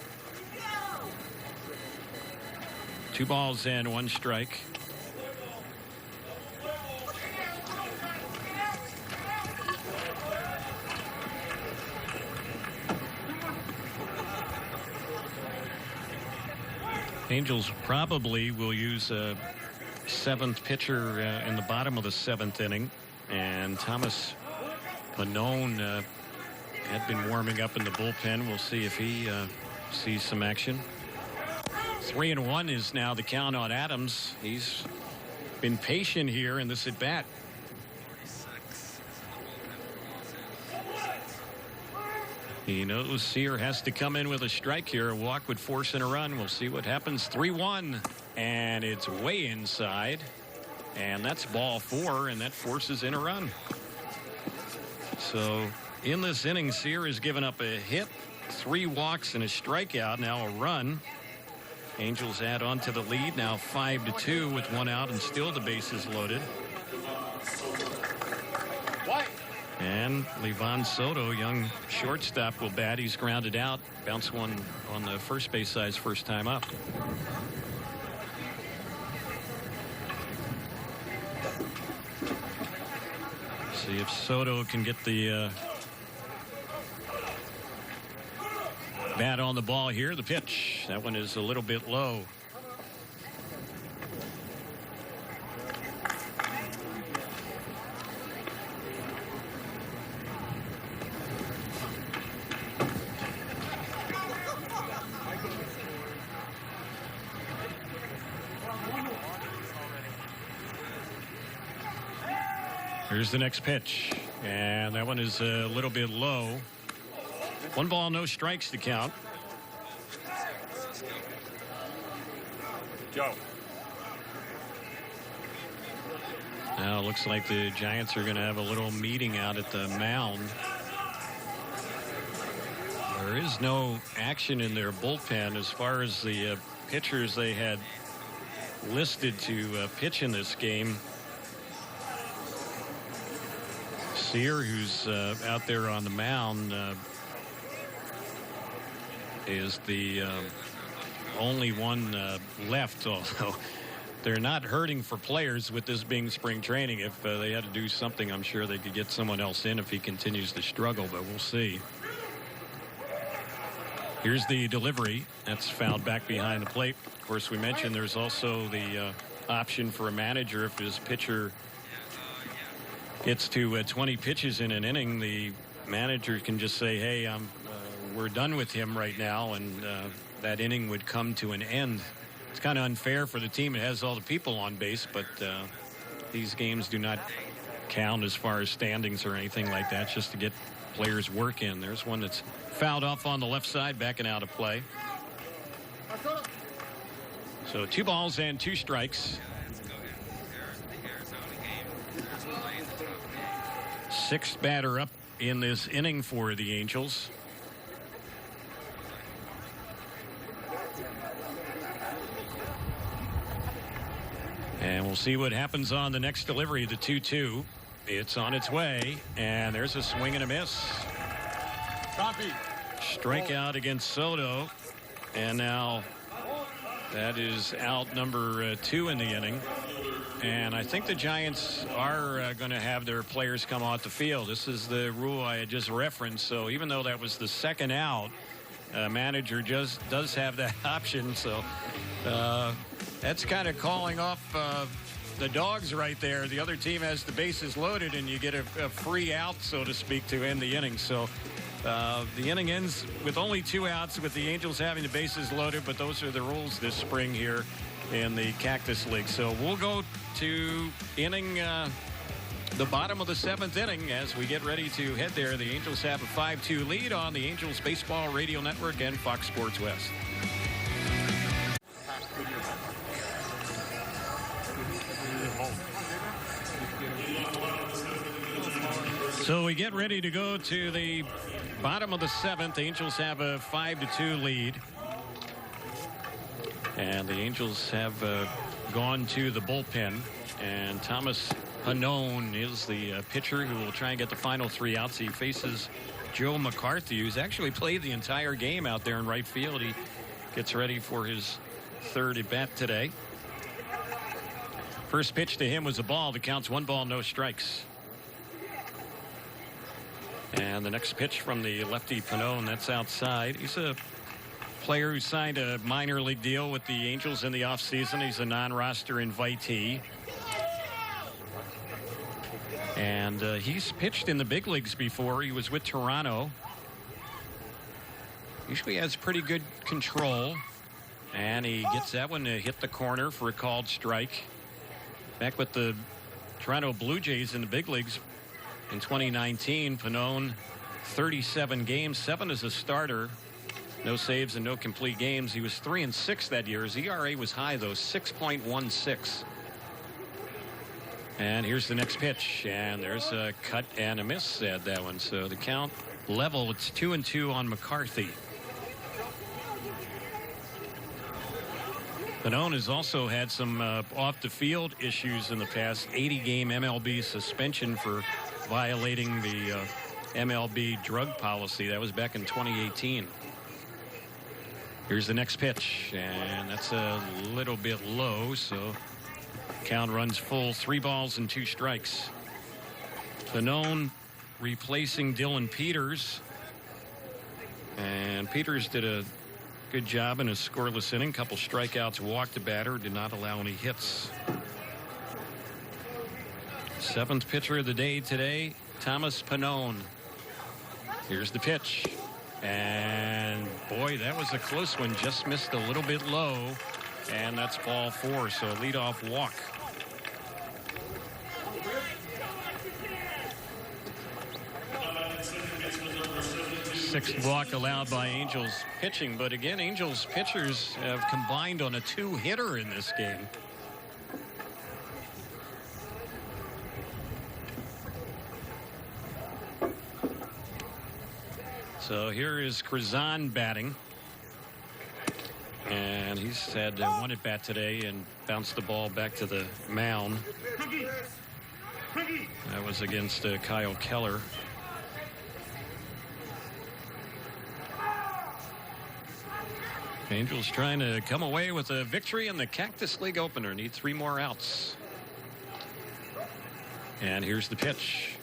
2 balls and 1 strike. Angels probably will use a 7th pitcher in the bottom of the 7th inning, and Thomas Pannone had been warming up in the bullpen. We'll see if he sees some action. 3-1 is now the count on Adams. He's been patient here in this at bat. He knows Sear has to come in with a strike here. A walk would force in a run. We'll see what happens. 3-1, and it's way inside, and that's ball 4, and that forces in a run. So in this inning, Sear has given up a hit, 3 walks, and a strikeout. Now a run. Angels add on to the lead, now 5-2 with 1 out and still the bases loaded. And Livan Soto, young shortstop, will bat. He's grounded out. Bounce one on the first base side's first time up. See if Soto can get the bat on the ball here. The pitch. That one is a little bit low. Here's the next pitch, and that one is a little bit low. 1 ball, no strikes to count. Joe. Now it looks like the Giants are going to have a little meeting out at the mound. There is no action in their bullpen as far as the pitchers they had listed to pitch in this game. Sear, who's out there on the mound, is the only one left, although they're not hurting for players with this being spring training. If they had to do something, I'm sure they could get someone else in if he continues to struggle, but we'll see. Here's the delivery. That's fouled back behind the plate. Of course, we mentioned there's also the option for a manager if his pitcher gets to 20 pitches in an inning. The manager can just say, hey, we're done with him right now, and that inning would come to an end. It's kind of unfair for the team. It has all the people on base, but these games do not count as far as standings or anything like that. It's just to get players work in. There's one that's fouled off on the left side, backing out of play. So 2 balls and 2 strikes. 6th batter up in this inning for the Angels. And we'll see what happens on the next delivery, the 2-2. It's on its way, and there's a swing and a miss. Strikeout against Soto, and now that is out number 2 in the inning. And I think the Giants are going to have their players come off the field. This is the rule I had just referenced. So even though that was the 2nd out, manager just does have that option. So that's kind of calling off the dogs right there. The other team has the bases loaded, and you get a free out, so to speak, to end the inning. So the inning ends with only 2 outs, with the Angels having the bases loaded, but those are the rules this spring here in the Cactus League. So we'll go to inning, the bottom of the 7th inning, as we get ready to head there. The Angels have a 5-2 lead on the Angels Baseball Radio Network and Fox Sports West. So we get ready to go to the bottom of the 7th. The Angels have a 5-2 lead. And the Angels have gone to the bullpen. And Thomas Pannone is the pitcher who will try and get the final 3 outs. He faces Joe McCarthy, who's actually played the entire game out there in right field. He gets ready for his 3rd at bat today. First pitch to him was a ball. The count's 1 ball, no strikes. And the next pitch from the lefty Pannone, that's outside. He's a player who signed a minor league deal with the Angels in the offseason. He's a non-roster invitee. And he's pitched in the big leagues before. He was with Toronto. Usually has pretty good control. And he gets that one to hit the corner for a called strike. Back with the Toronto Blue Jays in the big leagues in 2019, Pannone, 37 games, 7 as a starter. No saves and no complete games. He was 3-6 that year. His ERA was high, though, 6.16. And here's the next pitch. And there's a cut and a miss at that one. So the count level, it's 2-2 on McCarthy. Pannone has also had some off-the-field issues in the past. 80-game MLB suspension for violating the MLB drug policy. That was back in 2018. Here's the next pitch, and that's a little bit low, so count runs full. 3 balls and 2 strikes. Pannone replacing Dylan Peters, and Peters did a good job in a scoreless inning. Couple strikeouts, walked the batter, did not allow any hits. 7th pitcher of the day today, Thomas Pannone. Here's the pitch. And boy, that was a close one. Just missed a little bit low. And that's ball 4. So leadoff walk. 6th walk allowed by Angels pitching. But again, Angels pitchers have combined on a 2-hitter in this game. So here is Krazan batting. And he's had one at bat today and bounced the ball back to the mound. That was against Kyle Keller. Angels trying to come away with a victory in the Cactus League opener. Need 3 more outs. And here's the pitch.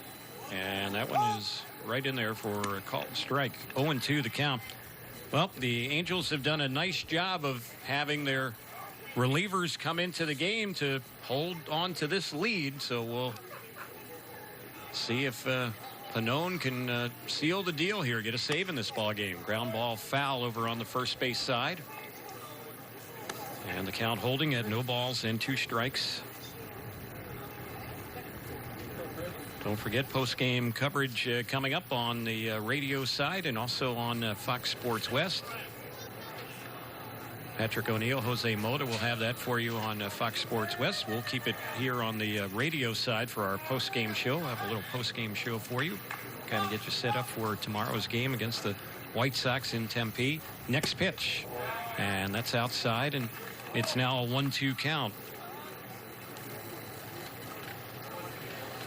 And that one is right in there for a called strike. 0-2 the count. Well, the Angels have done a nice job of having their relievers come into the game to hold on to this lead. So we'll see if Pannone can seal the deal here, get a save in this ball game. Ground ball foul over on the first base side. And the count holding at 0 balls and 2 strikes. Don't forget post-game coverage coming up on the radio side and also on Fox Sports West. Patrick O'Neill, Jose Mota will have that for you on Fox Sports West. We'll keep it here on the radio side for our post-game show. We'll have a little post-game show for you. Kind of get you set up for tomorrow's game against the White Sox in Tempe. Next pitch. And that's outside, and it's now a 1-2 count.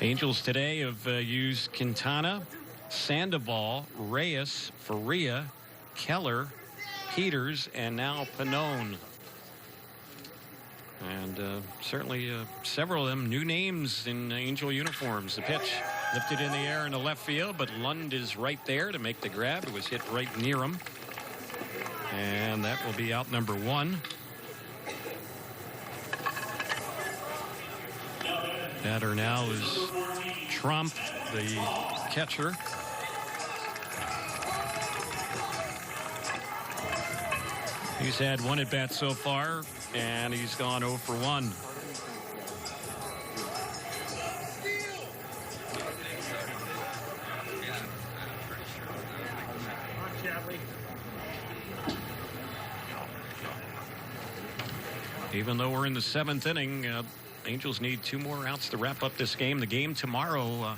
Angels today have used Quintana, Sandoval, Reyes, Faria, Keller, Peters, and now Pannone. And certainly several of them new names in Angel uniforms. The pitch lifted in the air in the left field, but Lund is right there to make the grab. It was hit right near him. And that will be out number 1. Batter now is Trump, the catcher. He's had 1 at bat so far, and he's gone 0 for 1. Even though we're in the 7th inning, Angels need 2 more outs to wrap up this game. The game tomorrow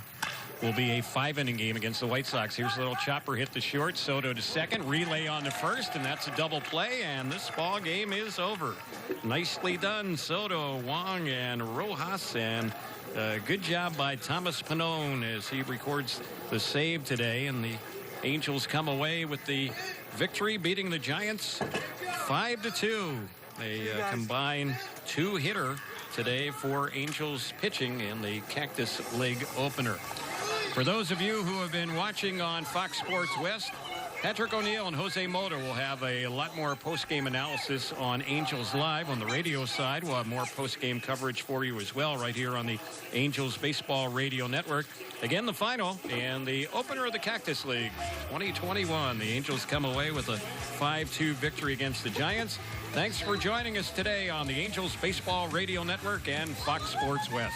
will be a 5-inning game against the White Sox. Here's a little chopper hit the short. Soto to second. Relay on to first, and that's a double play, and this ball game is over. Nicely done, Soto, Wong, and Rojas, and good job by Thomas Pannone as he records the save today, and the Angels come away with the victory, beating the Giants 5-2. A combined 2-hitter today for Angels pitching in the Cactus League opener. For those of you who have been watching on Fox Sports West, Patrick O'Neill and Jose Mota will have a lot more post-game analysis on Angels Live. On the radio side, we'll have more post-game coverage for you as well right here on the Angels Baseball Radio Network. Again, the final and the opener of the Cactus League 2021. The Angels come away with a 5-2 victory against the Giants. Thanks for joining us today on the Angels Baseball Radio Network and Fox Sports West.